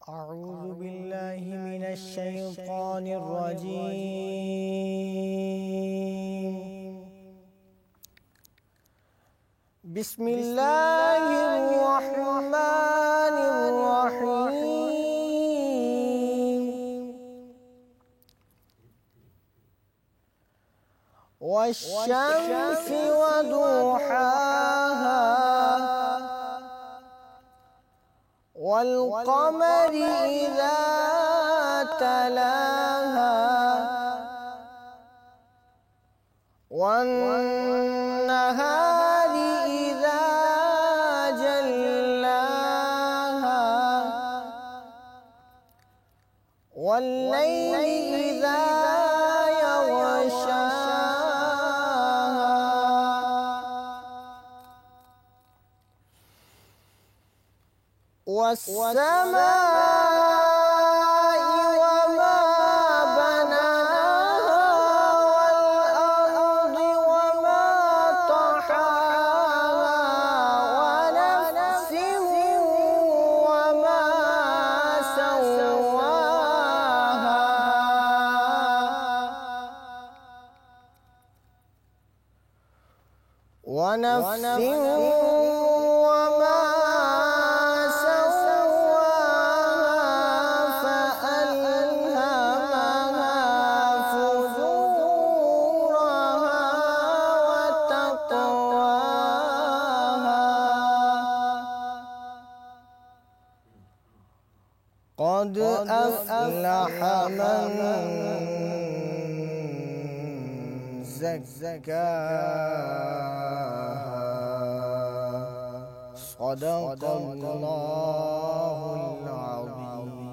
أعوذ بالله من الشيطان الرجيم بسم الله الرحمن الرحيم والشمس وضحاها والقمر إذا تلاها والنهار إذا جلاها والليل إذا يغشاها والسماء وما بناها والأرض وما طحاها ونفس وما سواها ونفس قد أفلح من زكاها صدق الله العظيم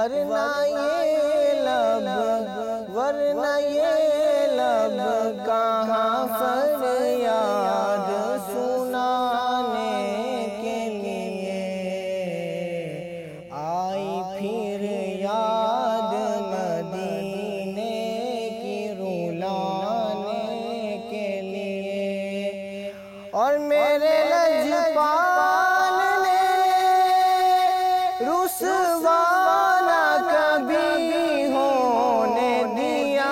ورنہ یہ لب ورنہ یہ لب کہاں فریاد سنانے کے لیے آئی پھر یاد مدینے کی رلانے کے لیے اور میرے لجپال نے رسوا نہ کبھی ہونے دیا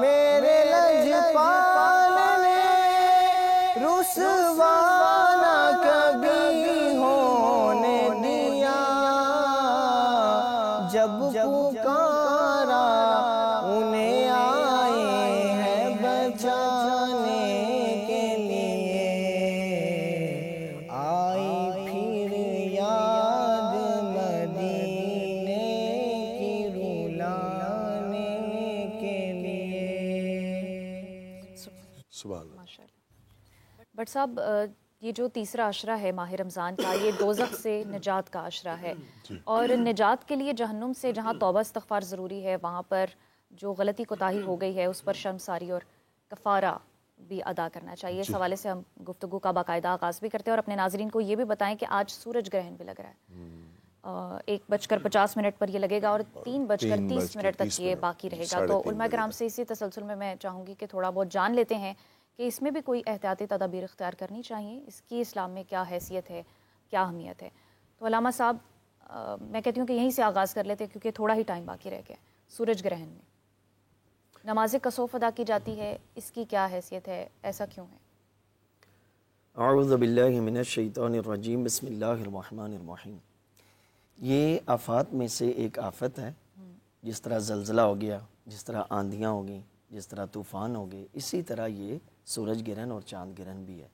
میرے لجپال نے رسوا نہ کبھی ہونے دیا جب پکارا انہیں آئے ہیں بچانے کے لیے آئی پھر یاد مدینے کی رلانے کے لیے سبحان اللہ۔ ماشاء اللہ۔ بٹ صاحب یہ جو تیسرا عشرہ ہے ماہ رمضان کا، یہ دوزخ سے نجات کا عشرہ ہے، اور نجات کے لیے جہنم سے جہاں توبہ استغفار ضروری ہے، وہاں پر جو غلطی کوتاہی ہو گئی ہے اس پر شرمساری اور کفارہ بھی ادا کرنا چاہیے۔ اس حوالے سے ہم گفتگو کا باقاعدہ آغاز بھی کرتے ہیں، اور اپنے ناظرین کو یہ بھی بتائیں کہ آج سورج گرہن بھی لگ رہا ہے، 1:50 پر یہ لگے گا اور 3:30 تک یہ باقی رہے گا۔ تو علماء کرام سے اسی تسلسل میں چاہوں گی کہ تھوڑا بہت جان لیتے ہیں کہ اس میں بھی کوئی احتیاطی تدابیر اختیار کرنی چاہیے، اس کی اسلام میں کیا حیثیت ہے، کیا اہمیت ہے۔ تو علامہ صاحب میں کہتی ہوں کہ یہیں سے آغاز کر لیتے ہیں کیونکہ تھوڑا ہی ٹائم باقی رہ گیا۔ سورج گرہن میں نماز کسوف ادا کی جاتی ہے، اس کی کیا حیثیت ہے، ایسا کیوں ہے؟ اعوذ باللہ من الشیطان الرجیم، بسم اللہ الرحمن الرحیم۔ یہ آفات میں سے ایک آفت ہے، جس طرح زلزلہ ہو گیا، جس طرح آندھیاں ہو گئیں، جس طرح طوفان ہو گئے، اسی طرح یہ سورج گرہن اور چاند گرہن بھی ہے۔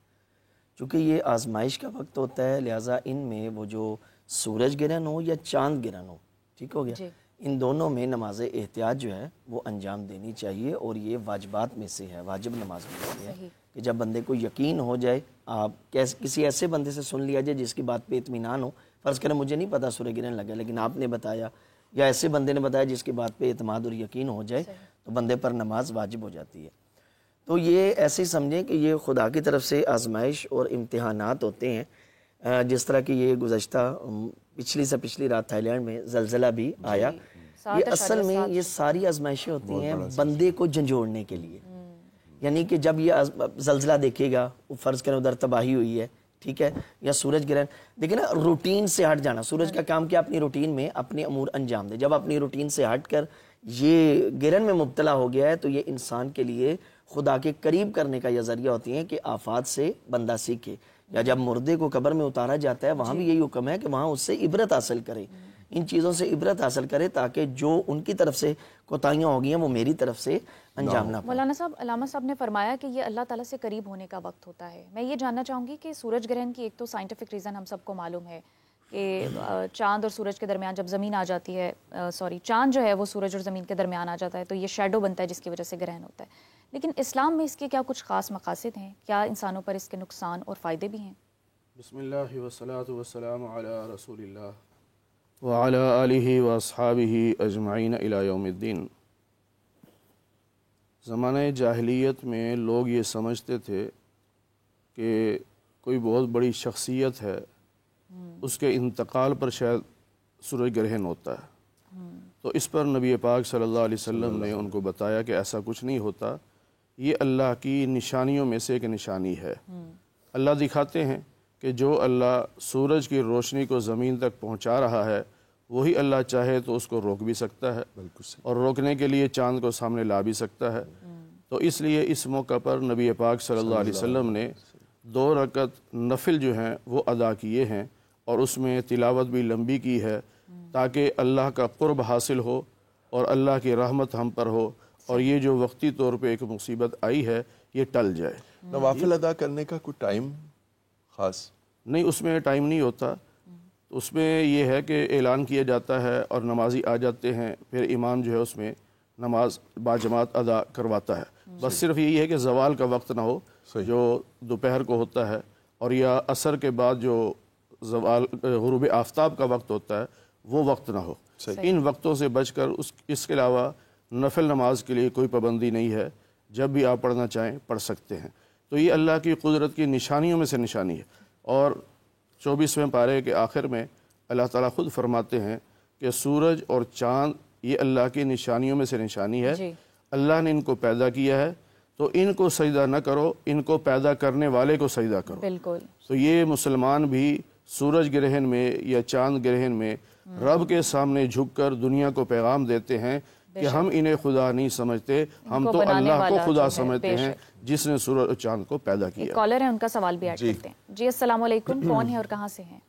چونکہ یہ آزمائش کا وقت ہوتا ہے، لہٰذا ان میں وہ جو سورج گرہن ہو یا چاند گرہن ہو، ٹھیک ہو گیا، ان دونوں میں نماز احتیاط جو ہے وہ انجام دینی چاہیے، اور یہ واجبات میں سے ہے، واجب نماز میں سے ہے کہ جب بندے کو یقین ہو جائے، آپ کسی ایسے بندے سے سن لیا جائے جس کی بات پہ اطمینان ہو، فرض کریں مجھے نہیں پتا سورج گرہن لگا لیکن آپ نے بتایا، یا ایسے بندے نے بتایا جس کی بات پہ اعتماد اور یقین ہو جائے، تو بندے پر نماز واجب ہو جاتی ہے۔ تو یہ ایسے سمجھیں کہ یہ خدا کی طرف سے آزمائش اور امتحانات ہوتے ہیں، جس طرح کہ یہ گزشتہ پچھلی سے پچھلی رات تھائی لینڈ میں زلزلہ بھی آیا، یہ اصل میں یہ ساری آزمائشیں ہوتی ہیں بندے کو جھنجھوڑنے کے لیے۔ یعنی کہ جب یہ زلزلہ دیکھے گا، فرض کریں ادھر تباہی ہوئی ہے، ٹھیک ہے، یا سورج گرہن، دیکھیں نا روٹین سے ہٹ جانا، سورج کا کام کیا اپنی روٹین میں اپنے امور انجام دے، جب اپنی روٹین سے ہٹ کر یہ گرہن میں مبتلا ہو گیا ہے تو یہ انسان کے لیے خدا کے قریب کرنے کا یہ ذریعہ ہوتی ہیں کہ آفات سے بندہ سیکھے، یا جب مردے کو قبر میں اتارا جاتا ہے وہاں بھی یہی حکم ہے کہ وہاں اس سے عبرت حاصل کرے، ان چیزوں سے عبرت حاصل کرے تاکہ جو ان کی طرف سے کوتاہیاں ہو گئی ہیں وہ میری طرف سے انجام نہ پائیں۔ مولانا صاحب، علامہ صاحب نے فرمایا کہ یہ اللہ تعالیٰ سے قریب ہونے کا وقت ہوتا ہے۔ میں یہ جاننا چاہوں گی کہ سورج گرہن کی ایک تو سائنٹیفک ریزن ہم سب کو معلوم ہے کہ چاند اور سورج کے درمیان جب زمین آ جاتی ہے، چاند جو ہے وہ سورج اور زمین کے درمیان آ جاتا ہے تو یہ شیڈو بنتا ہے جس کی وجہ سے گرہن ہوتا ہے، لیکن اسلام میں اس کے کیا کچھ خاص مقاصد ہیں؟ کیا انسانوں پر اس کے نقصان اور فائدے بھی ہیں؟ بسم اللہ والصلاة والسلام علی رسول اللہ وعلی آلہ واصحابہ اجمعین الی یوم الدین۔ زمانہ جاہلیت میں لوگ یہ سمجھتے تھے کہ کوئی بہت بڑی شخصیت ہے، اس کے انتقال پر شاید سورج گرہن ہوتا ہے، تو اس پر نبی پاک صلی اللہ علیہ وسلم نے ان کو بتایا کہ ایسا کچھ نہیں ہوتا، یہ اللہ کی نشانیوں میں سے ایک نشانی ہے۔ اللہ دکھاتے ہیں کہ جو اللہ سورج کی روشنی کو زمین تک پہنچا رہا ہے وہی اللہ چاہے تو اس کو روک بھی سکتا ہے، اور روکنے کے لیے چاند کو سامنے لا بھی سکتا ہے۔ تو اس لیے اس موقع پر نبی پاک صلی اللہ علیہ وسلم نے 2 رکعت نفل جو ہیں وہ ادا کیے ہیں، اور اس میں تلاوت بھی لمبی کی ہے تاکہ اللہ کا قرب حاصل ہو اور اللہ کی رحمت ہم پر ہو، اور یہ جو وقتی طور پہ ایک مصیبت آئی ہے یہ ٹل جائے۔ نوافل ادا کرنے کا کوئی ٹائم خاص نہیں، اس میں ٹائم نہیں ہوتا، اس میں یہ ہے کہ اعلان کیا جاتا ہے اور نمازی آ جاتے ہیں، پھر امام جو ہے اس میں نماز باجماعت ادا کرواتا ہے۔ بس صرف یہی ہے کہ زوال کا وقت نہ ہو جو دوپہر کو ہوتا ہے، اور یا عصر کے بعد جو زوال غروب آفتاب کا وقت ہوتا ہے وہ وقت نہ ہو. ان وقتوں سے بچ کر اس کے علاوہ نفل نماز کے لیے کوئی پابندی نہیں ہے، جب بھی آپ پڑھنا چاہیں پڑھ سکتے ہیں. تو یہ اللہ کی قدرت کی نشانیوں میں سے نشانی ہے. اور 24ویں پارے کے آخر میں اللہ تعالیٰ خود فرماتے ہیں کہ سورج اور چاند یہ اللہ کی نشانیوں میں سے نشانی ہے. اللہ نے ان کو پیدا کیا ہے تو ان کو سجدہ نہ کرو، ان کو پیدا کرنے والے کو سجدہ کرو. بالکل. تو یہ مسلمان بھی سورج گرہن میں یا چاند گرہن میں رب کے سامنے جھک کر دنیا کو پیغام دیتے ہیں کہ ہم انہیں خدا نہیں سمجھتے، ہم تو اللہ کو خدا سمجھتے ہیں جس نے سورج اور چاند کو پیدا کیا. ایک کالر ہے، ان کا سوال بھی ایڈ کرتے ہیں. جی السلام علیکم، کون ہے اور کہاں سے ہیں؟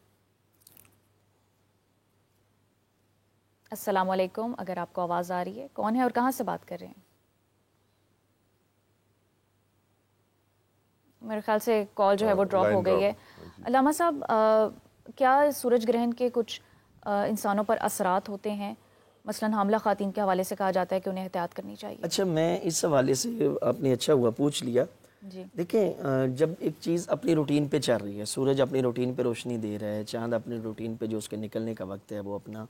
السلام علیکم، اگر آپ کو آواز آ رہی ہے، کون ہے اور کہاں سے بات کر رہے ہیں؟ میرے خیال سے کال جو ہے وہ ڈراپ ہو گئی ہے. علامہ صاحب، کیا سورج گرہن کے کچھ انسانوں پر اثرات ہوتے ہیں؟ مثلاً حاملہ خواتین کے حوالے سے کہا جاتا ہے کہ انہیں احتیاط کرنی چاہیے. اچھا، میں اس حوالے سے آپ نے اچھا ہوا پوچھ لیا. جی دیکھیں، جب ایک چیز اپنی روٹین پہ چل رہی ہے، سورج اپنی روٹین پہ روشنی دے رہا ہے، چاند اپنی روٹین پہ جو اس کے نکلنے کا وقت ہے وہ اپنا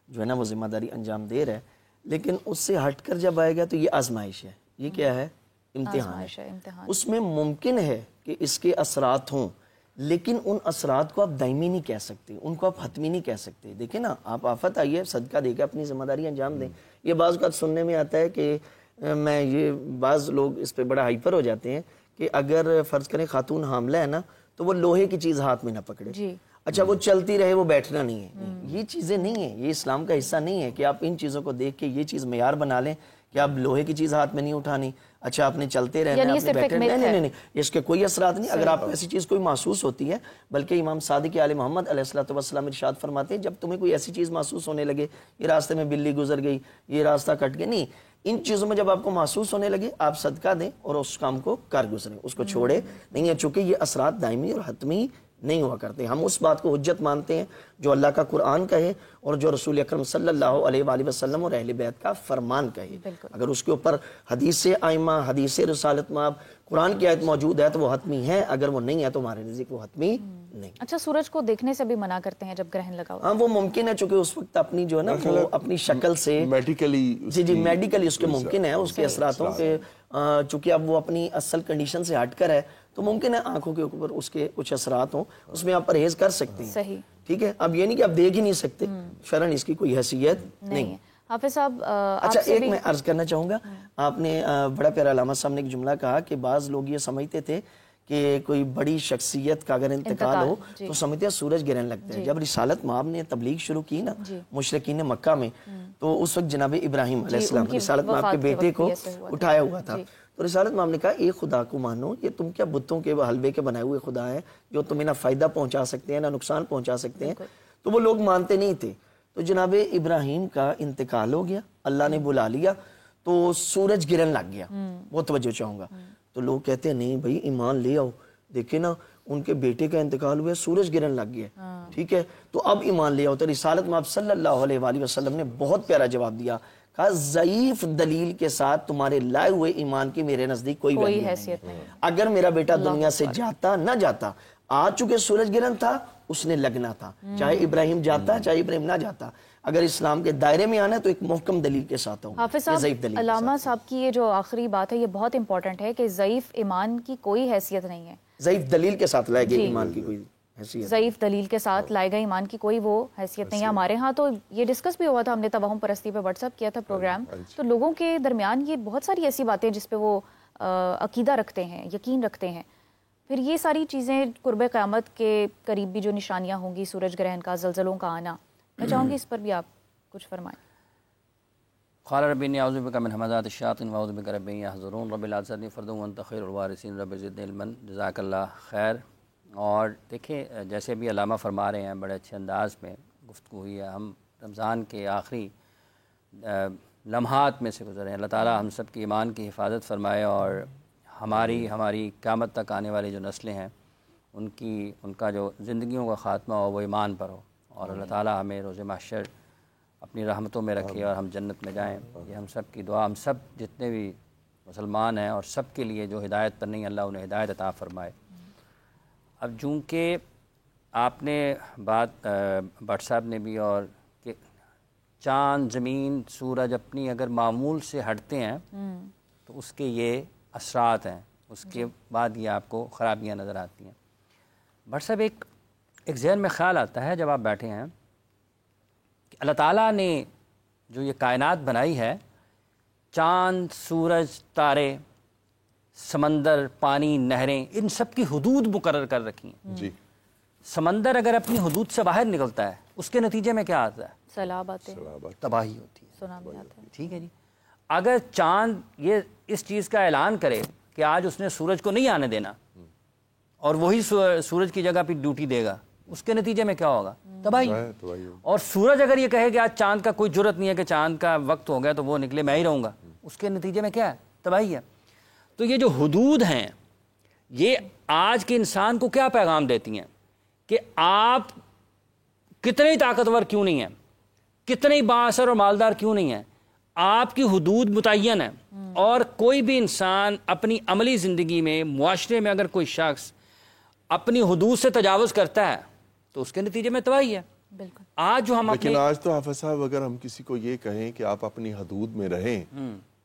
جو ہے نا وہ ذمہ داری انجام دے رہا ہے، لیکن اس سے ہٹ کر جب آئے گا تو یہ آزمائش ہے. یہ کیا ہے؟ امتحان ہے. اس میں ممکن ہے کہ اس کے اثرات ہوں، لیکن ان اثرات کو آپ دائمی نہیں کہہ سکتے، ان کو آپ حتمی نہیں کہہ سکتے. دیکھیں نا، آپ آفت آئی ہے، صدقہ دے کے اپنی ذمہ داری انجام دیں. یہ بعض اوقات سننے میں آتا ہے کہ بعض لوگ اس پہ بڑا ہائپر ہو جاتے ہیں کہ اگر فرض کریں خاتون حاملہ ہے نا تو وہ لوہے کی چیز ہاتھ میں نہ پکڑے. اچھا، وہ چلتی رہے، وہ بیٹھنا نہیں ہے. یہ چیزیں نہیں ہیں، یہ اسلام کا حصہ نہیں ہے کہ آپ ان چیزوں کو دیکھ کے یہ چیز معیار بنا لیں کہ آپ لوہے کی چیز ہاتھ میں نہیں اٹھانی. اچھا، آپ نے چلتے رہنا، آپ نے بیٹھنا، نہیں، اس کے کوئی اثرات نہیں. اگر آپ کو ایسی چیز کوئی محسوس ہوتی ہے، بلکہ امام صادق آل محمد علیہ الصلوۃ والسلام ارشاد فرماتے ہیں جب تمہیں کوئی ایسی چیز محسوس ہونے لگے، یہ راستے میں بلی گزر گئی، یہ راستہ کٹ گیا، نہیں، ان چیزوں میں جب آپ کو محسوس ہونے لگے آپ صدقہ دیں اور اس کام کو کر گزریں، اس کو چھوڑے نہیں ہے. چونکہ یہ اثرات دائمی اور حتمی نہیں ہوا کرتے. ہم اس بات کو حجت مانتے ہیں جو اللہ کا قرآن کہے اور جو رسول اکرم صلی اللہ علیہ وآلہ وسلم اور اہل بیت کا فرمان کہے. اگر اس کے اوپر حدیث ائمہ، حدیث رسالت مآب، قرآن کی آیت موجود ہے تو وہ حتمی ہے، اگر وہ نہیں ہے تو ہمارے نزدیک وہ حتمی نہیں. اچھا، سورج کو دیکھنے سے بھی منع کرتے ہیں جب گرہن لگا ہوا؟ ہاں، وہ ممکن ہے، چونکہ اس وقت اپنی جو ہے نا وہ اپنی شکل سے میڈیکلی میڈیکلی اس کے ممکن ہے اس کے اثراتوں کے، چونکہ اب وہ اپنی اصل کنڈیشن سے ہٹ کر ہے تو ممکن ہے آنکھوں کے اوپر اس کے کچھ اثرات ہوں، اس میں آپ پرہیز کر سکتے ہیں. صحیح، ٹھیک ہے. اب یہ نہیں کہ آپ دیکھ ہی نہیں سکتے، شرعاً اس کی کوئی حیثیت نہیں. حافظ صاحب، اچھا، ایک میں عرض کرنا چاہوں گا، آپ نے بڑا پیارا علامہ صاحب نے ایک جملہ کہا کہ بعض لوگ یہ سمجھتے تھے کہ کوئی بڑی شخصیت کا اگر انتقال ہو تو سمجھتے ہیں سورج گرہن لگتا ہے. جب رسالت مآب نے تبلیغ شروع کی نا مشرکین مکہ میں، تو اس وقت جناب ابراہیم علیہ السلام رسالت مآب کے بیٹے کو اٹھایا ہوا تھا. تو رسالت مآب نے کہا ایک خدا کو مانو، یہ تم کیا بتوں کے حلبے کے بنائے ہوئے خدا ہیں جو تمہیں نہ فائدہ پہنچا سکتے ہیں نہ نقصان پہنچا سکتے ہیں. تو وہ لوگ مانتے نہیں تھے. تو جناب ابراہیم کا انتقال ہو گیا، اللہ نے بلا لیا تو سورج گرہن لگ گیا. وہ توجہ چاہوں گا. تو لوگ کہتے ہیں نہیں بھائی ایمان لے آؤ، دیکھیں نا ان کے بیٹے کا انتقال ہوا، سورج گرہن لگ گیا. ٹھیک ہے، تو اب ایمان لے آؤ. تو رسالت مآب صلی اللہ علیہ وآلہ وسلم نے بہت پیارا جواب دیا، کہا ضعیف دلیل کے ساتھ تمہارے لائے ہوئے ایمان کی میرے نزدیک کوئی حیثیت نہیں. اگر میرا بیٹا دنیا سے جاتا نہ جاتا، آج چونکہ سورج گرہن تھا اس نے لگنا تھا، چاہے ابراہیم جاتا چاہے ابراہیم نہ جاتا. اگر اسلام کے دائرے میں آنا ہے تو ایک محکم دلیل کے ساتھ ہوں. حافظ صاحب، علامہ صاحب کی یہ جو آخری بات ہے یہ بہت امپورٹنٹ ہے کہ ضعیف ایمان کی کوئی حیثیت نہیں ہے. ضعیف دلیل کے ساتھ لائے گئے ایمان کی کوئی حیثیت، ضعیف دلیل کے ساتھ لائے گئے ایمان کی کوئی وہ حیثیت نہیں ہے. ہمارے ہاں تو یہ ڈسکس بھی ہوا تھا، ہم نے توہم پرستی پہ واٹس ایپ کیا تھا پروگرام، تو لوگوں کے درمیان یہ بہت ساری ایسی باتیں جس پہ وہ عقیدہ رکھتے ہیں، یقین رکھتے ہیں. پھر یہ ساری چیزیں قرب قیامت کے قریب بھی جو نشانیاں ہوں گی، سورج گرہن کا، زلزلوں کا آنا، میں چاہوں گی اس پر بھی آپ کچھ فرمائیں. قال رب انی اعوذ بک من همزات الشیاطین واعوذ بک رب ان یحضرون. رب لا تذرنی فردا وانت خیر الوارثین. رب زدنی علما. جزاک اللہ خیر. اور دیکھیں، جیسے بھی علامہ فرما رہے ہیں، بڑے اچھے انداز میں گفتگو ہوئی ہے. ہم رمضان کے آخری لمحات میں سے گزرے ہیں. اللہ تعالیٰ ہم سب کی ایمان کی حفاظت فرمائے اور ہماری قیامت تک آنے والی جو نسلیں ہیں ان کا جو زندگیوں کا خاتمہ ہو وہ ایمان پر ہو، اور اللہ تعالیٰ ہمیں روز محشر اپنی رحمتوں میں رکھے اور ہم جنت میں جائیں. یہ ہم سب کی دعا، ہم سب جتنے بھی مسلمان ہیں اور سب کے لیے جو ہدایت پر نہیں، اللہ انہیں ہدایت عطا فرمائے. اب چونکہ آپ نے بات بٹ صاحب نے بھی، اور کہ چاند زمین سورج اپنی اگر معمول سے ہٹتے ہیں تو اس کے یہ اثرات ہیں، اس کے بعد یہ آپ کو خرابیاں نظر آتی ہیں. بٹ صاحب ایک ذہن میں خیال آتا ہے جب آپ بیٹھے ہیں کہ اللہ تعالیٰ نے جو یہ کائنات بنائی ہے، چاند، سورج، تارے، سمندر، پانی، نہریں، ان سب کی حدود مقرر کر رکھی ہیں. جی. سمندر اگر اپنی حدود سے باہر نکلتا ہے اس کے نتیجے میں کیا آتا ہے؟ سیلاب آتے ہیں، تباہی ہوتی ہے، سونامی آتے ہیں. ٹھیک ہے جی. اگر چاند یہ اس چیز کا اعلان کرے کہ آج اس نے سورج کو نہیں آنے دینا اور وہی سورج کی جگہ پہ ڈیوٹی دے گا، اس کے نتیجے میں کیا ہوگا؟ تباہی. اور سورج اگر یہ کہے کہ آج چاند کا کوئی جرت نہیں ہے کہ چاند کا وقت ہو گیا تو وہ نکلے، میں ہی رہوں گا، اس کے نتیجے میں کیا ہے؟ تباہی ہے. تو یہ جو حدود ہیں یہ آج کے انسان کو کیا پیغام دیتی ہیں کہ آپ کتنے ہی طاقتور کیوں نہیں ہیں، کتنے ہی بااثر اور مالدار کیوں نہیں ہیں، آپ کی حدود متعین ہے. اور کوئی بھی انسان اپنی عملی زندگی میں، معاشرے میں اگر کوئی شخص اپنی حدود سے تجاوز کرتا ہے تو اس کے نتیجے میں تباہی ہے. بالکل. آج جو ہم لیکن آج تو حافظ صاحب اگر ہم کسی کو یہ کہیں کہ آپ اپنی حدود میں رہیں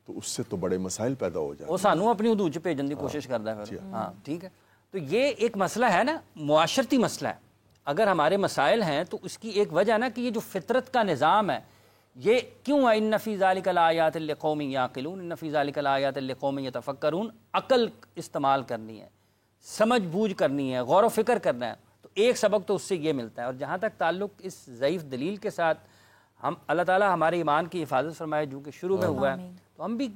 تو اس سے تو بڑے مسائل پیدا ہو جاتے ہیں. وہ سانو اپنی حدود سے بھیجنے کی کوشش کرتا ہے. ہاں ٹھیک ہے. تو یہ ایک مسئلہ ہے نا، معاشرتی مسئلہ ہے. اگر ہمارے مسائل ہیں تو اس کی ایک وجہ نا کہ یہ جو فطرت کا نظام ہے یہ کیوں ہے؟ ان فی ذلک لآیات لقوم یعقلون، ان فی ذلک لآیات لقوم یتفکرون. عقل استعمال کرنی ہے، سمجھ بوجھ کرنی ہے، غور و فکر کرنا ہے. تو ایک سبق تو اس سے یہ ملتا ہے. اور جہاں تک تعلق اس ضعیف دلیل کے ساتھ، ہم اللہ تعالیٰ ہمارے ایمان کی حفاظت فرمائے جو کہ شروع میں ہوا ہے. تو ہم بھی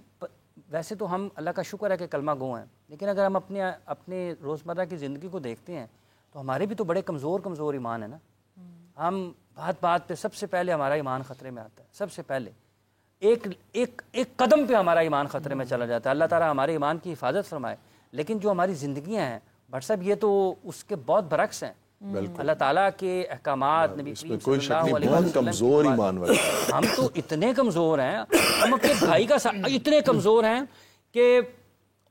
ویسے تو ہم اللہ کا شکر ہے کہ کلمہ گو ہیں، لیکن اگر ہم اپنے روزمرہ کی زندگی کو دیکھتے ہیں تو ہمارے بھی تو بڑے کمزور ایمان ہے نا. ہم بات پہ سب سے پہلے ہمارا ایمان خطرے میں آتا ہے. سب سے پہلے ایک قدم پہ ہمارا ایمان خطرے میں چلا جاتا ہے. اللہ تعالیٰ ہمارے ایمان کی حفاظت فرمائے. لیکن جو ہماری زندگیاں ہیں بٹ صاحب یہ تو اس کے بہت برعکس ہیں. اللہ تعالیٰ کے احکامات، نبی کریم صلی اللہ علیہ وسلم کمزور ایمان والے ہم تو اتنے کمزور ہیں، ہم اپنے بھائی کا اتنے کمزور ہیں کہ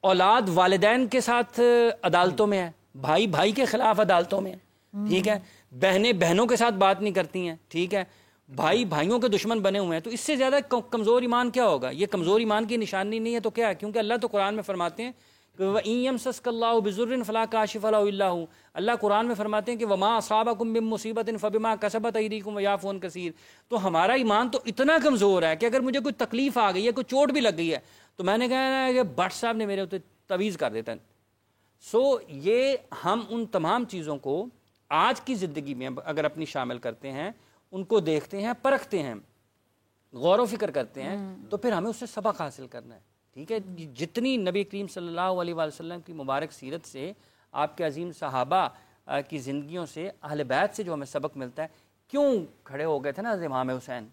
اولاد والدین کے ساتھ عدالتوں میں ہے، بھائی بھائی کے خلاف عدالتوں میں ہے. ٹھیک ہے. بہنیں بہنوں کے ساتھ بات نہیں کرتی ہیں. ٹھیک ہے. بھائی بھائیوں کے دشمن بنے ہوئے ہیں. تو اس سے زیادہ کمزور ایمان کیا ہوگا؟ یہ کمزور ایمان کی نشانی نہیں ہے تو کیا ہے؟ کیونکہ اللہ تو قرآن میں فرماتے ہیں کہ وَإِن يَمْسَسْكَ اللَّهُ بِضُرٍّ فَلَا كَاشِفَ لَهُ إِلَّا هُوَ. اللہ قرآن میں فرماتے ہیں کہ وَمَا أَصَابَكُم مِّن مُّصِيبَةٍ فَبِمَا كَسَبَتْ أَيْدِيكُمْ وَيَعْفُو عَن كَثِيرٍ. تو ہمارا ایمان تو اتنا کمزور ہے کہ اگر مجھے کوئی تکلیف آ گئی ہے، کوئی چوٹ بھی لگ گئی ہے تو میں نے کہا کہ بٹ صاحب نے میرے اوپر تویز کر دیتا ہے. یہ ہم ان تمام چیزوں کو آج کی زندگی میں اگر اپنی شامل کرتے ہیں، ان کو دیکھتے ہیں، پرکھتے ہیں، غور و فکر کرتے ہیں، تو پھر ہمیں اس سے سبق حاصل کرنا ہے. ٹھیک ہے. جتنی نبی کریم صلی اللہ علیہ وسلم کی مبارک سیرت سے، آپ کے عظیم صحابہ کی زندگیوں سے، اہل بیت سے جو ہمیں سبق ملتا ہے. کیوں کھڑے ہو گئے تھے نا امام حسین؟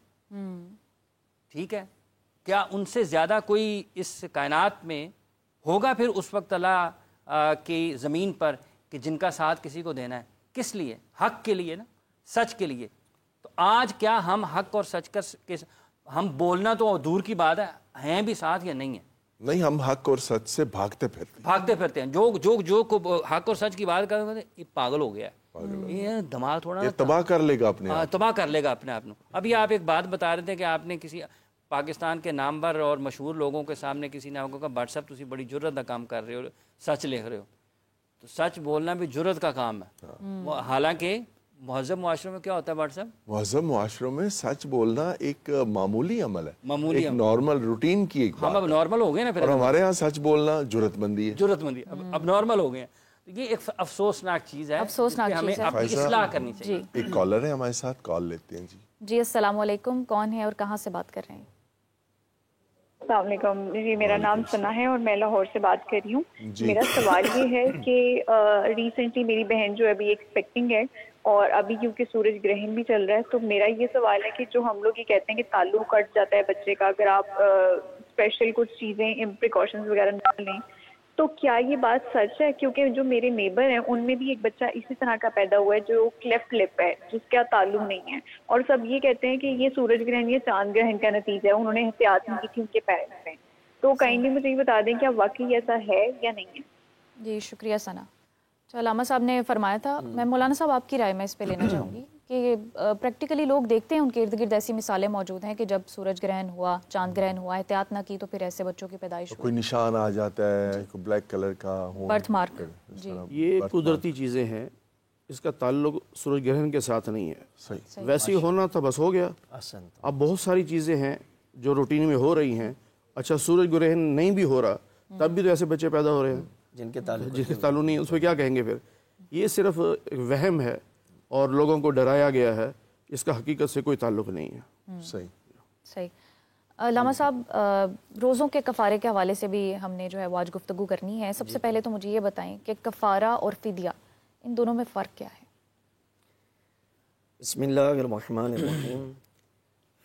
ٹھیک ہے. کیا ان سے زیادہ کوئی اس کائنات میں ہوگا پھر اس وقت اللہ کی زمین پر کہ جن کا ساتھ کسی کو دینا ہے؟ کس لیے؟ حق کے لیے نا، سچ کے لیے. تو آج کیا ہم حق اور سچ کا ہم بولنا تو دور کی بات ہے، ہیں بھی ساتھ یا نہیں ہیں؟ نہیں، ہم حق اور سچ سے بھاگتے پھرتے ہیں. جو حق اور سچ کی بات کرتے ہیں یہ پاگل ہو گیا ہے، یہ دماغ تھوڑا تباہ کر لے گا اپنے آپ، تباہ کر لے گا اپنے آپ. ابھی آپ ایک بات بتا رہے تھے کہ آپ نے کسی پاکستان کے نامور اور مشہور لوگوں کے سامنے کسی نے آپ کو کہا بٹ صاحب تسی بڑی جرت کا کام کر رہے ہو، سچ لکھ رہے ہو. تو سچ بولنا بھی جرت کا کام ہے. حالانکہ مہذب معاشروں میں کیا ہوتا ہے بٹ صاحب؟ مہذب معاشروں میں سچ بولنا ایک معمولی عمل ہے، معمولی نارمل روٹین کی ایک بات. ہم اب نارمل ہو گئے نا پھر، اور ہمارے ہاں سچ بولنا جرت مندی ہے. جرت مندی اب نارمل ہو گئے ہیں. یہ ایک افسوسناک چیز ہے، ہمیں اپنی اصلاح کرنی چاہیے. ایک کالر ہے ہمارے ساتھ، کال لیتے ہیں. جی السلام علیکم، کون ہے اور کہاں سے بات کر رہے ہیں؟ السلام علیکم جی، میرا نام ثنا ہے اور میں لاہور سے بات کر رہی ہوں. میرا سوال یہ ہے کہ ریسنٹلی میری بہن جو ابھی ایکسپیکٹنگ ہے اور ابھی کیونکہ سورج گرہن بھی چل رہا ہے، تو میرا یہ سوال ہے کہ جو ہم لوگ یہ کہتے ہیں کہ تعلق کٹ جاتا ہے بچے کا اگر آپ اسپیشل کچھ چیزیں پریکاشنز وغیرہ نہ لیں، تو کیا یہ بات سچ ہے؟ کیونکہ جو میرے نیبر ہیں ان میں بھی ایک بچہ اسی طرح کا پیدا ہوا ہے جو کلیفٹ لپ ہے، جس کا تعلق نہیں ہے، اور سب یہ کہتے ہیں کہ یہ سورج گرہن یا چاند گرہن کا نتیجہ ہے، انہوں نے احتیاط نہیں کی تھی ان کے پیرنٹس نے. تو کائنڈلی مجھے یہ بتا دیں کیا واقعی ایسا ہے یا نہیں ہے؟ جی شکریہ ثنا. علامہ صاحب نے فرمایا تھا، میں مولانا صاحب آپ کی رائے میں اس پہ لینا چاہوں گی کہ پریکٹیکلی لوگ دیکھتے ہیں ان کے ارد گرد ایسی مثالیں موجود ہیں کہ جب سورج گرہن ہوا، چاند گرہن ہوا، احتیاط نہ کی تو پھر ایسے بچوں کی پیدائش ہوئی، کوئی نشان آ جاتا ہے، کوئی بلیک کلر کا ہو، برتھ مارک. جی یہ قدرتی چیزیں ہیں، اس کا تعلق سورج گرہن کے ساتھ نہیں ہے. صحیح. ویسے ہی ہونا تھا بس ہو گیا. اب بہت ساری چیزیں ہیں جو روٹین میں ہو رہی ہیں. اچھا سورج گرہن نہیں بھی ہو رہا تب بھی تو ایسے بچے پیدا ہو رہے ہیں جن کے تعلق نہیں ہے، اس میں کیا کہیں گے پھر؟ یہ صرف ایک وہم ہے اور لوگوں کو ڈرایا گیا ہے، اس کا حقیقت سے کوئی تعلق نہیں ہے. صحیح. علامہ صاحب روزوں کے کفارے کے حوالے سے بھی ہم نے جو ہے وہ آج گفتگو کرنی ہے. سب سے پہلے تو مجھے یہ بتائیں کہ کفارہ اور فدیہ ان دونوں میں فرق کیا ہے؟ بسم اللہ الرحمن الرحیم.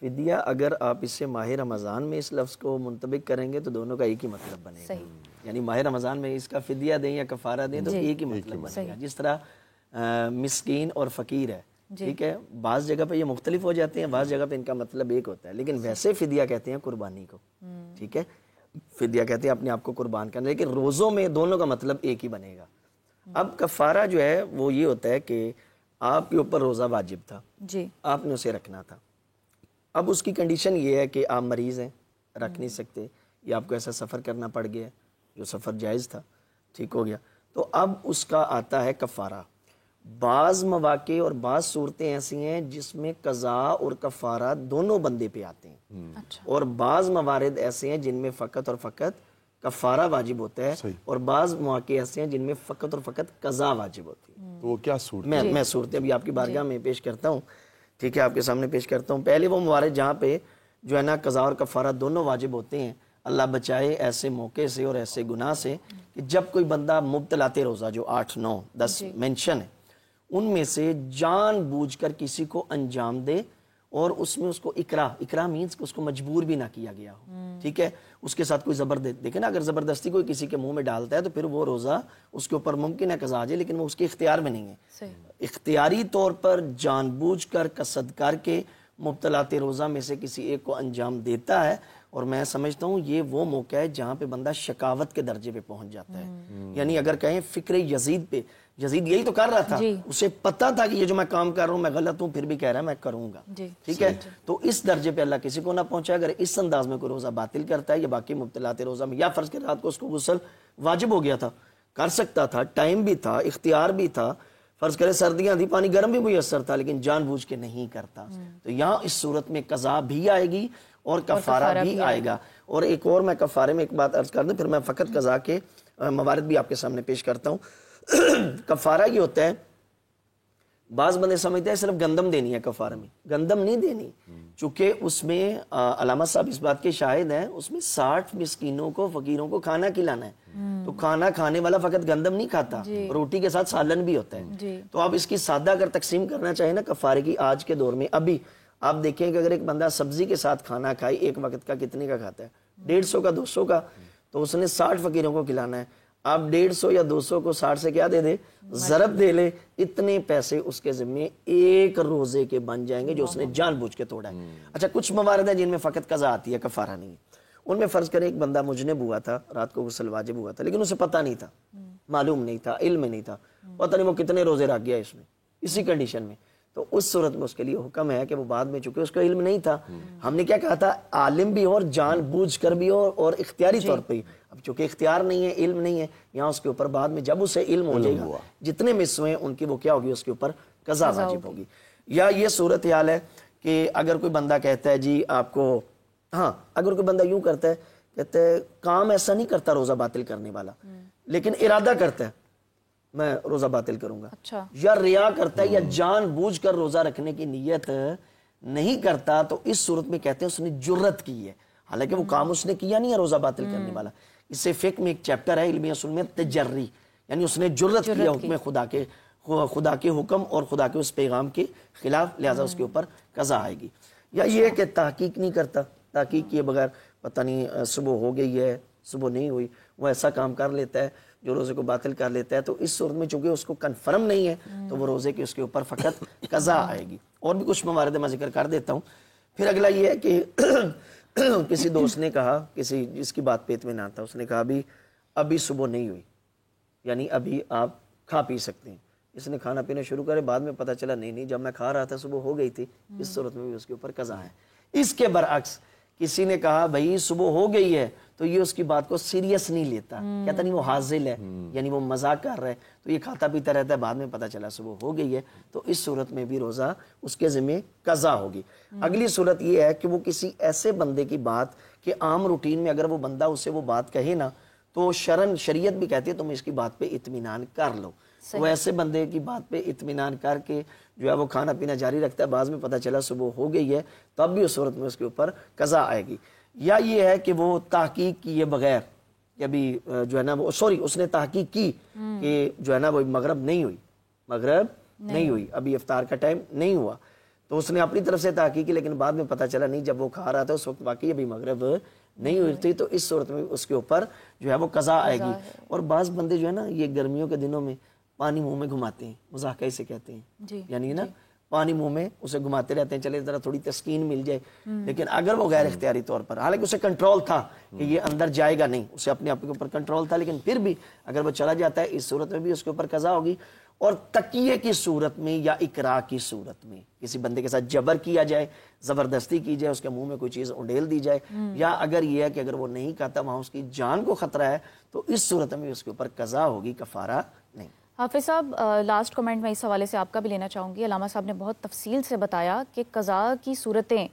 فدیہ اگر آپ اسے ماہ رمضان میں اس لفظ کو منطبق کریں گے تو دونوں کا ایک ہی مطلب بنے گا. یعنی ماہ رمضان میں اس کا فدیہ دیں یا کفارہ دیں تو ایک ہی مطلب بنے گا. جس طرح مسکین اور فقیر ہے، ٹھیک ہے، بعض جگہ پہ یہ مختلف ہو جاتے ہیں، بعض جگہ پہ ان کا مطلب ایک ہوتا ہے، لیکن ویسے فدیہ کہتے ہیں قربانی کو. ٹھیک ہے، فدیہ کہتے ہیں اپنے آپ کو قربان کرنا، لیکن روزوں میں دونوں کا مطلب ایک ہی بنے گا. اب کفارہ جو ہے وہ یہ ہوتا ہے کہ آپ کے اوپر روزہ واجب تھا، جی آپ نے اسے رکھنا تھا. اب اس کی کنڈیشن یہ ہے کہ آپ مریض ہیں، رکھ نہیں سکتے، یا آپ کو ایسا سفر کرنا پڑ گیا جو سفر جائز تھا، ٹھیک ہو گیا، تو اب اس کا آتا ہے کفارہ. بعض مواقع اور بعض صورتیں ایسی ہیں جس میں قضا اور کفارہ دونوں بندے پہ آتے ہیں، اور بعض موارد ایسے ہیں جن میں فقط اور فقط کفارہ واجب ہوتا ہے، اور بعض مواقع ایسے ہیں جن میں فقط اور فقط قضا واجب ہوتی ہے. تو وہ کیا صورت؟ میں صورتیں ابھی آپ کی بارگاہ میں پیش کرتا ہوں، ٹھیک ہے، آپ کے سامنے پیش کرتا ہوں. پہلے وہ موارد جہاں پہ جو ہے نا قضا اور کفارہ دونوں واجب ہوتے ہیں. اللہ بچائے ایسے موقع سے اور ایسے گناہ سے کہ جب کوئی بندہ مبتلاتے روزہ جو 8 9 10 مینشن ہے ان میں سے جان بوجھ کر کسی کو انجام دے اور اس میں اس کو اکراہ مینز کہ اس کو مجبور بھی نہ کیا گیا ہو، ٹھیک ہے، اس کے ساتھ کوئی زبردستی، دیکھیں نا اگر زبردستی کوئی کسی کے منہ میں ڈالتا ہے تو پھر وہ روزہ اس کے اوپر ممکن ہے قضا آ جائے، لیکن وہ اس کے اختیار میں نہیں ہے. اختیاری طور پر جان بوجھ کر قصد کر کے مبتلاتے روزہ میں سے کسی ایک کو انجام دیتا ہے، اور میں سمجھتا ہوں یہ وہ موقع ہے جہاں پہ بندہ شکاوت کے درجے پہ پہنچ جاتا ہے. یعنی اگر کہیں فکر یزید پہ، یزید یہی تو کر رہا تھا، اسے پتا تھا کہ یہ جو میں کام کر رہا ہوں میں غلط ہوں، پھر بھی کہہ رہا ہے میں کروں گا، ٹھیک ہے. تو اس درجے پہ اللہ کسی کو نہ پہنچا. اگر اس انداز میں کوئی روزہ باطل کرتا ہے یا باقی مبتلاتے روزہ میں، یا فرض کے رات کو اس کو غسل واجب ہو گیا تھا، کر سکتا تھا، ٹائم بھی تھا، اختیار بھی تھا، فرض کرے سردیاں تھی، پانی گرم بھی میسر تھا، لیکن جان بوجھ کے نہیں کرتا، تو یہاں اس صورت میں قضا بھی آئے گی اور کفارہ بھی آئے گا. اور ایک اور میں کفارے میں ایک بات عرض کر دوں، پھر میں فقط قضا کے موارد بھی آپ کے سامنے پیش کرتا ہوں. کفارہ یہ ہوتا ہے، بعض بندے سمجھتے ہیں صرف گندم دینی ہے کفارہ میں، گندم نہیں دینی، چونکہ اس میں علامہ صاحب اس بات کے شاہد ہیں، اس میں 60 مسکینوں کو، فقیروں کو کھانا کھلانا ہے. تو کھانا کھانے والا فقط گندم نہیں کھاتا، روٹی کے ساتھ سالن بھی ہوتا ہے. تو آپ اس کی سادہ اگر تقسیم کرنا چاہیں نا کفارے کی آج کے دور میں، ابھی آپ دیکھیں کہ اگر ایک بندہ سبزی کے ساتھ کھانا کھائے ایک وقت کا کتنے کا کھاتا ہے؟ 150 کا 200 کا، تو اس نے 60 فقیروں کو کھلانا ہے. آپ 150 یا 200 کو 60 سے کیا دے دے؟ ضرب دے لے. اتنے پیسے اس کے ذمے ایک روزے کے بن جائیں گے جو اس نے جان بوجھ کے توڑا ہے. اچھا کچھ موارد ہیں جن میں فقط قضا آتی ہے، کفارہ نہیں. ان میں فرض کریں ایک بندہ مجنب ہوا تھا، رات کو غسل واجب ہوا تھا، لیکن اسے پتہ نہیں تھا، معلوم نہیں تھا، علم نہیں تھا، پتہ نہیں وہ کتنے روزے رکھ گیا اس میں، اسی کنڈیشن میں. تو اس صورت میں اس کے لیے حکم ہے کہ وہ بعد میں، چونکہ اس کا علم نہیں تھا، ہم نے کیا کہا تھا، عالم بھی ہو اور جان بوجھ کر بھی ہو اور اختیاری طور پہ. اب چونکہ اختیار نہیں ہے، علم نہیں ہے، یہاں اس کے اوپر بعد میں جب اسے علم ہو جائے گا جتنے مس ہوئے ان کی وہ کیا ہوگی، اس کے اوپر قضا واجب ہوگی. یا یہ صورتحال ہے کہ اگر کوئی بندہ کہتا ہے جی آپ کو، ہاں اگر کوئی بندہ یوں کرتا ہے، کہتا ہے کام ایسا نہیں کرتا روزہ باطل کرنے والا، لیکن ارادہ کرتا ہے میں روزہ باطل کروں گا، یا ریا کرتا ہے یا جان بوجھ کر روزہ رکھنے کی نیت نہیں کرتا، تو اس صورت میں کہتے ہیں اس نے جرت کی ہے، حالانکہ وہ کام اس نے کیا نہیں ہے روزہ باطل کرنے والا. اس سے فقہ میں ایک چیپٹر ہے علم اصول میں، تجری، یعنی اس نے جرت کیا حکم خدا کے حکم اور خدا کے اس پیغام کے خلاف، لہذا اس کے اوپر قضا آئے گی. یا یہ کہ تحقیق نہیں کرتا، تحقیق کیے بغیر پتہ نہیں صبح ہو گئی ہے صبح نہیں ہوئی، وہ ایسا کام کر لیتا ہے جو روزے کو باطل کر لیتا ہے. تو اس صورت میں چونکہ اس کو کنفرم نہیں ہے تو وہ روزے کے اس کے اوپر فقط قضا آئے گی. اور بھی کچھ موارد میں ذکر کر دیتا ہوں. پھر اگلا یہ ہے کہ کسی دوست نے کہا، جس کی بات پیت میں نہ تھا، اس نے کہا ابھی صبح نہیں ہوئی، یعنی ابھی آپ کھا پی سکتے ہیں. اس نے کھانا پینا شروع کرے, بعد میں پتہ چلا نہیں جب میں کھا رہا تھا صبح ہو گئی تھی, اس صورت میں بھی اس کے اوپر قضا ہے. اس کے برعکس کسی نے کہا بھائی صبح ہو گئی ہے, تو یہ اس کی بات کو سیریس نہیں لیتا, کہتا نہیں وہ حاضل ہے, یعنی وہ مذاق کر رہا ہے, تو یہ کھاتا پیتا رہتا ہے, بعد میں پتہ چلا صبح ہو گئی ہے, تو اس صورت میں بھی روزہ اس کے ذمہ قضا ہوگی. اگلی صورت یہ ہے کہ وہ کسی ایسے بندے کی بات کہ عام روٹین میں اگر وہ بندہ اسے وہ بات کہے نا, تو شریعت بھی کہتی ہے تم اس کی بات پہ اطمینان کر لو. وہ ایسے بندے کی بات پہ اطمینان کر کے جو ہے وہ کھانا پینا جاری رکھتا ہے, بعض میں پتہ چلا صبح ہو گئی ہے, تب بھی اس صورت میں اس کے اوپر قضا آئے گی. یا یہ ہے کہ وہ تحقیق کیے بغیر کہ ابھی جو ہے نا وہ اس نے تحقیق کی کہ جو ہے نا وہ مغرب نہیں ہوئی, ابھی افطار کا ٹائم نہیں ہوا, تو اس نے اپنی طرف سے تحقیق کی, لیکن بعد میں پتہ چلا نہیں, جب وہ کھا رہا تھا اس وقت واقعی ابھی مغرب نہیں ہوئی تھی, تو اس صورت میں اس کے اوپر جو ہے وہ قضا آئے گی. اور بعض بندے جو ہے نا یہ گرمیوں کے دنوں میں پانی منہ میں گھماتے ہیں, مذاق اسے کہتے ہیں, یعنی نا پانی منہ میں اسے گھماتے رہتے ہیں, چلے ذرا تھوڑی تسکین مل جائے. لیکن اگر وہ غیر اختیاری طور پر, حالانکہ اسے کنٹرول تھا کہ یہ اندر جائے گا نہیں, اسے اپنے آپ کے اوپر کنٹرول تھا, لیکن پھر بھی اگر وہ چلا جاتا ہے, اس صورت میں بھی اس کے اوپر قضا ہوگی. اور تکیے کی صورت میں یا اکراہ کی صورت میں کسی بندے کے ساتھ جبر کیا جائے, زبردستی کی جائے, اس کے منہ میں کوئی چیز اونڈیل دی جائے, یا اگر یہ ہے کہ اگر وہ نہیں کھاتا وہاں اس کی جان کو خطرہ ہے, تو اس صورت میں اس کے اوپر قضا ہوگی, کفارہ نہیں. حافظ صاحب لاسٹ کمنٹ میں اس حوالے سے آپ کا بھی لینا چاہوں گی. علامہ صاحب نے بہت تفصیل سے بتایا کہ قضا کی صورتیں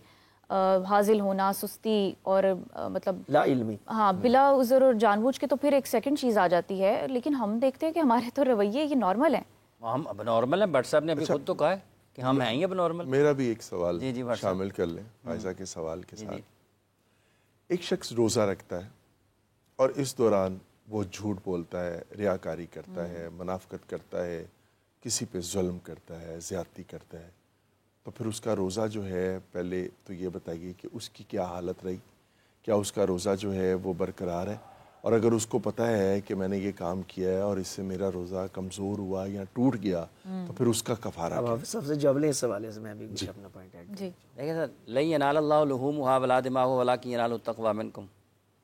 حاصل ہونا, سستی اور مطلب لا علمی, ہاں بلا عذر اور جان بوجھ کے تو پھر ایک سیکنڈ چیز آ جاتی ہے, لیکن ہم دیکھتے ہیں کہ ہمارے تو رویے یہ نارمل ہیں. ہم اب نارمل ہیں, بٹ صاحب نے ابھی خود تو کہا ہے کہ ہم ہیں ہی اب نارمل. میرا بھی ایک سوال شامل کر لیں فائزہ کے سوال کے ساتھ. ایک شخص روزہ رکھتا ہے اور اس دوران وہ جھوٹ بولتا ہے, ریاکاری کرتا ہے, منافقت کرتا ہے, کسی پہ ظلم کرتا ہے, زیادتی کرتا ہے, تو پھر اس کا روزہ جو ہے, پہلے تو یہ بتائیے کہ اس کی کیا حالت رہی, کیا اس کا روزہ جو ہے وہ برقرار ہے؟ اور اگر اس کو پتہ ہے کہ میں نے یہ کام کیا ہے اور اس سے میرا روزہ کمزور ہوا یا ٹوٹ گیا, تو پھر اس کا کفارہ کیا؟ اب سب سے جواب لیں اس حوالے سے میں بھی کچھ اپنا پوائنٹ ایڈ. جی دیکھیں سر, لن ینال اللہ لحومھا ولا دماؤھا ولکن ینالہ التقوی منکم.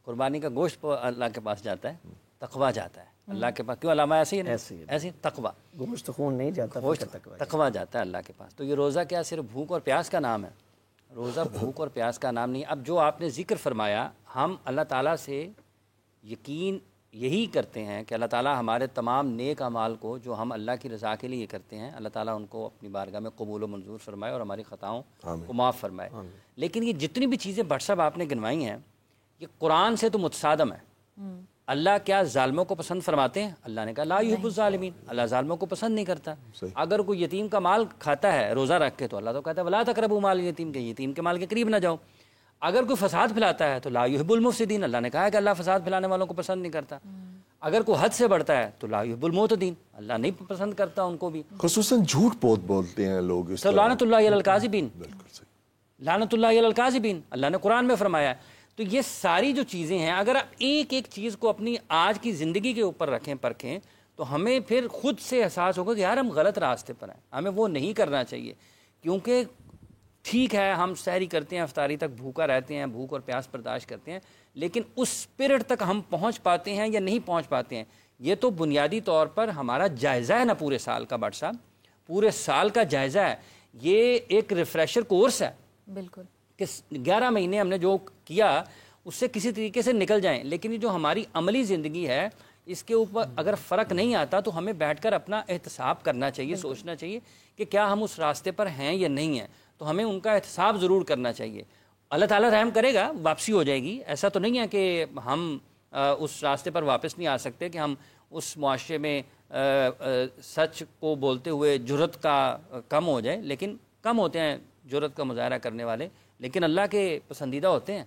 قربانی کا گوشت اللہ کے پاس جاتا ہے, تقوی جاتا ہے اللہ کے پاس. کیوں علامہ ایسے ہی ایسے تقوی, گوشت خون نہیں جاتا, تقوی جاتا ہے اللہ کے پاس. تو یہ روزہ کیا صرف بھوک اور پیاس کا نام ہے؟ روزہ بھوک اور پیاس کا نام نہیں. اب جو آپ نے ذکر فرمایا, ہم اللہ تعالیٰ سے یقین یہی کرتے ہیں کہ اللہ تعالیٰ ہمارے تمام نیک اعمال کو جو ہم اللہ کی رضا کے لیے کرتے ہیں, اللہ تعالیٰ ان کو اپنی بارگاہ میں قبول و منظور فرمائے اور ہماری خطاؤں کو معاف فرمائے. لیکن یہ جتنی بھی چیزیں بٹ صاحب آپ نے گنوائی ہیں, یہ قرآن سے تو متصادم ہے. اللہ کیا ظالموں کو پسند فرماتے ہیں؟ اللہ نے کہا لا یحب الظالمین, اللہ ظالموں کو پسند نہیں کرتا. اگر کوئی یتیم کا مال کھاتا ہے روزہ رکھ کے, تو اللہ تو کہتا ہے ولا تقربوا مال الیتیم, کہ یتیم کے مال کے قریب نہ جاؤ. اگر کوئی فساد پھیلاتا ہے تو لا یحب المفسدین, اللہ نے کہا ہے کہ اللہ فساد پھیلانے والوں کو پسند نہیں کرتا. اگر کوئی حد سے بڑھتا ہے تو لا یحب المعتدین, اللہ نہیں پسند کرتا ان کو بھی. خصوصاً جھوٹ بہت بولتے ہیں لوگ. تو لعنت اللہ علی الکاذبین, لعنت اللہ علی الکاذبین, اللہ نے قرآن میں فرمایا ہے. تو یہ ساری جو چیزیں ہیں, اگر آپ ایک ایک چیز کو اپنی آج کی زندگی کے اوپر رکھیں, پرکھیں, تو ہمیں پھر خود سے احساس ہوگا کہ یار ہم غلط راستے پر ہیں, ہمیں وہ نہیں کرنا چاہیے. کیونکہ ٹھیک ہے ہم سحری کرتے ہیں, افطاری تک بھوکا رہتے ہیں, بھوک اور پیاس برداشت کرتے ہیں, لیکن اس اسپرٹ تک ہم پہنچ پاتے ہیں یا نہیں پہنچ پاتے ہیں, یہ تو بنیادی طور پر ہمارا جائزہ ہے نا پورے سال کا. بٹ صاحب پورے سال کا جائزہ ہے, یہ ایک ریفریشر کورس ہے. بالکل, کہ 11 مہینے ہم نے جو کیا اس سے کسی طریقے سے نکل جائیں, لیکن یہ جو ہماری عملی زندگی ہے اس کے اوپر اگر فرق نہیں آتا تو ہمیں بیٹھ کر اپنا احتساب کرنا چاہیے, سوچنا چاہیے کہ کیا ہم اس راستے پر ہیں یا نہیں ہیں. تو ہمیں ان کا احتساب ضرور کرنا چاہیے. اللہ تعالیٰ رحم کرے گا, واپسی ہو جائے گی. ایسا تو نہیں ہے کہ ہم اس راستے پر واپس نہیں آ سکتے, کہ ہم اس معاشرے میں سچ کو بولتے ہوئے جرت کا کم ہو جائے, لیکن کم ہوتے ہیں جرت کا مظاہرہ کرنے والے, لیکن اللہ کے پسندیدہ ہوتے ہیں.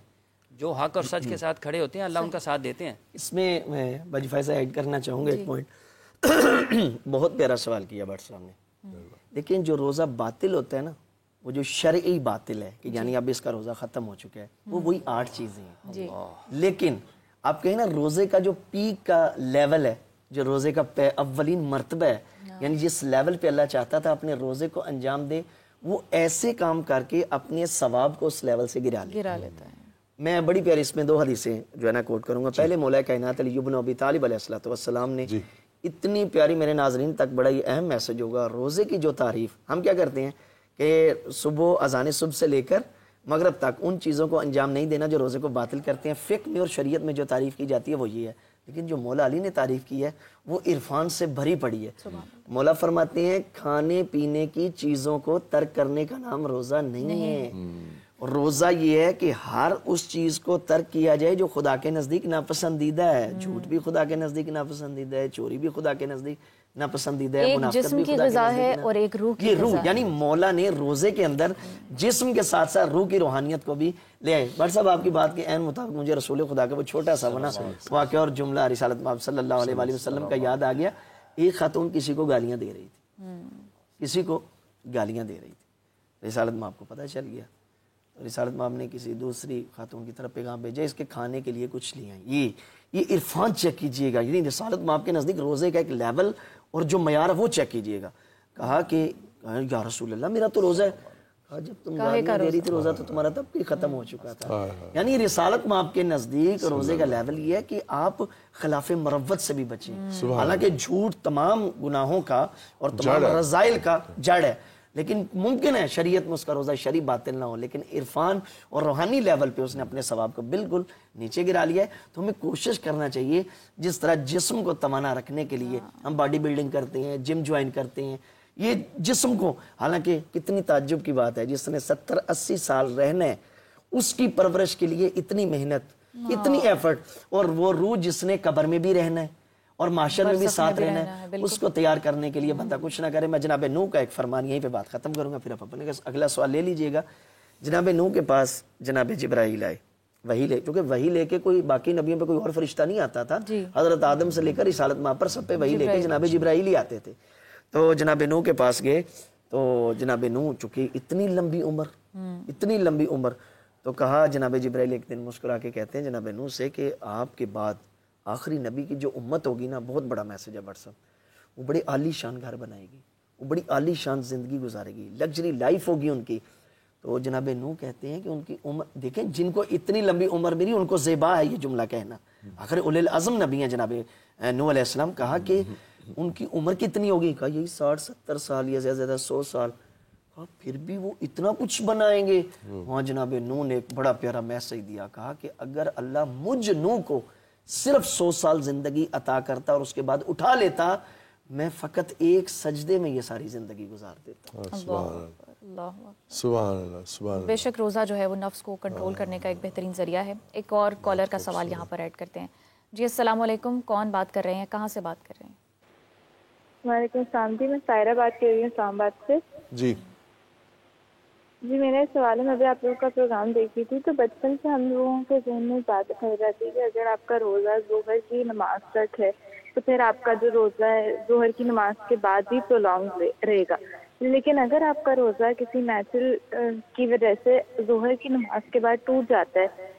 جو حق اور سچ کے ساتھ کھڑے ہوتے ہیں اللہ ان کا ساتھ دیتے ہیں. اس میں باجی فائزہ ایڈ کرنا چاہوں گا ایک پوائنٹ. بہت پیارا سوال کیا بٹ صاحب نے. لیکن جو روزہ باطل ہوتا ہے نا, وہ جو شرعی باطل ہے کہ یعنی اب اس کا روزہ ختم ہو چکا ہے, وہ وہی 8 چیزیں ہیں. لیکن آپ کہیں نا روزے کا جو پیک کا لیول ہے, جو روزے کا اولین مرتبہ ہے, یعنی جس لیول پہ اللہ چاہتا تھا اپنے روزے کو انجام دے, وہ ایسے کام کر کے اپنے ثواب کو اس لیول سے گرا لیتا ہے. میں بڑی پیاری اس میں 2 حدیثیں جو ہے نا کوٹ کروں گا. پہلے مولا کائنات علی بن ابی طالب علیہ الصلوۃ والسلام نے اتنی پیاری میرے ناظرین تک بڑا ہی اہم میسج ہوگا روزے کی جو تعریف. ہم کیا کرتے ہیں کہ صبح اذان صبح سے لے کر مغرب تک ان چیزوں کو انجام نہیں دینا جو روزے کو باطل کرتے ہیں. فقہ میں اور شریعت میں جو تعریف کی جاتی ہے وہ یہ ہے, لیکن جو مولا علی نے تعریف کی ہے وہ عرفان سے بھری پڑی ہے. مولا فرماتے ہیں کھانے پینے کی چیزوں کو ترک کرنے کا نام روزہ نہیں ہے. روزہ یہ ہے کہ ہر اس چیز کو ترک کیا جائے جو خدا کے نزدیک ناپسندیدہ ہے. جھوٹ بھی خدا کے نزدیک ناپسندیدہ ہے, چوری بھی خدا کے نزدیک ناپسندیدہ ہے, ایک منافقت جسم بھی کی خدا کے غذا نزدیک ہے اور ایک روح کی غذا ہے. یعنی مولا نے روزے کے اندر جسم کے ساتھ ساتھ روح کی روحانیت کو بھی لے آئے. بٹ صاحب آپ کی بات کے عین مطابق مجھے رسول خدا کا وہ چھوٹا سا بنا واقعہ اور جملہ رسالت مآب صلی اللہ علیہ وآلہ وسلم کا یاد آ گیا. ایک خاتون کسی کو گالیاں دے رہی تھی, کسی کو گالیاں دے رہی تھی. رسالت مآب کو پتہ چل گیا, رسالت مآب نے کسی دوسری خاتون کی طرف پیغام بھیجا اس کے کھانے کے لیے کچھ لے آئیں. یہ عرفان چیک کیجئے گا, یعنی رسالت مآب کے نزدیک روزے کا ایک لیول اور جو معیار ہے وہ چیک کیجئے گا. کہا کہ یا رسول اللہ میرا تو روزہ ہے. کہا جب تم گالیاں دے رہی تھی روزہ تو تمہارا تب بھی ختم ہو چکا تھا. یعنی رسالت مآب کے نزدیک روزے کا لیول یہ ہے کہ آپ خلاف مروت سے بھی بچیں. حالانکہ جھوٹ تمام گناہوں کا اور تمام رذائل کا جڑ ہے, لیکن ممکن ہے شریعت میں اس کا روزہ شرعی باطل نہ ہو, لیکن عرفان اور روحانی لیول پہ اس نے اپنے ثواب کو بالکل نیچے گرا لیا ہے. تو ہمیں کوشش کرنا چاہیے جس طرح جسم کو توانا رکھنے کے لیے ہم باڈی بلڈنگ کرتے ہیں, جم جوائن کرتے ہیں, یہ جسم کو, حالانکہ کتنی تعجب کی بات ہے جس نے 70-80 سال رہنا ہے اس کی پرورش کے لیے اتنی محنت, اتنی ایفرٹ, اور وہ روح جس نے قبر میں بھی رہنا ہے اور معاشر میں بھی ساتھ رہنا ہے, اس کو تیار کرنے کے لیے بندہ کچھ نہ کرے. میں جناب نوح کا ایک فرمان یہیں پہ بات ختم کروں گا, پھر آپ اپنے اگلا سوال لے لیجئے گا. جناب نوح کے پاس جناب جبرائیل آئے وحی لے, کیونکہ وحی لے کے کوئی باقی نبیوں پہ کوئی اور فرشتہ نہیں آتا تھا. حضرت آدم سے لے کر رسالت مآب پر سب پہ وحی لے کے جناب جبرائیل ہی آتے تھے. تو جناب نوح کے پاس گئے تو جناب نوح چونکہ اتنی لمبی عمر, تو کہا جناب جبرائیل ایک دن مسکرا کے کہتے ہیں جناب نوح سے کہ آپ کے بعد آخری نبی کی جو امت ہوگی نا, بہت بڑا میسج ہے بٹ صاحب, وہ بڑے عالی شان گھر بنائے گی, وہ بڑی عالی شان زندگی گزارے گی, لگژری لائف ہوگی ان کی. تو جناب نوح کہتے ہیں کہ ان کی عمر دیکھیں, جن کو اتنی لمبی عمر ملی ان کو زیبا ہے یہ جملہ کہنا. آخر اولی العزم نبی ہیں جناب نوح علیہ السلام. کہا کہ ان کی عمر کتنی ہوگی؟ کہا یہی 60-70 سال یا زیادہ زیادہ 100 سال. کہا پھر بھی وہ اتنا کچھ بنائیں گے. وہاں جناب نوح نے ایک بڑا پیارا میسج دیا. کہا کہ اگر اللہ مجھ نوح کو صرف 100 سال زندگی عطا کرتا اور اس کے بعد اٹھا لیتا, میں فقط ایک سجدے میں یہ ساری زندگی گزار دیتا. سبحان اللہ. بے شک روزہ جو ہے وہ نفس کو کنٹرول کرنے کا ایک بہترین ذریعہ ہے. ایک اور کالر کا سوال یہاں پر ایڈ کرتے ہیں. جی السلام علیکم, کون بات کر رہے ہیں, کہاں سے بات کر رہے ہیں؟ وعلیکم السلام جی, میں سائرہ بات کر رہی ہوں اسلام آباد سے. جی میرا سوال ہے, میں ابھی آپ لوگوں کا پروگرام دیکھی تھی تو بچپن سے ہم لوگوں کے ذہن میں بات کہی جاتی ہے کہ اگر آپ کا روزہ ظہر کی نماز تک ہے تو پھر آپ کا جو روزہ ہے ظہر کی نماز کے بعد بھی پرولونگ رہے گا. لیکن اگر آپ کا روزہ کسی نیچرل کی وجہ سے ظہر کی نماز کے بعد ٹوٹ جاتا ہے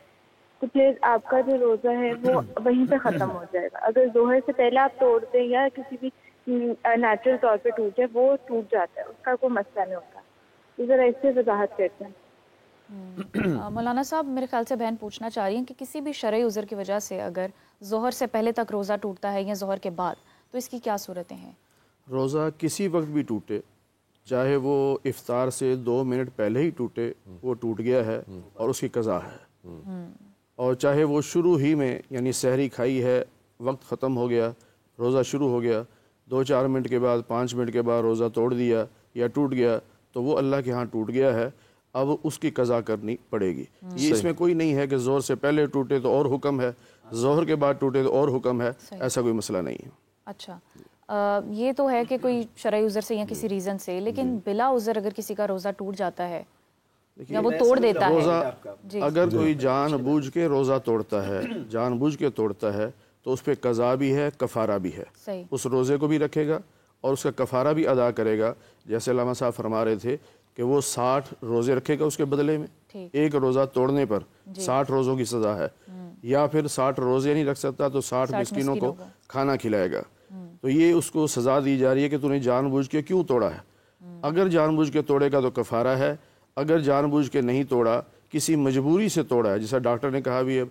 تو پھر آپ کا جو روزہ ہے وہ وہیں پہ ختم ہو جائے گا. اگر ظہر سے پہلے آپ توڑ دیں یا کسی بھی نیچرل طور پہ ٹوٹ جائے وہ ٹوٹ جاتا ہے, اس کا کوئی مسئلہ نہیں ہوتا. ذرا اس سے وضاحت کرتے ہیں. مولانا صاحب میرے خیال سے بہن پوچھنا چاہ رہی ہیں کہ کسی بھی شرعی عذر کی وجہ سے اگر ظہر سے پہلے تک روزہ ٹوٹتا ہے یا ظہر کے بعد تو اس کی کیا صورتیں ہیں؟ روزہ کسی وقت بھی ٹوٹے, چاہے وہ افطار سے 2 منٹ پہلے ہی ٹوٹے, وہ ٹوٹ گیا ہے اور اس کی قضا ہے. اور چاہے وہ شروع ہی میں یعنی سحری کھائی ہے, وقت ختم ہو گیا, روزہ شروع ہو گیا, 2-4 منٹ کے بعد 5 منٹ کے بعد روزہ توڑ دیا یا ٹوٹ گیا تو وہ اللہ کے ہاں ٹوٹ گیا ہے, اب اس کی قضا کرنی پڑے گی. یہ اس میں کوئی نہیں ہے کہ ظہر سے پہلے ٹوٹے تو اور حکم ہے, ظہر کے بعد ٹوٹے تو اور حکم ہے, ایسا کوئی مسئلہ نہیں ہے. اچھا, یہ تو ہے کہ کوئی شرعی عذر سے یا کسی ریزن سے, لیکن بلا عذر اگر کسی کا روزہ ٹوٹ جاتا ہے یا وہ توڑ دیتا ہے, روزہ اگر کوئی جان بوجھ کے روزہ توڑتا ہے, جان بوجھ کے توڑتا ہے تو اس پہ قضا بھی ہے, کفارہ بھی ہے. اس روزے کو بھی رکھے گا اور اس کا کفارہ بھی ادا کرے گا. جیسے علامہ صاحب فرما رہے تھے کہ وہ 60 روزے رکھے گا اس کے بدلے میں, ایک روزہ توڑنے پر 60 روزوں کی سزا ہے, یا پھر 60 روزے نہیں رکھ سکتا تو 60 مسکینوں کو کھانا کھلائے گا. تو یہ اس کو سزا دی جا رہی ہے کہ تو نے جان بوجھ کے کیوں توڑا ہے. اگر جان بوجھ کے توڑے گا تو کفارہ ہے, اگر جان بوجھ کے نہیں توڑا, کسی مجبوری سے توڑا ہے, جیسا ڈاکٹر نے کہا بھی اب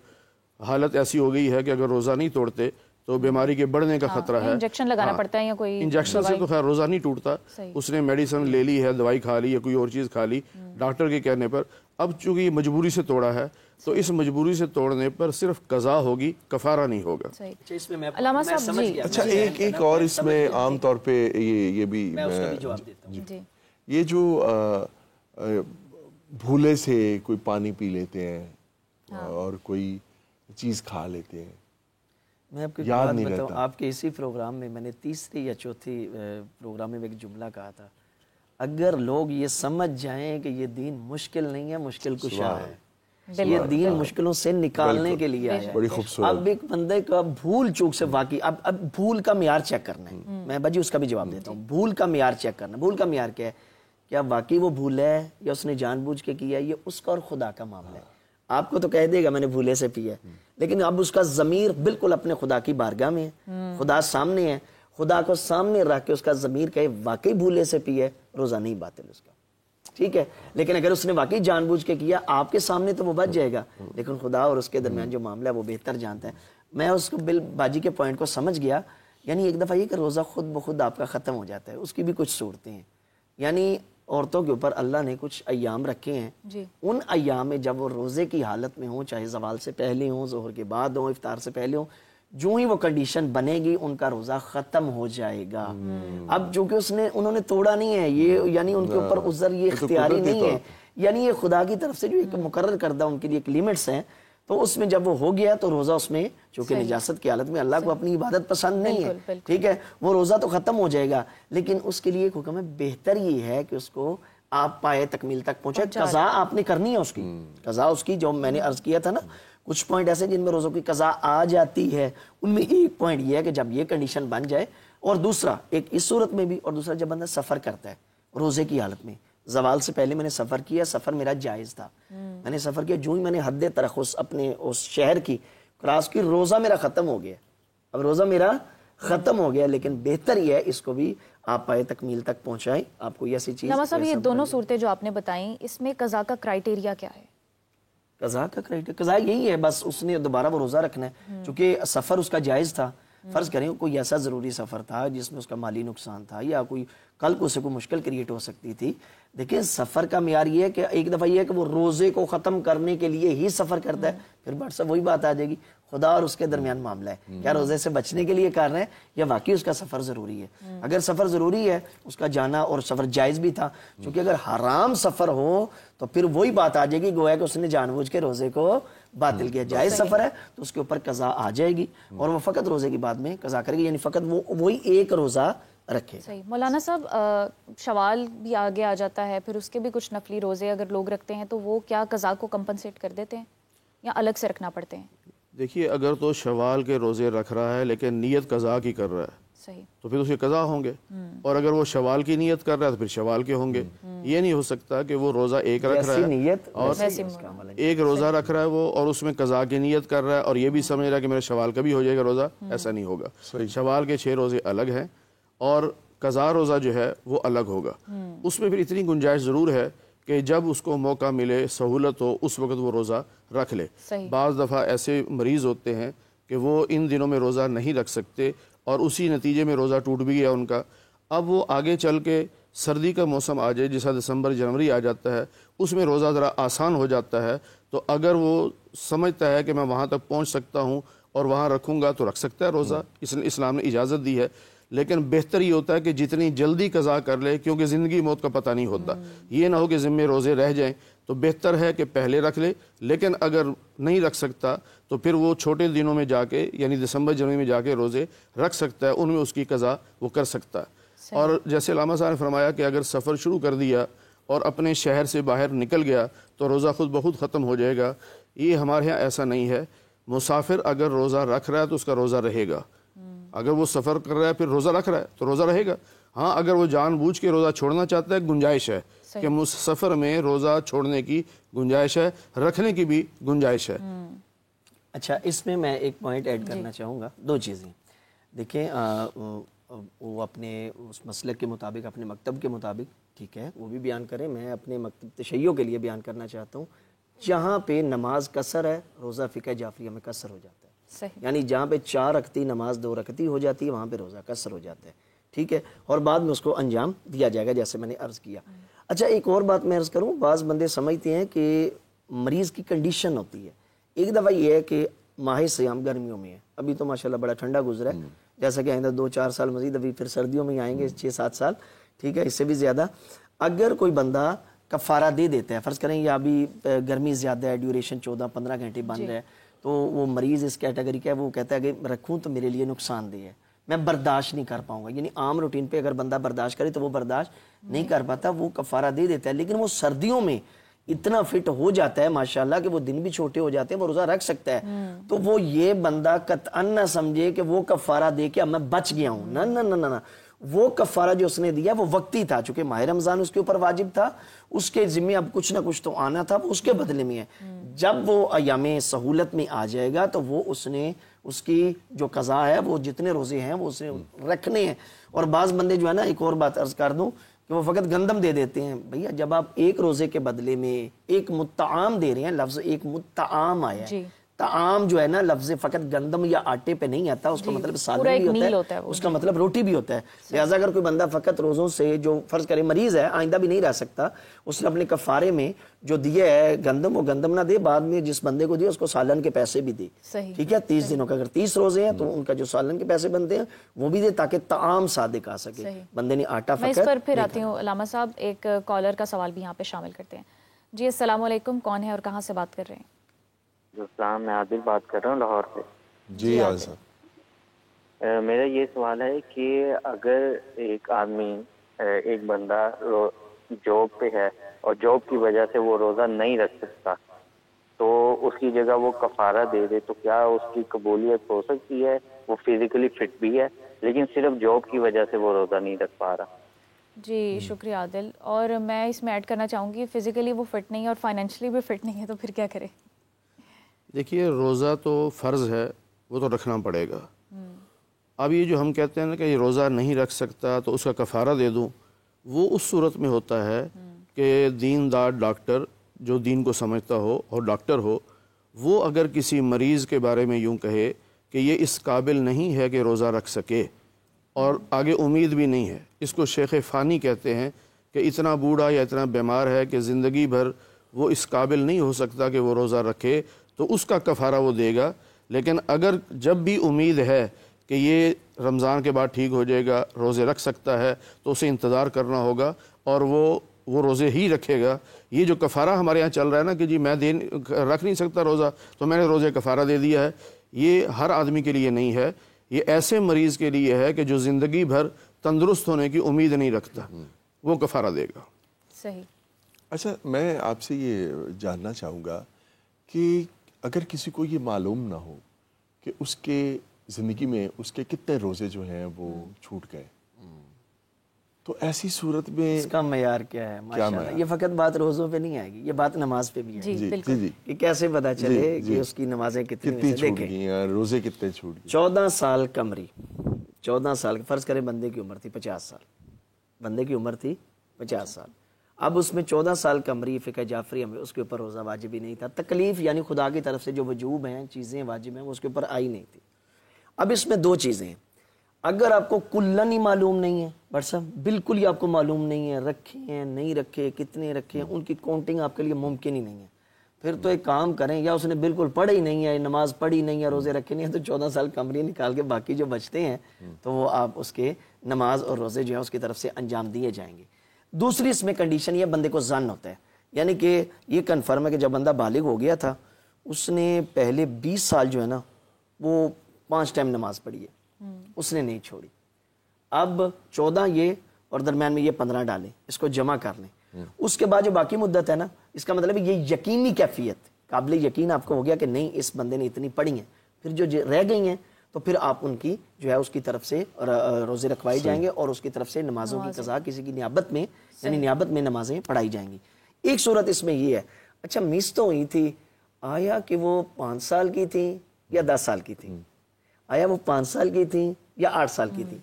حالت ایسی ہو گئی ہے کہ اگر روزہ نہیں توڑتے تو بیماری کے بڑھنے کا خطرہ ہے. انجیکشن لگانا پڑتا ہے یا کوئی انجیکشن سے تو خیر روزہ نہیں ٹوٹتا, اس نے میڈیسن لے لی ہے, دوائی کھا لی یا کوئی اور چیز کھا لی ڈاکٹر کے کہنے پر. اب چونکہ یہ مجبوری سے توڑا ہے تو اس مجبوری سے توڑنے پر صرف قضا ہوگی, کفارہ نہیں ہوگا. علامہ صاحب جی اچھا ایک اور اس میں عام طور پہ یہ بھی یہ جو بھولے سے کوئی پانی پی لیتے ہیں اور کوئی چیز کھا لیتے ہیں, میں آپ کو بات بتاؤں, آپ کے اسی پروگرام میں نے تیسری یا چوتھی پروگرام میں ایک جملہ کہا تھا, اگر لوگ یہ سمجھ جائیں کہ یہ دین مشکل نہیں ہے, مشکل کشا ہے, یہ دین مشکلوں سے نکالنے کے لیے آیا ہے. اب ایک بندے کا بھول چوک سے واقعی اب بھول کا معیار چیک کرنا ہے, میں بجی اس کا بھی جواب دیتا ہوں. بھول کا معیار چیک کرنا, بھول کا معیار کیا ہے, کیا واقعی وہ بھول ہے یا اس نے جان بوجھ کے کیا ہے, یہ اس کا اور خدا کا معاملہ ہے. آپ کو تو کہہ دے گا میں نے بھولے سے پیا ہے, لیکن اب اس کا ضمیر بالکل اپنے خدا کی بارگاہ میں ہے, خدا سامنے ہے, خدا کو سامنے رکھ کے اس کا ضمیر کہے واقعی بھولے سے پیا ہے, روزہ نہیں باطل اس کا, ٹھیک ہے. لیکن اگر اس نے واقعی جان بوجھ کے کیا آپ کے سامنے تو وہ بچ جائے گا, لیکن خدا اور اس کے درمیان جو معاملہ ہے وہ بہتر جانتا ہے. میں اس کو باجی کے پوائنٹ کو سمجھ گیا. یعنی ایک دفعہ یہ کہ روزہ خود بخود آپ کا ختم ہو جاتا ہے, اس کی بھی کچھ صورتیں ہیں. یعنی عورتوں کے اوپر اللہ نے کچھ ایام رکھے ہیں, ان ایام میں جب وہ روزے کی حالت میں ہوں, چاہے زوال سے پہلے ہوں, ظہر کے بعد ہوں, افطار سے پہلے ہوں, جو ہی وہ کنڈیشن بنے گی ان کا روزہ ختم ہو جائے گا. اب چونکہ انہوں نے توڑا نہیں ہے یہ, یعنی ان کے اوپر عذر یہ اختیاری نہیں ہے, یعنی یہ خدا کی طرف سے جو ایک مقرر کردہ ان کے لیے ایک لیمٹس ہیں, تو اس میں جب وہ ہو گیا تو روزہ اس میں چونکہ نجاست کی حالت میں اللہ کو اپنی عبادت پسند نہیں ہے, ٹھیک ہے, وہ روزہ تو ختم ہو جائے گا, لیکن اس کے لیے ایک حکم ہے, بہتر یہ ہے کہ اس کو آپ پائے تکمیل تک پہنچے. قضا آپ نے کرنی ہے اس کی, قضا اس کی جو میں نے عرض کیا تھا نا, کچھ پوائنٹ ایسے جن میں روزوں کی قضا آ جاتی ہے, ان میں ایک پوائنٹ یہ ہے کہ جب یہ کنڈیشن بن جائے, اور دوسرا ایک اس صورت میں بھی, اور دوسرا جب بندہ سفر کرتا ہے روزے کی حالت میں, زوال سے پہلے میں نے سفر کیا, سفر میرا جائز تھا, میں نے سفر کیا, جو ہی میں نے حد ترخص اپنے اس شہر کی کراس کی, روزہ میرا ختم ہو گیا. اب روزہ میرا ختم ہو گیا, لیکن بہتر یہ ہے اس کو بھی آپ پائے تکمیل تک پہنچائیں. آپ کو ایسی چیز علامہ صاحب یہ دونوں صورتیں جو آپ نے بتائیں, اس میں قضا کا کرائیٹیریا کیا ہے؟ قضا کا کرائیٹیریا قضا یہی ہے, بس اس نے دوبارہ وہ روزہ رکھنا ہے, چونکہ سفر اس کا جائز تھا. فرض کریں کوئی ایسا ضروری سفر تھا جس میں اس کا مالی نقصان تھا, یا کوئی کل کو اسے کوئی مشکل کریٹ ہو سکتی تھی. دیکھیں سفر کا معیار یہ ہے کہ ایک دفعہ یہ ہے کہ وہ روزے کو ختم کرنے کے لیے ہی سفر کرتا ہے, پھر بٹ سب وہی بات آ جائے گی, خدا اور اس کے درمیان معاملہ ہے, کیا روزے سے بچنے کے لیے کر رہے ہیں یا واقعی اس کا سفر ضروری ہے. اگر سفر ضروری ہے, اس کا جانا اور سفر جائز بھی تھا, چونکہ اگر حرام سفر ہو تو پھر وہی بات آ جائے گی گویا کہ اس نے جان بوجھ کے روزے کو باطل کیا. جائز سفر ہے تو اس کے اوپر قضا آ جائے گی, اور وہ فقط روزے کی بعد میں قضا کرے گی, یعنی فقط وہی ایک روزہ رکھے. صحیح. مولانا صاحب شوال بھی آگے آ جاتا ہے, پھر اس کے بھی کچھ نفلی روزے اگر لوگ رکھتے ہیں تو وہ کیا قضا کو کمپنسیٹ کر دیتے ہیں یا الگ سے رکھنا پڑتے ہیں؟ دیکھیے اگر تو شوال کے روزے رکھ رہا ہے لیکن نیت قضا کی کر رہا ہے, صحیح, تو پھر اس کے قضا ہوں گے, اور اگر وہ شوال کی نیت کر رہا ہے تو پھر شوال کے ہوں گے. یہ نہیں ہو سکتا کہ وہ روزہ ایک رکھ رہا ہے اور ایک روزہ رکھ رہا ہے وہ, اور اس میں قضا کی نیت کر رہا ہے اور یہ بھی سمجھ رہا ہے کہ میرا شوال کا بھی ہو جائے گا روزہ. ایسا نہیں ہوگا. شوال کے 6 روزے الگ ہیں اور قضا روزہ جو ہے وہ الگ ہوگا. اس میں پھر اتنی گنجائش ضرور ہے کہ جب اس کو موقع ملے, سہولت ہو, اس وقت وہ روزہ رکھ لے. بعض دفعہ ایسے مریض ہوتے ہیں کہ وہ ان دنوں میں روزہ نہیں رکھ سکتے اور اسی نتیجے میں روزہ ٹوٹ بھی گیا ان کا. اب وہ آگے چل کے سردی کا موسم آ جائے, جیسا دسمبر جنوری آ جاتا ہے, اس میں روزہ ذرا آسان ہو جاتا ہے, تو اگر وہ سمجھتا ہے کہ میں وہاں تک پہنچ سکتا ہوں اور وہاں رکھوں گا تو رکھ سکتا ہے روزہ, اسلام نے اجازت دی ہے. لیکن بہتر یہ ہوتا ہے کہ جتنی جلدی قضا کر لے, کیونکہ زندگی موت کا پتہ نہیں ہوتا. یہ نہ ہو کہ ذمے روزے رہ جائیں, تو بہتر ہے کہ پہلے رکھ لے. لیکن اگر نہیں رکھ سکتا تو پھر وہ چھوٹے دنوں میں جا کے, یعنی دسمبر جنوری میں جا کے روزے رکھ سکتا ہے, ان میں اس کی قضا وہ کر سکتا ہے. اور جیسے علامہ صاحب نے فرمایا کہ اگر سفر شروع کر دیا اور اپنے شہر سے باہر نکل گیا تو روزہ خود بخود ختم ہو جائے گا. یہ ہمارے ہاں ایسا نہیں ہے. مسافر اگر روزہ رکھ رہا ہے تو اس کا روزہ رہے گا. اگر وہ سفر کر رہا ہے پھر روزہ رکھ رہا ہے تو روزہ رہے گا. ہاں اگر وہ جان بوجھ کے روزہ چھوڑنا چاہتا ہے, گنجائش ہے کہ سفر میں روزہ چھوڑنے کی گنجائش ہے, رکھنے کی بھی گنجائش ہے. اچھا, اس میں میں ایک پوائنٹ ایڈ کرنا چاہوں گا. 2 چیزیں دیکھیں, وہ اپنے اس مسلک کے مطابق, اپنے مکتب کے مطابق, ٹھیک ہے, وہ بھی بیان کریں. میں اپنے مکتب تشیع کے لیے بیان کرنا چاہتا ہوں, جہاں پہ نماز قصر ہے, روزہ فقہ جعفریہ میں قصر ہو جاتا ہے. صحیح. یعنی جہاں پہ 4 رکعتی نماز 2 رکعتی ہو جاتی ہے وہاں پہ روزہ قصر ہو جاتا ہے. ٹھیک ہے, اور بعد میں اس کو انجام دیا جائے گا جیسے میں نے عرض کیا. اچھا ایک اور بات میں عرض کروں, بعض بندے سمجھتے ہیں کہ مریض کی کنڈیشن ہوتی ہے. ایک دفعہ یہ ہے کہ ماہ سیام گرمیوں میں ہے, ابھی تو ماشاءاللہ بڑا ٹھنڈا گزرا ہے, جیسا کہ آئندہ 2-4 سال مزید ابھی پھر سردیوں میں ہی آئیں گے 6-7 سال, ٹھیک ہے, اس سے بھی زیادہ. اگر کوئی بندہ کفارہ دے دیتا ہے, فرض کریں یا ابھی گرمی زیادہ ہے, ڈیوریشن 14-15 گھنٹے بند ہے, تو وہ مریض اس کیٹیگری کا ہے, وہ کہتا ہے کہ رکھوں تو میرے لیے نقصان دہ ہے, میں برداشت نہیں کر پاؤں گا. یعنی عام روٹین پہ اگر بندہ برداشت کرے تو وہ برداشت نہیں کر پاتا, وہ کفارہ دے دیتا ہے. لیکن وہ سردیوں میں اتنا فٹ ہو جاتا ہے ماشاءاللہ کہ وہ دن بھی چھوٹے ہو جاتے ہیں, وہ روزہ رکھ سکتا ہے. تو وہ یہ بندہ قطعاً نہ سمجھے کہ وہ کفارہ دے کے اب میں بچ گیا ہوں. نہ نہ نہ نہ, وہ کفارہ جو اس نے دیا وہ وقتی تھا, چونکہ ماہ رمضان اس کے اوپر واجب تھا, اس کے ذمہ اب کچھ نہ کچھ تو آنا تھا, وہ اس کے بدلے میں ہے. جب وہ ایام سہولت میں آ جائے گا تو وہ اس کی جو قضا ہے, وہ جتنے روزے ہیں وہ اسے رکھنے ہیں. اور بعض بندے جو ہے نا, ایک اور بات عرض کر دوں کہ وہ فقط گندم دے دیتے ہیں. بھیا جب آپ ایک روزے کے بدلے میں ایک مطعام دے رہے ہیں, لفظ ایک مطعام آیا ہے, طعام جو ہے نا لفظ فقط گندم یا آٹے پہ نہیں آتا, اس کا مطلب سالن بھی ہوتا ہے, اس کا مطلب روٹی بھی ہوتا ہے. لہٰذا اگر کوئی بندہ فقط روزوں سے جو فرض کرے مریض ہے, آئندہ بھی نہیں رہ سکتا, اس نے اپنے کفارے میں جو دیا ہے گندم, وہ گندم نہ دے, بعد میں جس بندے کو دیا اس کو سالن کے پیسے بھی دے. ٹھیک ہے, 30 دنوں کا اگر 30 روزے ہیں تو ان کا جو سالن کے پیسے بنتے ہیں وہ بھی دے, تاکہ طعام صادق آ سکے. بندے نے آٹا فقط. میں اس پر پھر آتی ہوں علامہ صاحب, ایک کالر کا سوال بھی یہاں پہ شامل کرتے ہیں. جی السلام علیکم, کون ہے اور کہاں سے بات کر رہے ہیں؟ السلام, میں عادل بات کر رہا ہوں لاہور سے. جی عادل صاحب, میرا یہ سوال ہے کہ اگر ایک آدمی, ایک بندہ جاب پہ ہے اور جاب کی وجہ سے وہ روزہ نہیں رکھ سکتا, تو اس کی جگہ وہ کفارہ دے دے, تو کیا اس کی قبولیت ہو سکتی ہے؟ وہ فزیکلی فٹ بھی ہے لیکن صرف جاب کی وجہ سے وہ روزہ نہیں رکھ پا رہا. جی شکریہ عادل. اور میں اس میں ایڈ کرنا چاہوں گی, فزیکلی وہ فٹ نہیں ہے اور فائنینشلی بھی فٹ نہیں ہے, تو پھر کیا کرے؟ دیکھیے روزہ تو فرض ہے, وہ تو رکھنا پڑے گا. اب یہ جو ہم کہتے ہیں نا کہ یہ روزہ نہیں رکھ سکتا تو اس کا کفارہ دے دوں, وہ اس صورت میں ہوتا ہے کہ دیندار ڈاکٹر جو دین کو سمجھتا ہو اور ڈاکٹر ہو, وہ اگر کسی مریض کے بارے میں یوں کہے کہ یہ اس قابل نہیں ہے کہ روزہ رکھ سکے اور آگے امید بھی نہیں ہے, اس کو شیخ فانی کہتے ہیں, کہ اتنا بوڑھا یا اتنا بیمار ہے کہ زندگی بھر وہ اس قابل نہیں ہو سکتا کہ وہ روزہ رکھے, تو اس کا کفارہ وہ دے گا. لیکن اگر جب بھی امید ہے کہ یہ رمضان کے بعد ٹھیک ہو جائے گا, روزے رکھ سکتا ہے, تو اسے انتظار کرنا ہوگا اور وہ روزے ہی رکھے گا. یہ جو کفارہ ہمارے یہاں چل رہا ہے نا کہ جی میں رکھ نہیں سکتا روزہ تو میں نے روزے کفارہ دے دیا ہے, یہ ہر آدمی کے لیے نہیں ہے. یہ ایسے مریض کے لیے ہے کہ جو زندگی بھر تندرست ہونے کی امید نہیں رکھتا, وہ کفارہ دے گا. صحیح. اچھا میں آپ سے یہ جاننا چاہوں گا کہ اگر کسی کو یہ معلوم نہ ہو کہ اس کے زندگی میں اس کے کتنے روزے جو ہیں وہ چھوٹ گئے, تو ایسی صورت میں اس کا معیار کیا ہے؟ ماشاءاللہ یہ فقط بات روزوں پہ نہیں آئے گی, یہ بات نماز پہ بھی ہے. جی بالکل, کہ کیسے پتا چلے کہ اس کی نمازیں کتنی چھوٹ گئی ہیں, روزے کتنے چھوٹ گئے. 14 سال قمری, 14 سال فرض کرے بندے کی عمر تھی 50 سال, بندے کی عمر تھی 50 سال. اب اس میں 14 سال قمری فقہ جعفری میں اس کے اوپر روزہ واجب ہی نہیں تھا. تکلیف یعنی خدا کی طرف سے جو وجوب ہیں, چیزیں واجب ہیں, وہ اس کے اوپر آئی نہیں تھی. اب اس میں 2 چیزیں ہیں. اگر آپ کو کلن ہی معلوم نہیں ہے, بٹ صاحب بالکل ہی آپ کو معلوم نہیں ہے, رکھے ہیں نہیں رکھے, کتنے رکھے ہیں, ان کی کاؤنٹنگ آپ کے لیے ممکن ہی نہیں ہے, پھر تو ایک کام کریں, یا اس نے بالکل پڑھا ہی نہیں ہے, نماز پڑھی نہیں ہے, روزے رکھے نہیں ہیں, تو 14 سال قمری نکال کے باقی جو بچتے ہیں تو وہ آپ اس کے نماز اور روزے جو ہیں اس کی طرف سے انجام دیے جائیں گے. دوسری اس میں کنڈیشن یہ بندے کو ظن ہوتا ہے, یعنی کہ یہ کنفرم ہے کہ جب بندہ بالغ ہو گیا تھا اس نے پہلے 20 سال جو ہے نا وہ 5 ٹائم نماز پڑھی ہے, اس نے نہیں چھوڑی. اب 14 یہ اور درمیان میں یہ 15 ڈالیں, اس کو جمع کر لیں. اس کے بعد جو باقی مدت ہے نا, اس کا مطلب یہ یقینی کیفیت, قابل یقین آپ کو ہو گیا کہ نہیں اس بندے نے اتنی پڑھی ہیں, پھر جو رہ گئی ہیں تو پھر آپ ان کی جو ہے اس کی طرف سے روزے رکھوائے جائیں گے اور اس کی طرف سے نمازوں کی قضا کسی کی نیابت میں, یعنی نیابت میں نمازیں پڑھائی جائیں گی. ایک صورت اس میں یہ ہے, اچھا مس تو ہوئی تھی, آیا کہ وہ 5 سال کی تھی یا 10 سال کی تھی, آیا وہ 5 سال کی تھی یا 8 سال کی تھی.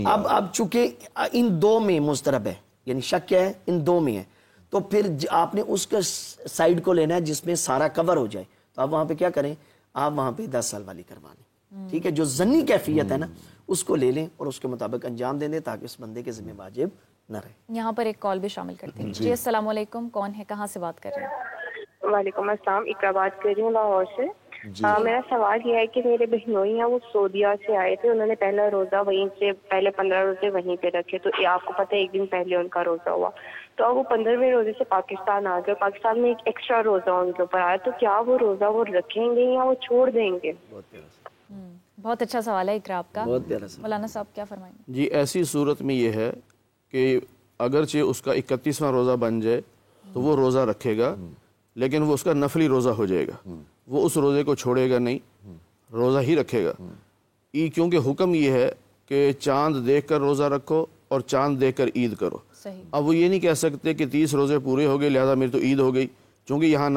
اب چونکہ ان 2 میں مضطرب ہے, یعنی شک کیا ہے, ان 2 میں ہے, تو پھر آپ نے اس کا سائڈ کو لینا ہے جس میں سارا کور ہو جائے. تو آپ وہاں پہ کیا کریں, آپ وہاں پہ 10 سال والی کروا لیں، ٹھیک ہے؟ جو ضمنی کیفیت ہے نا اس کو لے لیں اور اس کے مطابق انجام دیں تاکہ اس بندے کے ذمہ واجب نہ رہے۔ یہاں پر ایک کال بھی شامل کرتے ہیں۔ جی السلام علیکم، کون ہے، کہاں سے بات کر رہے ہیں؟ وعلیکم السلام، اقرا بات کر رہی ہوں لاہور سے۔ میرا سوال یہ ہے کہ میرے بہنوئی ہیں، وہ سعودیہ سے آئے تھے، انہوں نے پہلا روزہ وہیں سے پہلے 15 روزے وہیں پہ رکھے، تو آپ کو پتہ ہے ایک دن پہلے ان کا روزہ ہوا، تو اب وہ 15ویں روزے سے پاکستان آ گئے، پاکستان میں ایک ایکسٹرا روزہ ان کے اوپر آیا، تو کیا وہ روزہ وہ رکھیں گے یا وہ چھوڑ دیں گے؟ بہت اچھا سوال ہے اقرا آپ کا۔ بہت پیارا سوال۔ مولانا صاحب کیا فرمائیں گے؟ جی ایسی صورت میں یہ ہے کہ اگرچہ اس کا 31واں روزہ بن جائے تو وہ روزہ رکھے گا، لیکن وہ اس کا نفلی روزہ ہو جائے گا، وہ اس روزے کو چھوڑے گا نہیں، روزہ ہی رکھے گا۔ کیونکہ حکم یہ ہے کہ چاند دیکھ کر روزہ رکھو اور چاند دیکھ کر عید کرو۔ صحیح۔ اب وہ یہ نہیں کہہ سکتے کہ 30 روزے پورے ہو گئے لہذا میری تو عید ہو گئی، چونکہ یہاں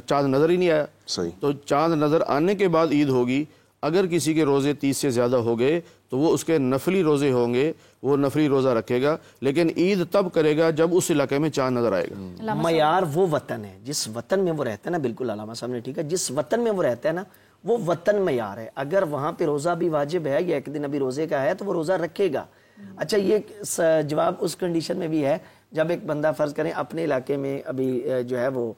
چاند نظر ہی نہیں آیا، صحیح، تو چاند نظر آنے کے بعد عید ہوگی۔ اگر کسی کے روزے 30 سے زیادہ ہو گئے تو وہ اس کے نفلی روزے ہوں گے، وہ نفلی روزہ رکھے گا، لیکن عید تب کرے گا جب اس علاقے میں چاند نظر آئے گا۔ معیار وہ وطن ہے جس وطن میں وہ رہتا ہے نا، بالکل علامہ صاحب نے ٹھیک ہے، جس وطن میں وہ رہتا ہے نا وہ وطن معیار ہے۔ اگر وہاں پہ روزہ بھی واجب ہے یا ایک دن ابھی روزے کا ہے تو وہ روزہ رکھے گا۔ اچھا یہ جواب اس کنڈیشن میں بھی ہے جب ایک بندہ فرض کریں اپنے علاقے میں ابھی جو ہے وہ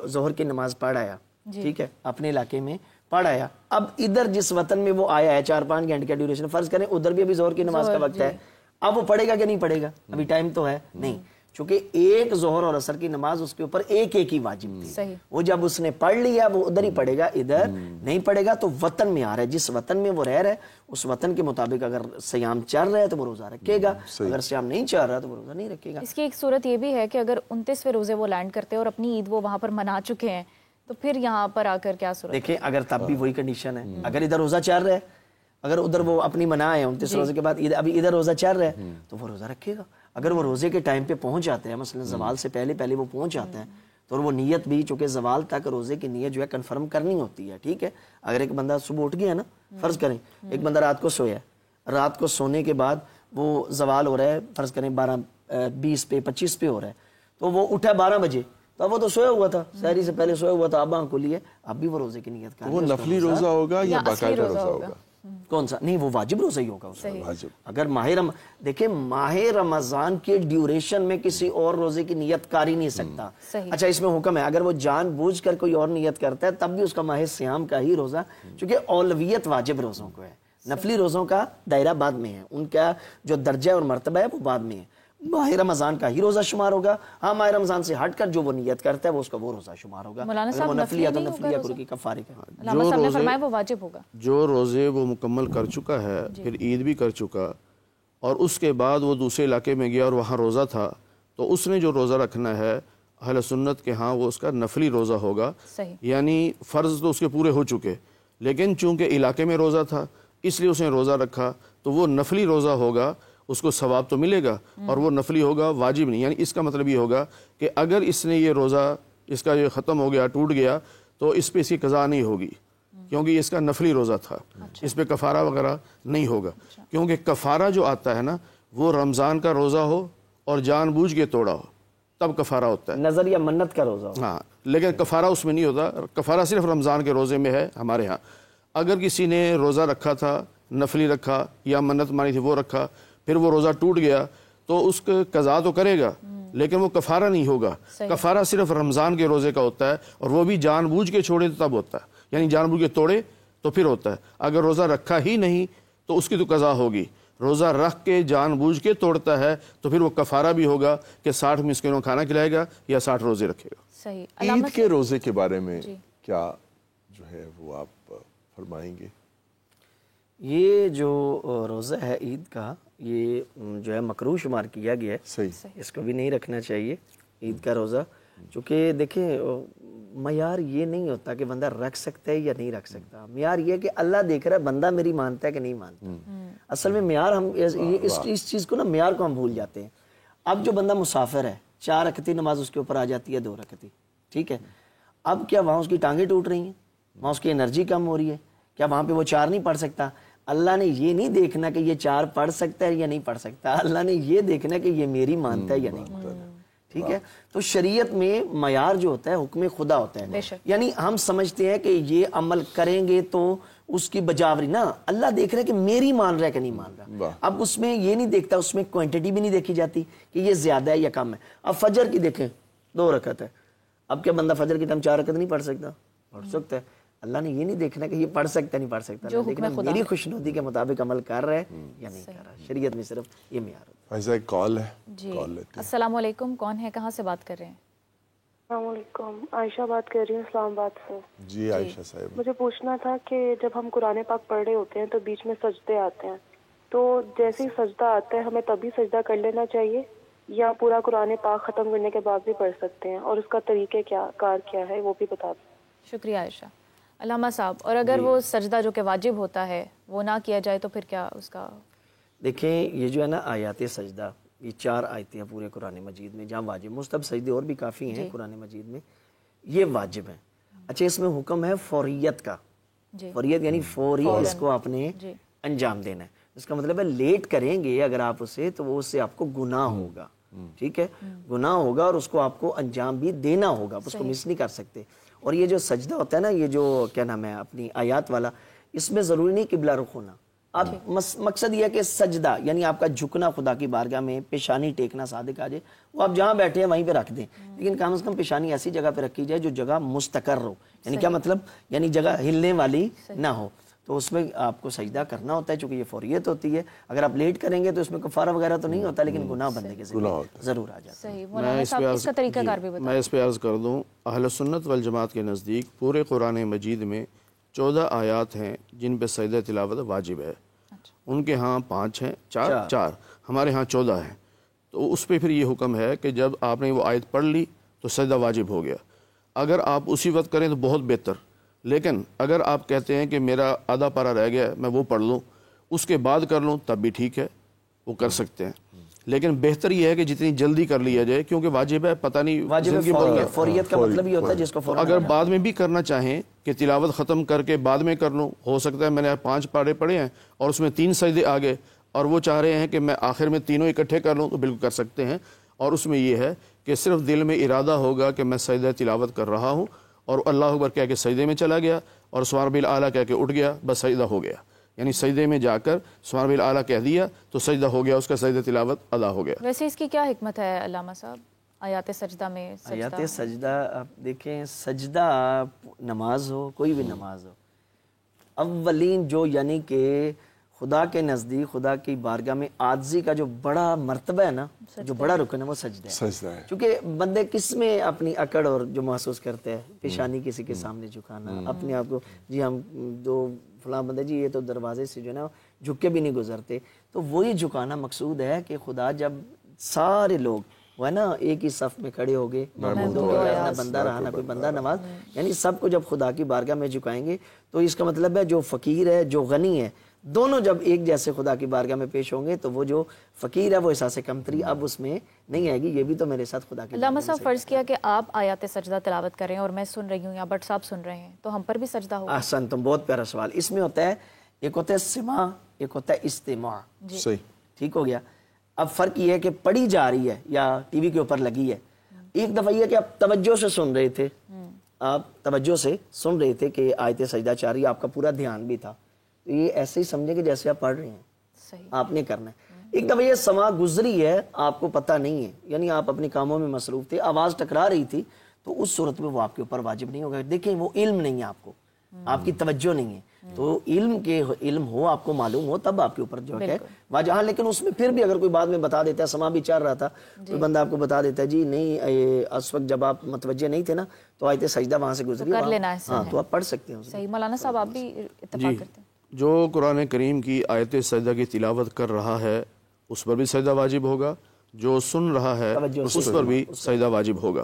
ظہر کی نماز پڑھ آیا، ٹھیک ہے، اپنے علاقے میں پڑھ آیا، اب ادھر جس وطن میں وہ آیا ہے 4-5 گھنٹے کا ڈیوریشن، فرض کریں ادھر بھی ابھی ظہر کی نماز کا وقت ہے، اب وہ پڑھے گا کہ نہیں پڑھے گا؟ ابھی ٹائم تو ہے نہیں، چونکہ ایک ظہر اور عصر کی نماز اس کے اوپر ایک ہی واجب تھی، وہ جب اس نے پڑھ لیا وہ ادھر ہی پڑھے گا، ادھر نہیں پڑھے گا۔ تو وطن میں آ رہا ہے، جس وطن میں وہ رہ رہا ہے اس وطن کے مطابق اگر سیام چل رہا ہے تو وہ روزہ رکھے گا، اگر سیام نہیں چل رہا تو وہ روزہ نہیں رکھے گا۔ اس کی ایک صورت یہ بھی ہے کہ اگر 29ویں روزے وہ لینڈ کرتے ہیں اور اپنی عید وہ وہاں پر منا چکے ہیں تو پھر یہاں پر آ کر کیا صورت؟ دیکھیں اگر تب بھی وہی کنڈیشن ہے، اگر ادھر روزہ چل رہا ہے، اگر ادھر وہ اپنی منا ہے 29 روزے کے بعد ابھی ادھر روزہ چل رہا ہے تو وہ روزہ رکھے گا۔ اگر وہ روزے کے ٹائم پہ پہنچ جاتے ہیں، مثلا زوال سے پہلے وہ پہنچ جاتے ہیں تو وہ نیت بھی، چونکہ زوال تک روزے کی نیت جو ہے کنفرم کرنی ہوتی ہے، ٹھیک ہے۔ اگر ایک بندہ صبح اٹھ گیا نا، فرض کریں ایک بندہ رات کو سویا، رات کو سونے کے بعد وہ زوال ہو رہا ہے، فرض کریں 12:20 پہ 25 پہ ہو رہا ہے، تو وہ اٹھا 12 بجے، تو وہ تو سویا ہوا تھا، سحری سے پہلے سویا ہوا تھا، اب آنکھ کھلی ہے، اب بھی وہ روزے کی نیت کر رہا ہے۔ وہ نفلی روزہ ہوگا یا باقاعدہ روزہ ہوگا؟ کون سا؟ نہیں، وہ واجب روزہ ہی ہوگا اس کا۔ واجب۔ اگر دیکھیں ماہ رمضان کے ڈیوریشن میں کسی اور روزے کی نیت کر ہی نہیں سکتا۔ اچھا اس میں حکم ہے اگر وہ جان بوجھ کر کوئی اور نیت کرتا ہے تب بھی اس کا ماہ سیام کا ہی روزہ، چونکہ اولویت واجب روزوں کو ہے، نفلی روزوں کا دائرہ بعد میں ہے، ان کا جو درجہ اور مرتبہ ہے وہ بعد میں ہے، ماہ رمضان کا ہی روزہ شمار ہوگا۔ ہاں ماہ رمضان سے ہٹ کر جو وہ نیت کرتا ہے وہ اس کا وہ روزہ شمار ہوگا۔ مولانا اگر صاحب وہ نفلی ہے تو نہیں نفلی یا قرآن کی کفارے کا۔ علامہ صاحب نے فرمایا وہ واجب ہوگا۔ جو روزے وہ مکمل کر چکا ہے، پھر عید بھی کر چکا، اور اس کے بعد وہ دوسرے علاقے میں گیا اور وہاں روزہ تھا، تو اس نے جو روزہ رکھنا ہے اہل سنت کے ہاں وہ اس کا نفلی روزہ ہوگا، یعنی فرض تو اس کے پورے ہو چکے، لیکن چونکہ علاقے میں روزہ تھا اس لیے اس نے روزہ رکھا، تو وہ نفلی روزہ ہوگا، اس کو ثواب تو ملے گا اور وہ نفلی ہوگا، واجب نہیں۔ یعنی اس کا مطلب یہ ہوگا کہ اگر اس نے یہ روزہ اس کا یہ ختم ہو گیا، ٹوٹ گیا، تو اس پہ اس کی قضا نہیں ہوگی، کیونکہ یہ اس کا نفلی روزہ تھا، اس پہ کفارہ وغیرہ نہیں ہوگا، کیونکہ کفارہ جو آتا ہے نا وہ رمضان کا روزہ ہو اور جان بوجھ کے توڑا ہو تب کفارہ ہوتا ہے، نظر یا منت کا روزہ ہو۔ ہاں، لیکن کفارہ اس میں نہیں ہوتا، کفارہ صرف رمضان کے روزے میں ہے ہمارے ہاں۔ اگر کسی نے روزہ رکھا تھا، نفلی رکھا یا منت مانی تھی وہ رکھا، پھر وہ روزہ ٹوٹ گیا تو اس کا قضا تو کرے گا لیکن وہ کفارہ نہیں ہوگا۔ کفارہ صرف رمضان کے روزے کا ہوتا ہے، اور وہ بھی جان بوجھ کے چھوڑے تو تب ہوتا ہے، یعنی جان بوجھ کے توڑے تو پھر ہوتا ہے۔ اگر روزہ رکھا ہی نہیں تو اس کی تو قضا ہوگی، روزہ رکھ کے جان بوجھ کے توڑتا ہے تو پھر وہ کفارہ بھی ہوگا کہ 60 مسکینوں کھانا کھلائے گا یا 60 روزے رکھے گا۔ صحیح۔ عید کے روزے کے بارے میں کیا جو ہے وہ آپ فرمائیں گے؟ یہ جو روزہ ہے عید کا یہ جو ہے مکروہ شمار کیا گیا ہے، صحیح، اس کو بھی نہیں رکھنا چاہیے عید کا روزہ، چونکہ دیکھیں معیار یہ نہیں ہوتا کہ بندہ رکھ سکتا ہے یا نہیں رکھ سکتا، معیار یہ ہے کہ اللہ دیکھ رہا ہے بندہ میری مانتا ہے کہ نہیں مانتا۔ اصل میں معیار ہم اس چیز کو نا معیار کو ہم بھول جاتے ہیں۔ اب جو بندہ مسافر ہے 4 رکعتی نماز اس کے اوپر آ جاتی ہے 2 رکعتی، ٹھیک ہے، اب کیا وہاں اس کی ٹانگیں ٹوٹ رہی ہیں، وہاں اس کی انرجی کم ہو رہی ہے، کیا وہاں پہ وہ 4 نہیں پڑھ سکتا؟ اللہ نے یہ نہیں دیکھنا کہ یہ 4 پڑھ سکتا ہے یا نہیں پڑھ سکتا، اللہ نے یہ دیکھنا کہ یہ میری مانتا ہے یا نہیں مانتا، ٹھیک ہے. تو شریعت میں معیار جو ہوتا ہے حکم خدا ہوتا ہے, یعنی ہم سمجھتے ہیں کہ یہ عمل کریں گے تو اس کی بجاوری نا, اللہ دیکھ رہا ہے کہ میری مان رہا ہے کہ نہیں مان رہا. اب اس میں یہ نہیں دیکھتا, اس میں کوانٹٹی بھی نہیں دیکھی جاتی کہ یہ زیادہ ہے یا کم ہے. اب فجر کی دیکھیں 2 رکعت ہے, اب کیا بندہ فجر کی ٹائم 4 رکعت نہیں پڑھ سکتا؟ پڑھ سکتا ہے. اللہ نے یہ نہیں دیکھنا کہ یہ پڑھ سکتا نہیں پڑھ سکتا, لیکن میری خوشنودی کے مطابق عمل کر رہا ہے یا نہیں کر رہا. شریعت میں صرف یہ معیار ہے. فائزہ ایک کال ہے. جی السلام علیکم, کون ہے, کہاں سے بات کر رہے ہیں؟ السلام علیکم, عائشہ بات کر رہی ہوں اسلام آباد سے. جی عائشہ صاحب, مجھے پوچھنا تھا کہ جب ہم قرآن پاک پڑھ رہے ہوتے ہیں تو بیچ میں سجدے آتے ہیں, تو جیسے ہی سجدہ آتا ہے ہمیں تبھی سجدہ کر لینا چاہیے یا پورا قرآن پاک ختم کرنے کے بعد بھی پڑھ سکتے ہیں, اور اس کا طریقہ کار کیا ہے وہ بھی بتا دیں. شکریہ عائشہ. علامہ صاحب, اور اگر وہ سجدہ جو کہ واجب ہوتا ہے وہ نہ کیا جائے تو پھر کیا اس کا؟ دیکھیں یہ جو ہے نا آیات سجدہ, یہ 4 آیتیں ہیں پورے قرآن مجید میں جہاں واجب, مستحب سجدے اور بھی کافی ہیں قرآن مجید میں, یہ واجب ہیں. اچھا اس میں حکم ہے فوریت کا, فوریت یعنی فوری اس کو آپ نے انجام دینا ہے. اس کا مطلب ہے لیٹ کریں گے اگر آپ اسے تو وہ اس سے آپ کو گناہ ہوگا, ٹھیک ہے, گناہ ہوگا, اور اس کو آپ کو انجام بھی دینا ہوگا, اس کو مس نہیں کر سکتے. اور یہ جو سجدہ ہوتا ہے نا, یہ جو کیا نام ہے اپنی آیات والا, اس میں ضروری نہیں قبلہ رخ ہونا. اب مقصد یہ ہے کہ سجدہ یعنی آپ کا جھکنا خدا کی بارگاہ میں, پیشانی ٹیکنا صادق آ جائے, وہ آپ جہاں بیٹھے ہیں وہیں پہ رکھ دیں, لیکن کم از کم پیشانی ایسی جگہ پہ رکھی جائے جو جگہ مستقر ہو. یعنی کیا مطلب, یعنی جگہ ہلنے والی نہ ہو. تو اس میں آپ کو سجدہ کرنا ہوتا ہے, چونکہ یہ فوریت ہوتی ہے. اگر آپ لیٹ کریں گے تو اس میں کفارہ وغیرہ تو نہیں ہوتا, لیکن گناہ بندے کے ذمہ ضرور آ جاتا ہے. میں اس پہ عرض کر دوں, اہل سنت والجماعت کے نزدیک پورے قرآن مجید میں 14 آیات ہیں جن پہ سجدہ تلاوت واجب ہے. ان کے ہاں 5 ہیں, 4 ہمارے ہاں 14 ہیں. تو اس پہ پھر یہ حکم ہے کہ جب آپ نے وہ آیت پڑھ لی تو سجدہ واجب ہو گیا. اگر آپ اسی وقت کریں تو بہت بہتر, لیکن اگر آپ کہتے ہیں کہ میرا آدھا پارہ رہ گیا ہے میں وہ پڑھ لوں اس کے بعد کر لوں تب بھی ٹھیک ہے, وہ کر سکتے ہیں. لیکن بہتر یہ ہے کہ جتنی جلدی کر لیا جائے, کیونکہ واجب ہے, پتہ نہیں فوریت کا مطلب یہ ہوتا ہے جس کو اگر بعد میں بھی کرنا چاہیں کہ تلاوت ختم کر کے بعد میں کر لوں, ہو سکتا ہے میں نے 5 پارے پڑھے ہیں اور اس میں 3 سجدے آ گئے اور وہ چاہ رہے ہیں کہ میں آخر میں تینوں اکٹھے کر لوں, تو بالکل کر سکتے ہیں. اور اس میں یہ ہے کہ صرف دل میں ارادہ ہوگا کہ میں سجدہ تلاوت کر رہا ہوں, اور اللہ اکبر کہہ کے سجدے میں چلا گیا اور سبحان ربی الاعلیٰ کہہ کے اٹھ گیا, بس سجدہ ہو گیا. یعنی سجدے میں جا کر سبحان ربی الاعلیٰ کہہ دیا تو سجدہ ہو گیا, اس کا سجدہ تلاوت ادا ہو گیا. ویسے اس کی کیا حکمت ہے علامہ صاحب آیات سجدہ میں؟ آیات سجدہ آپ دیکھیں, سجدہ نماز ہو, کوئی بھی نماز ہو, اولین جو یعنی کہ خدا کے نزدیک خدا کی بارگاہ میں عاجزی کا جو بڑا مرتبہ ہے نا, جو بڑا رکن ہے وہ سجدہ ہے. چونکہ بندے کس میں اپنی اکڑ اور جو محسوس کرتے ہیں, پیشانی کسی کے سامنے جھکانا, اپنے آپ کو جی ہم دو فلاں بندے جی یہ تو دروازے سے جو ہے نا جھک کے بھی نہیں گزرتے, تو وہی جھکانا مقصود ہے کہ خدا جب سارے لوگ وہ ہے نا ایک ہی صف میں کھڑے ہو گئے, نہ بندہ رہا نہ کوئی بندہ نواز, یعنی سب کو جب خدا کی بارگاہ میں جھکائیں گے تو اس کا مطلب ہے جو فقیر ہے جو غنی ہے دونوں جب ایک جیسے خدا کی بارگاہ میں پیش ہوں گے تو وہ جو فقیر ہے وہ احساس کمتری اب اس میں نہیں آئے گی, یہ بھی تو میرے ساتھ خدا کی. علامہ صاحب فرض کیا کہ آپ آیات سجدہ تلاوت کر رہے ہیں اور میں سن رہی ہوں یا بٹ صاحب سن رہے ہیں, تو ہم پر بھی سجدہ ہوگا؟ احسن, تم بہت پیارا سوال. اس میں ہوتا ہے ایک ہوتا ہے سماع, ایک ہوتا ہے استماع. صحیح, ٹھیک ہو گیا. اب فرق یہ ہے کہ پڑھی جا رہی ہے یا ٹی وی کے اوپر لگی ہے. ایک دفعہ یہ کہ آپ توجہ سے سن رہے تھے, آپ توجہ سے سن رہے تھے کہ آیت سجدہ چاہ رہی ہے, آپ کا پورا دھیان بھی تھا, تو یہ ایسے ہی سمجھے کہ جیسے آپ پڑھ رہے ہیں, آپ نے کرنا ہے. ایک دفعہ یہ سما گزری ہے, آپ کو پتہ نہیں ہے, یعنی آپ اپنے کاموں میں مصروف تھے, آواز ٹکرا رہی تھی, تو اس صورت میں وہ آپ کے اوپر واجب نہیں ہوگا. دیکھیں وہ علم نہیں ہے, آپ کو آپ کی توجہ نہیں ہے, تو علم ہو, آپ کو معلوم ہو, تب آپ کے اوپر جو ہے واجب. ہاں لیکن اس میں پھر بھی اگر کوئی بعد میں بتا دیتا ہے, سما بھی چل رہا تھا, کوئی بندہ آپ کو بتا دیتا ہے جی نہیں اس وقت جب آپ متوجہ نہیں تھے نا تو آیت سجدہ وہاں سے گزری, ہاں تو آپ پڑھ سکتے ہیں. صحیح. مولانا صاحب آپ بھی اتفاق کرتے ہیں؟ جو قرآن کریم کی آیت سجدہ کی تلاوت کر رہا ہے اس پر بھی سجدہ واجب ہوگا, جو سن رہا ہے اس پر بھی سجدہ واجب ہوگا.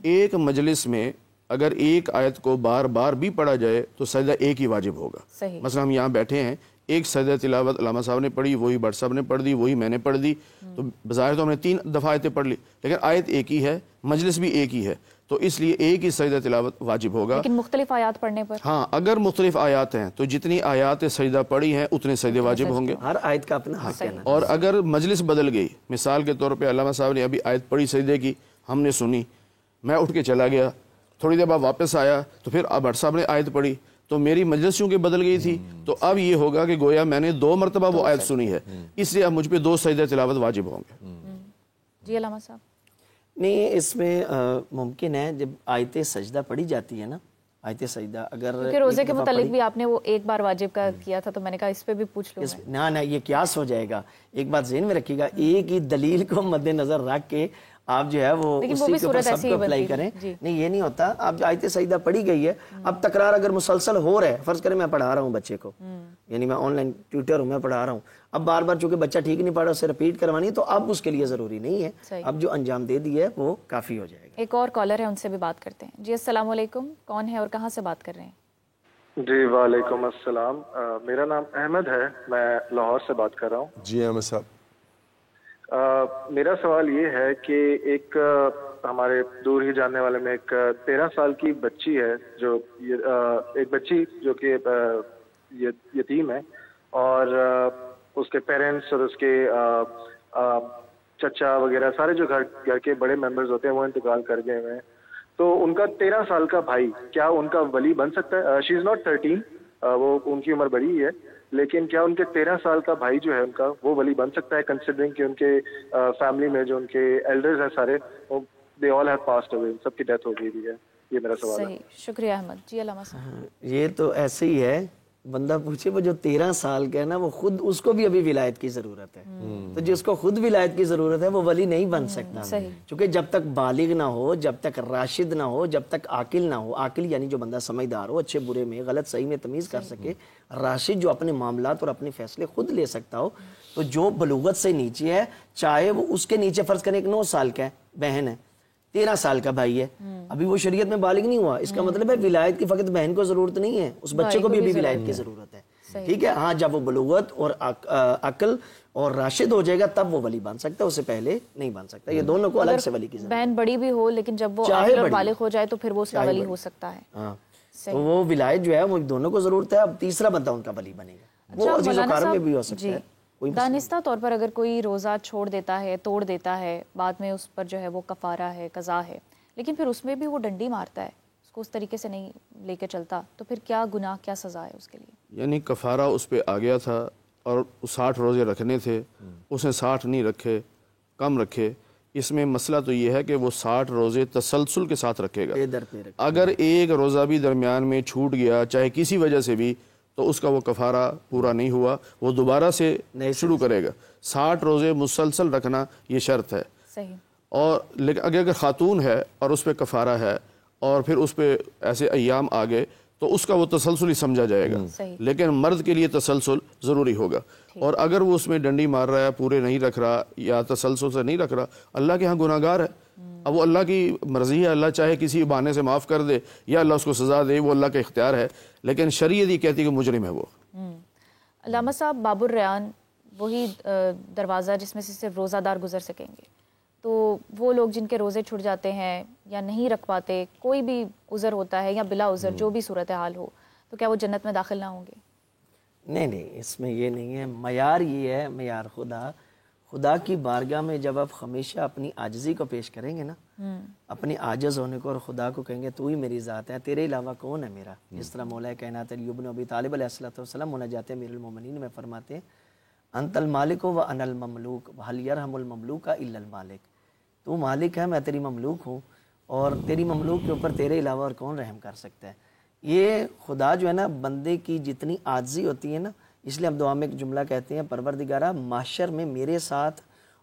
ایک مجلس میں اگر ایک آیت کو بار بار بھی پڑھا جائے تو سجدہ ایک ہی واجب ہوگا. مثلا ہم یہاں بیٹھے ہیں, ایک سجدہ تلاوت علامہ صاحب نے پڑھی, وہی بٹ صاحب نے پڑھ دی, وہی میں نے پڑھ دی, تو بظاہر تو ہم نے 3 دفعہ آیتیں پڑھ لی, لیکن آیت ایک ہی ہے, مجلس بھی ایک ہی ہے, تو اس لیے ایک ہی سجدہ تلاوت واجب ہوگا. لیکن مختلف آیات پڑھنے پر, ہاں اگر مختلف آیات ہیں تو جتنی آیات سجدہ پڑھی ہیں اتنے سجدے واجب ہوں گے, ہر آیت کا اپنا حق ہے. اور اگر مجلس بدل گئی, مثال کے طور پہ علامہ صاحب نے ابھی آیت پڑھی سجدے کی, ہم نے سنی, میں اٹھ کے چلا گیا, تھوڑی دیر بعد واپس آیا تو پھر بھٹ صاحب نے آیت پڑھی تو میری مجلس چونکہ بدل گئی تھی, تو اب یہ ہوگا کہ گویا میں نے 2 مرتبہ وہ آیت سنی ہے, اس لیے اب مجھ پہ 2 سجدہ تلاوت واجب ہوں گے. جی علامہ صاحب. نہیں, اس میں ممکن ہے جب آیت سجدہ پڑھی جاتی ہے نا, آیت سجدہ اگر کہ روزے کے متعلق بھی آپ نے وہ ایک بار واجب کا کیا تھا, تو میں نے کہا اس پہ بھی پوچھ لوں. نہ یہ قیاس ہو جائے گا. ایک بات ذہن میں رکھیے گا, ایک ہی دلیل کو مد نظر رکھ کے آپ جو ہے وہ اسی کے اوپر سب کو اپلائی کریں. نہیں, یہ نہیں ہوتا. آپ جو آیت سجدہ پڑھی گئی ہے, اب تکرار اگر مسلسل ہو رہا ہے, فرض کریں میں پڑھا رہا ہوں بچے کو, یعنی میں آن لائن ٹیوٹر ہوں, میں پڑھا رہا ہوں, اب بار بار چونکہ بچہ ٹھیک نہیں پڑھ رہا, اسے رپیٹ کروانی ہے, تو اب اس کے لیے ضروری نہیں ہے, اب جو انجام دے دی ہے وہ کافی ہو جائے گا. ایک اور کالر ہے, ان سے بھی بات کرتے ہیں. جی السلام علیکم, کون ہے اور کہاں سے بات کر رہے ہیں؟ جی وعلیکم السلام, میرا نام احمد ہے, میں لاہور سے بات کر رہا ہوں. جی احمد صاحب. میرا سوال یہ ہے کہ ایک ہمارے دور ہی جاننے والے میں ایک 13 سال کی بچی ہے, جو ایک بچی جو کہ یتیم ہے, اور اس کے پیرنٹس اور اس کے چچا وغیرہ سارے جو گھر کے بڑے ممبرز ہوتے ہیں وہ انتقال کر گئے ہوئے ہیں. تو ان کا 13 سال کا بھائی کیا ان کا ولی بن سکتا ہے؟ شی از ناٹ 13, وہ ان کی عمر بڑی ہی ہے, لیکن کیا ان کے 13 سال کا بھائی جو ہے ان کا وہ ولی بن سکتا ہے, کنسیڈرنگ کہ ان کے فیملی میں جو ان کے ایلڈرز ہیں سارے, دے آل ہیو پاسڈ اوے, سب کی ڈیتھ ہو گئی ہے. یہ میرا سوال ہے. صحیح, شکریہ احمد. جی علامہ صاحب. یہ تو ایسے ہی ہے, بندہ پوچھے وہ جو 13 سال کا ہے نا, وہ خود اس کو بھی ابھی ولایت کی ضرورت ہے, تو جس کو خود ولایت کی ضرورت ہے وہ ولی نہیں بن سکتا, چونکہ جب تک بالغ نہ ہو, جب تک راشد نہ ہو, جب تک عاقل نہ ہو. عاقل یعنی جو بندہ سمجھدار ہو, اچھے برے میں, غلط صحیح میں تمیز کر سکے. راشد جو اپنے معاملات اور اپنے فیصلے خود لے سکتا ہو. تو جو بلوغت سے نیچے ہے, چاہے وہ اس کے نیچے فرض کریں ایک 9 سال کا ہے بہن ہے, 13 سال کا بھائی ہے, ابھی وہ شریعت میں بالغ نہیں ہوا, اس کا مطلب ہے ولایت کی فقط بہن کو ضرورت نہیں ہے, اس بچے کو بھی ابھی ولایت کی ضرورت ہے. ٹھیک ہے, ہاں جب وہ بلوغت اور عقل اور راشد ہو جائے گا تب وہ ولی بن سکتا ہے, اس سے پہلے نہیں بن سکتا. یہ دونوں کو الگ سے ولی کی ضرورت ہے. بہن بڑی بھی ہو, لیکن جب وہ عاقل اور بالغ ہو جائے تو پھر وہ اس کا ولی ہو سکتا ہے. ہاں, تو وہ ولایت جو ہے وہ دونوں کو ضرورت ہے. اب تیسرا بندہ ان کا ولی بنے گا, وہ عزیز و کارم میں بھی ہو سکتا ہے. دانستہ طور پر اگر کوئی روزہ چھوڑ دیتا ہے, توڑ دیتا ہے, بعد میں اس پر جو ہے وہ کفارہ ہے, قضا ہے, لیکن پھر اس میں بھی وہ ڈنڈی مارتا ہے, اس کو اس طریقے سے نہیں لے کے چلتا, تو پھر کیا گناہ, کیا سزا ہے اس کے لیے؟ یعنی کفارہ اس پہ آ گیا تھا اور 60 روزے رکھنے تھے, اس نے 60 نہیں رکھے, کم رکھے. اس میں مسئلہ تو یہ ہے کہ وہ 60 روزے تسلسل کے ساتھ رکھے گا. اگر ایک روزہ بھی درمیان میں چھوٹ گیا, چاہے کسی وجہ سے بھی, تو اس کا وہ کفارہ پورا نہیں ہوا, وہ دوبارہ سے شروع کرے گا. 60 روزے مسلسل رکھنا یہ شرط ہے. صحیح. اور لیکن اگر خاتون ہے اور اس پہ کفارہ ہے اور پھر اس پہ ایسے ایام آ گئے تو اس کا وہ تسلسل ہی سمجھا جائے گا, لیکن مرد کے لیے تسلسل ضروری ہوگا. اور اگر وہ اس میں ڈنڈی مار رہا ہے, پورے نہیں رکھ رہا یا تسلسل سے نہیں رکھ رہا, اللہ کے ہاں گناہ گار ہے. اب وہ اللہ کی مرضی ہے, اللہ چاہے کسی بہانے سے معاف کر دے یا اللہ اس کو سزا دے, وہ اللہ کا اختیار ہے, لیکن شریعت یہ کہتی ہے کہ مجرم ہے وہ. علامہ صاحب, باب الریان وہی دروازہ جس میں سے صرف روزہ دار گزر سکیں گے, تو وہ لوگ جن کے روزے چھٹ جاتے ہیں یا نہیں رکھ پاتے, کوئی بھی عذر ہوتا ہے یا بلا عذر جو بھی صورتحال ہو, تو کیا وہ جنت میں داخل نہ ہوں گے؟ نہیں, اس میں یہ نہیں ہے. معیار یہ ہے, معیار خدا کی بارگاہ میں جب آپ ہمیشہ اپنی عاجزی کو پیش کریں گے نا, اپنی عاجز ہونے کو, اور خدا کو کہیں گے تو ہی میری ذات ہے, تیرے علاوہ کون ہے میرا. جس طرح مولا کائنات علی بن ابی طالب علیہ السلام مناجات امیر المومنین میں فرماتے ہیں, انت المالک و انا المملوک وهل يرحم المملوک الا المالک. تو مالک ہے, میں تیری مملوک ہوں, اور تیری مملوک کے اوپر تیرے علاوہ اور کون رحم کر سکتا ہے. یہ خدا جو ہے نا, بندے کی جتنی عاجزی ہوتی ہے نا, اس لیے ہم دعا میں ایک جملہ کہتے ہیں, پروردگارہ معاشر میں میرے ساتھ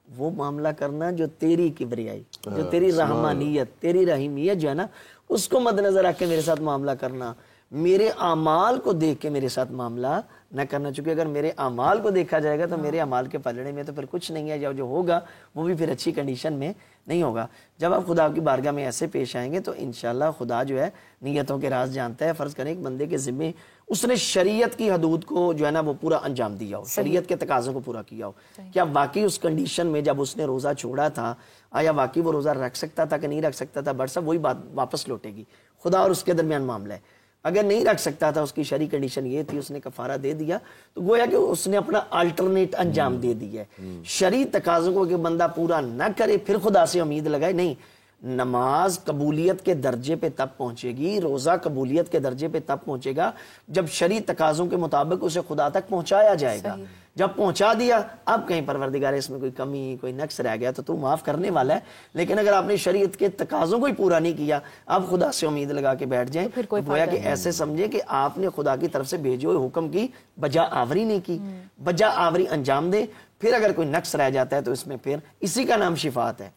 وہ معاملہ کرنا جو تیری کبریائی, جو تیری رحمانیت, تیری رحیمیت جو ہے نا, اس کو مد نظر رکھ کے میرے ساتھ معاملہ کرنا, میرے اعمال کو دیکھ کے میرے ساتھ معاملہ نہ کرنا. چونکہ اگر میرے اعمال کو دیکھا جائے گا تو میرے اعمال کے پلڑے میں تو پھر کچھ نہیں ہے, جو ہوگا وہ بھی پھر اچھی کنڈیشن میں نہیں ہوگا. جب آپ خدا کی بارگاہ میں ایسے پیش آئیں گے تو انشاءاللہ خدا جو ہے نیتوں کے راز جانتا ہے. فرض کریں ایک بندے کے ذمے اس نے شریعت کی حدود کو جو ہے نا وہ پورا انجام دیا ہو, شریعت کے تقاضوں کو پورا کیا ہو, کیا واقعی اس کنڈیشن میں جب اس نے روزہ چھوڑا تھا, آیا واقعی وہ روزہ رکھ سکتا تھا کہ نہیں رکھ سکتا تھا؟ بٹ صاحب وہی بات واپس لوٹے گی, خدا اور اس کے درمیان معاملہ ہے. اگر نہیں رکھ سکتا تھا, اس کی شرعی کنڈیشن یہ تھی, اس نے کفارہ دے دیا, تو گویا کہ اس نے اپنا الٹرنیٹ انجام دے دیا ہے. شرعی تقاضوں کو کہ بندہ پورا نہ کرے پھر خدا سے امید لگائے, نہیں, نماز قبولیت کے درجے پہ تب پہنچے گی، روزہ قبولیت کے درجے پہ تب پہنچے گا جب شرعی تقاضوں کے مطابق اسے خدا تک پہنچایا جائے گا۔ جب پہنچا دیا، اب کہیں پروردگار اس میں کوئی کمی کوئی نقص رہ گیا تو معاف کرنے والا ہے، لیکن اگر آپ نے شریعت کے تقاضوں کو ہی پورا نہیں کیا، اب خدا سے امید لگا کے بیٹھ جائیں، گویا کہ ایسے سمجھے کہ آپ نے خدا کی طرف سے بھیجے ہوئے حکم کی بجا آوری نہیں کی، بجا آوری انجام دے۔ پھر اگر کوئی نقص رہ جاتا ہے تو اس میں پھر اسی کا نام شفاعت ہے،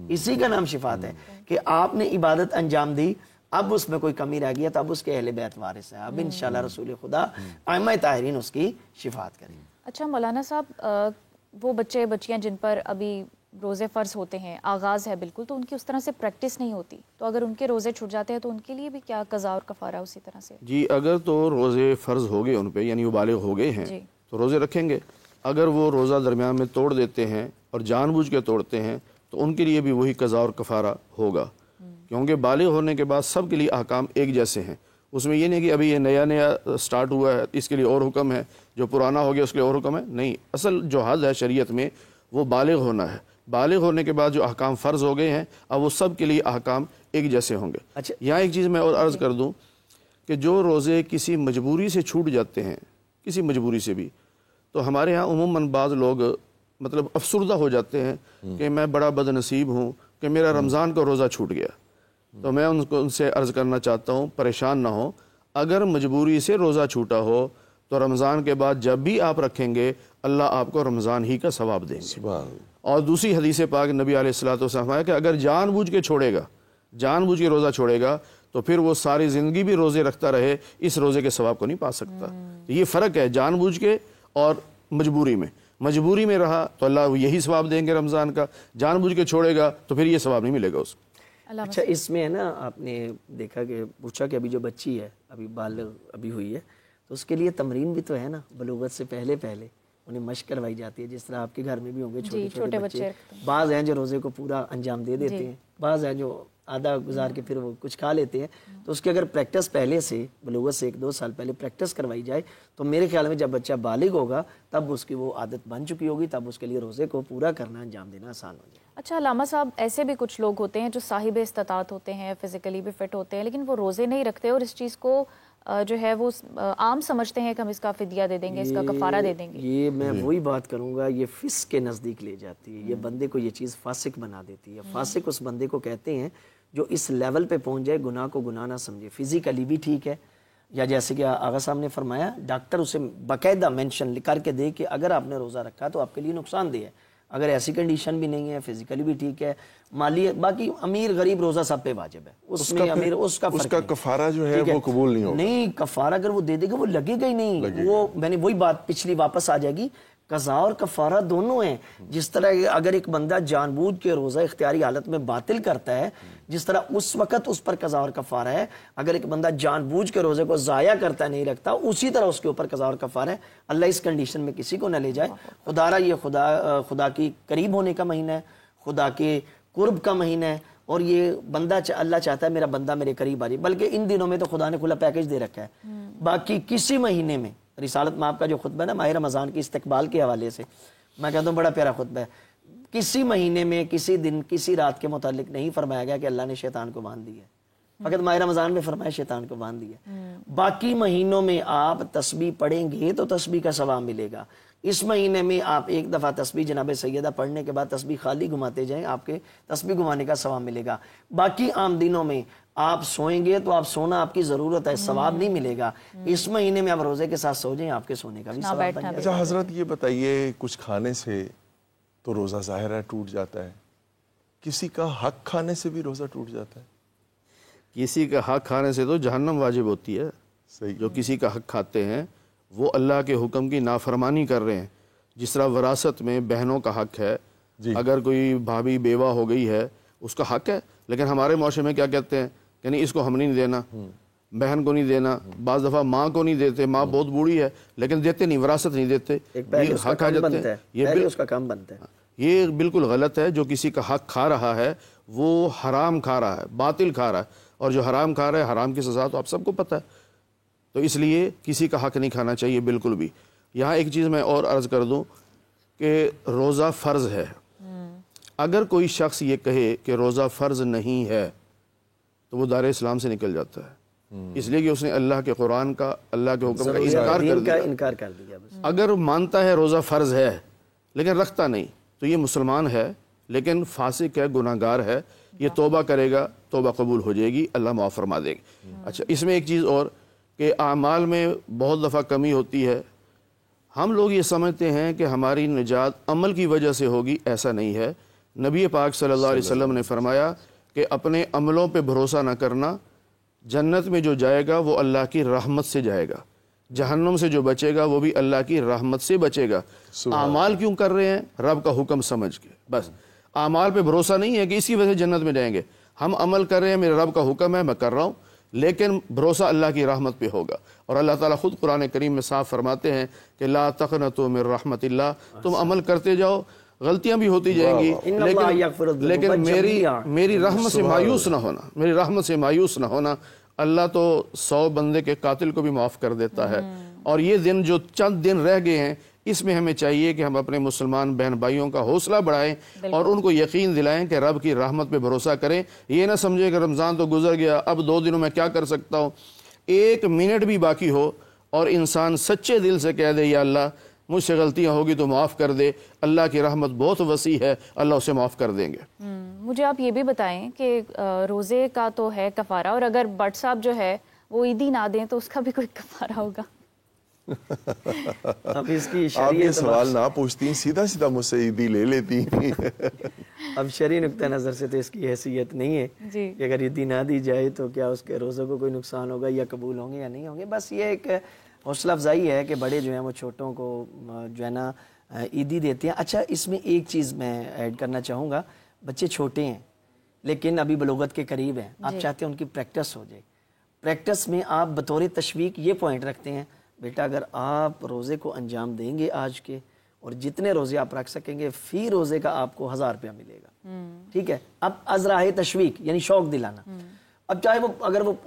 اسی کا نام شفاعت ہے کہ آپ نے عبادت انجام دی، اب اس میں کوئی کمی رہ گئی تو اب اس کے اہل بیت وارث ہے، اب انشاءاللہ رسول خدا ائمہ طاہرین اس کی شفاعت کریں۔ اچھا مولانا صاحب، وہ بچے بچیاں جن پر ابھی روزے فرض ہوتے ہیں، آغاز ہے بالکل، تو ان کی اس طرح سے پریکٹس نہیں ہوتی، تو اگر ان کے روزے چھوٹ جاتے ہیں تو ان کے لیے بھی کیا قضا اور کفارہ اسی طرح سے؟ جی اگر تو روزے فرض ہو گئے ان پہ، یعنی وہ بالغ ہو گئے ہیں تو روزے رکھیں گے۔ اگر وہ روزہ درمیان میں توڑ دیتے ہیں اور جان بوجھ کے توڑتے ہیں تو ان کے لیے بھی وہی قضا اور کفارہ ہوگا، کیونکہ بالغ ہونے کے بعد سب کے لیے احکام ایک جیسے ہیں۔ اس میں یہ نہیں کہ ابھی یہ نیا سٹارٹ ہوا ہے اس کے لیے اور حکم ہے، جو پرانا ہو گیا اس کے لیے اور حکم ہے، نہیں، اصل جو حد ہے شریعت میں وہ بالغ ہونا ہے۔ بالغ ہونے کے بعد جو احکام فرض ہو گئے ہیں اب وہ سب کے لیے احکام ایک جیسے ہوں گے۔ اچھا، یہاں ایک چیز میں اور عرض کر دوں کہ جو روزے کسی مجبوری سے چھوٹ جاتے ہیں، کسی مجبوری سے بھی، تو ہمارے ہاں عموماً بعض لوگ مطلب افسردہ ہو جاتے ہیں کہ میں بڑا بد نصیب ہوں کہ میرا رمضان کا روزہ چھوٹ گیا۔ تو میں ان سے عرض کرنا چاہتا ہوں پریشان نہ ہو، اگر مجبوری سے روزہ چھوٹا ہو تو رمضان کے بعد جب بھی آپ رکھیں گے اللہ آپ کو رمضان ہی کا ثواب دیں گے۔ اور دوسری حدیث پاک نبی علیہ الصلوۃ والسلام ہے کہ اگر جان بوجھ کے چھوڑے گا، جان بوجھ کے روزہ چھوڑے گا تو پھر وہ ساری زندگی بھی روزے رکھتا رہے، اس روزے کے ثواب کو نہیں پا سکتا۔ یہ فرق ہے جان بوجھ کے اور مجبوری میں۔ مجبوری میں رہا تو اللہ یہی ثواب دیں گے رمضان کا، جان بوجھ کے چھوڑے گا تو پھر یہ ثواب نہیں ملے گا اس کو۔ اچھا، اس میں ہے نا، آپ نے دیکھا کہ پوچھا کہ ابھی جو بچی ہے ابھی بالغ ابھی ہوئی ہے تو اس کے لیے تمرین بھی تو ہے نا، بلوغت سے پہلے انہیں مشق کروائی جاتی ہے، جس طرح آپ کے گھر میں بھی ہوں گے چھوٹے چھوٹے بچے، بعض ہیں جو روزے کو پورا انجام دے دیتے ہیں، بعض ہیں جو آدھا گزار کے پھر وہ کچھ کھا لیتے ہیں، تو اس کی اگر پریکٹس پہلے سے بلوغت سے 1-2 سال پہلے پریکٹس کروائی جائے تو میرے خیال میں جب بچہ بالغ ہوگا تب اس کی وہ عادت بن چکی ہوگی، تب اس کے لیے روزے کو پورا کرنا انجام دینا آسان ہو جائے۔ اچھا علامہ صاحب، ایسے بھی کچھ لوگ ہوتے ہیں جو صاحب استطاعت ہوتے ہیں، فزیکلی بھی فٹ ہوتے ہیں، لیکن وہ روزے نہیں رکھتے اور اس چیز کو جو ہے وہ عام سمجھتے ہیں کہ ہم اس کا فدیہ دے دیں گے، اس کا کفارہ دے دیں گے۔ یہ میں وہی بات کروں گا، یہ فسق کے نزدیک لے جاتی ہے، یہ بندے کو یہ چیز فاسق بنا دیتی ہے۔ فاسق اس بندے کو کہتے ہیں جو اس لیول پہ پہنچ جائے گناہ کو گناہ نہ سمجھے، فزیکلی بھی ٹھیک ہے، یا جیسے کہ آغا صاحب نے فرمایا ڈاکٹر اسے باقاعدہ مینشن کر کے دے کہ اگر آپ نے روزہ رکھا تو آپ کے لیے نقصان دہ ہے، اگر ایسی کنڈیشن بھی نہیں ہے، فزیکلی بھی ٹھیک ہے، مالی، باقی امیر غریب روزہ سب پہ واجب ہے، اس میں امیر اس کا کفارہ جو ہے وہ قبول نہیں ہوگا۔ نہیں، کفارہ اگر وہ دے دے گا وہ لگے گا ہی نہیں، وہ میں نے وہی بات پچھلی واپس آ جائے گی، قضا اور کفارہ دونوں ہیں۔ جس طرح اگر ایک بندہ جان بوجھ کے روزہ اختیاری حالت میں باطل کرتا ہے، جس طرح اس وقت اس پر قضا اور کفارہ ہے، اگر ایک بندہ جان بوجھ کے روزے کو ضائع کرتا ہے، نہیں رکھتا، اسی طرح اس کے اوپر قضا اور کفارہ ہے۔ اللہ اس کنڈیشن میں کسی کو نہ لے جائے۔ خدا یہ خدا کی قریب ہونے کا مہینہ ہے، خدا کے قرب کا مہینہ ہے، اور یہ بندہ اللہ چاہتا ہے میرا بندہ میرے قریب آ جائے، بلکہ ان دنوں میں تو خدا نے کھلا پیکج دے رکھا ہے۔ باقی کسی مہینے میں رسالت میں آپ کا جو خطبہ ہے نا ماہ رمضان کی استقبال کے حوالے سے، میں کہتا ہوں بڑا پیارا خطبہ ہے، کسی مہینے میں کسی دن کسی رات کے متعلق نہیں فرمایا گیا کہ اللہ نے شیطان کو باندھ دیا، فقط ماہ رمضان میں فرمایا شیطان کو باندھ دیا۔ باقی مہینوں میں آپ تسبیح پڑھیں گے تو تسبیح کا ثواب ملے گا۔ اس مہینے میں آپ ایک دفعہ تسبیح جناب سیدہ پڑھنے کے بعد تسبیح خالی گھماتے جائیں، آپ کے تسبیح گھمانے کا ثواب ملے گا۔ باقی عام دنوں میں آپ سوئیں گے تو آپ سونا آپ کی ضرورت ہے، ثواب نہیں ملے گا۔ اس مہینے میں آپ روزے کے ساتھ سو جائیں، آپ کے سونے کا بھی ثواب بن جائے گا۔ اچھا حضرت یہ بتائیے، کچھ کھانے سے تو روزہ ظاہر ہے ٹوٹ جاتا ہے، کسی کا حق کھانے سے بھی روزہ ٹوٹ جاتا ہے؟ کسی کا حق کھانے سے تو جہنم واجب ہوتی ہے۔ صحیح۔ جو کسی کا حق کھاتے ہیں وہ اللہ کے حکم کی نافرمانی کر رہے ہیں۔ جس طرح وراثت میں بہنوں کا حق ہے، اگر کوئی بھابھی بیوہ ہو گئی ہے اس کا حق ہے، لیکن ہمارے معاشرے میں کیا کہتے ہیں کہ نہیں اس کو ہم نہیں دینا، بہن کو نہیں دینا، بعض دفعہ ماں کو نہیں دیتے، ماں بہت بوڑھی ہے لیکن دیتے نہیں، وراثت نہیں دیتے، یہ حق آ جاتے ہیں۔ یہ بالکل غلط ہے۔ جو کسی کا حق کھا رہا ہے وہ حرام کھا رہا ہے، باطل کھا رہا ہے، اور جو حرام کھا رہا ہے حرام کی سزا تو آپ سب کو پتہ ہے، تو اس لیے کسی کا حق نہیں کھانا چاہیے بالکل بھی۔ یہاں ایک چیز میں اور عرض کر دوں کہ روزہ فرض ہے، اگر کوئی شخص یہ کہے کہ روزہ فرض نہیں ہے تو وہ دار اسلام سے نکل جاتا ہے، اس لیے کہ اس نے اللہ کے قرآن کا، اللہ کے حکم کا انکار کر دیا۔ اگر مانتا ہے روزہ فرض ہے لیکن رکھتا نہیں تو یہ مسلمان ہے لیکن فاسق ہے، گناہ گار ہے، یہ توبہ کرے گا، توبہ قبول ہو جائے گی، اللہ معاف فرما دے گا۔ اچھا، اس میں ایک چیز اور کہ اعمال میں بہت دفعہ کمی ہوتی ہے۔ ہم لوگ یہ سمجھتے ہیں کہ ہماری نجات عمل کی وجہ سے ہوگی، ایسا نہیں ہے۔ نبی پاک صلی اللہ علیہ وسلم نے فرمایا کہ اپنے عملوں پہ بھروسہ نہ کرنا، جنت میں جو جائے گا وہ اللہ کی رحمت سے جائے گا، جہنم سے جو بچے گا وہ بھی اللہ کی رحمت سے بچے گا۔ اعمال کیوں کر رہے ہیں؟ رب کا حکم سمجھ کے، بس۔ اعمال پہ بھروسہ نہیں ہے کہ اس کی وجہ سے جنت میں جائیں گے، ہم عمل کر رہے ہیں، میرے رب کا حکم ہے، میں کر رہا ہوں، لیکن بھروسہ اللہ کی رحمت پہ ہوگا۔ اور اللہ تعالیٰ خود قرآن کریم میں صاف فرماتے ہیں کہ لا تقنطوا من رحمت اللہ، تم عمل کرتے جاؤ، غلطیاں بھی ہوتی جائیں گی، لیکن میری رحمت سے مایوس نہ ہونا، میری رحمت سے مایوس نہ ہونا۔ اللہ تو 100 بندے کے قاتل کو بھی معاف کر دیتا ہے۔ اور یہ دن جو چند دن رہ گئے ہیں، اس میں ہمیں چاہیے کہ ہم اپنے مسلمان بہن بھائیوں کا حوصلہ بڑھائیں اور ان کو یقین دلائیں کہ رب کی رحمت پہ بھروسہ کریں۔ یہ نہ سمجھے کہ رمضان تو گزر گیا، اب 2 دنوں میں کیا کر سکتا ہوں۔ 1 منٹ بھی باقی ہو اور انسان سچے دل سے کہہ دے یا اللہ مجھ سے غلطیاں ہوگی تو معاف کر دے، اللہ کی رحمت بہت وسیع ہے، اللہ اسے معاف کر دیں گے۔ مجھے آپ یہ بھی بتائیں کہ روزے کا تو ہے کفارہ، اور اگر بٹ صاحب جو ہے وہ عیدی نہ دیں تو اس کا بھی کوئی کفارہ ہوگا؟ اب اس کی آپ یہ سوال نہ پوچھتی، سیدھا سیدھا مجھ سے عیدی لے لیتی۔ اب شرعی نقطہ نظر سے تو اس کی حیثیت نہیں ہے کہ اگر عیدی نہ دی جائے تو کیا اس کے روزوں کو کوئی نقصان ہوگا یا قبول ہوں گے یا نہیں ہوں گے۔ بس یہ ایک حوصلہ افزائی ہے کہ بڑے جو ہیں وہ چھوٹوں کو جو ہے نا عیدی دیتے ہیں۔ اچھا، اس میں ایک چیز میں ایڈ کرنا چاہوں گا، بچے چھوٹے ہیں لیکن ابھی بلوغت کے قریب ہیں، آپ چاہتے ہیں ان کی پریکٹس ہو جائے۔ پریکٹس میں آپ بطور تشویق یہ پوائنٹ رکھتے ہیں، بیٹا اگر آپ روزے کو انجام دیں گے آج کے، اور جتنے روزے آپ رکھ سکیں گے فی روزے کا آپ کو 1000 روپیہ ملے گا، ٹھیک ہے۔ اب ازراہ تشویق یعنی شوق دلانا۔ اب چاہے وہ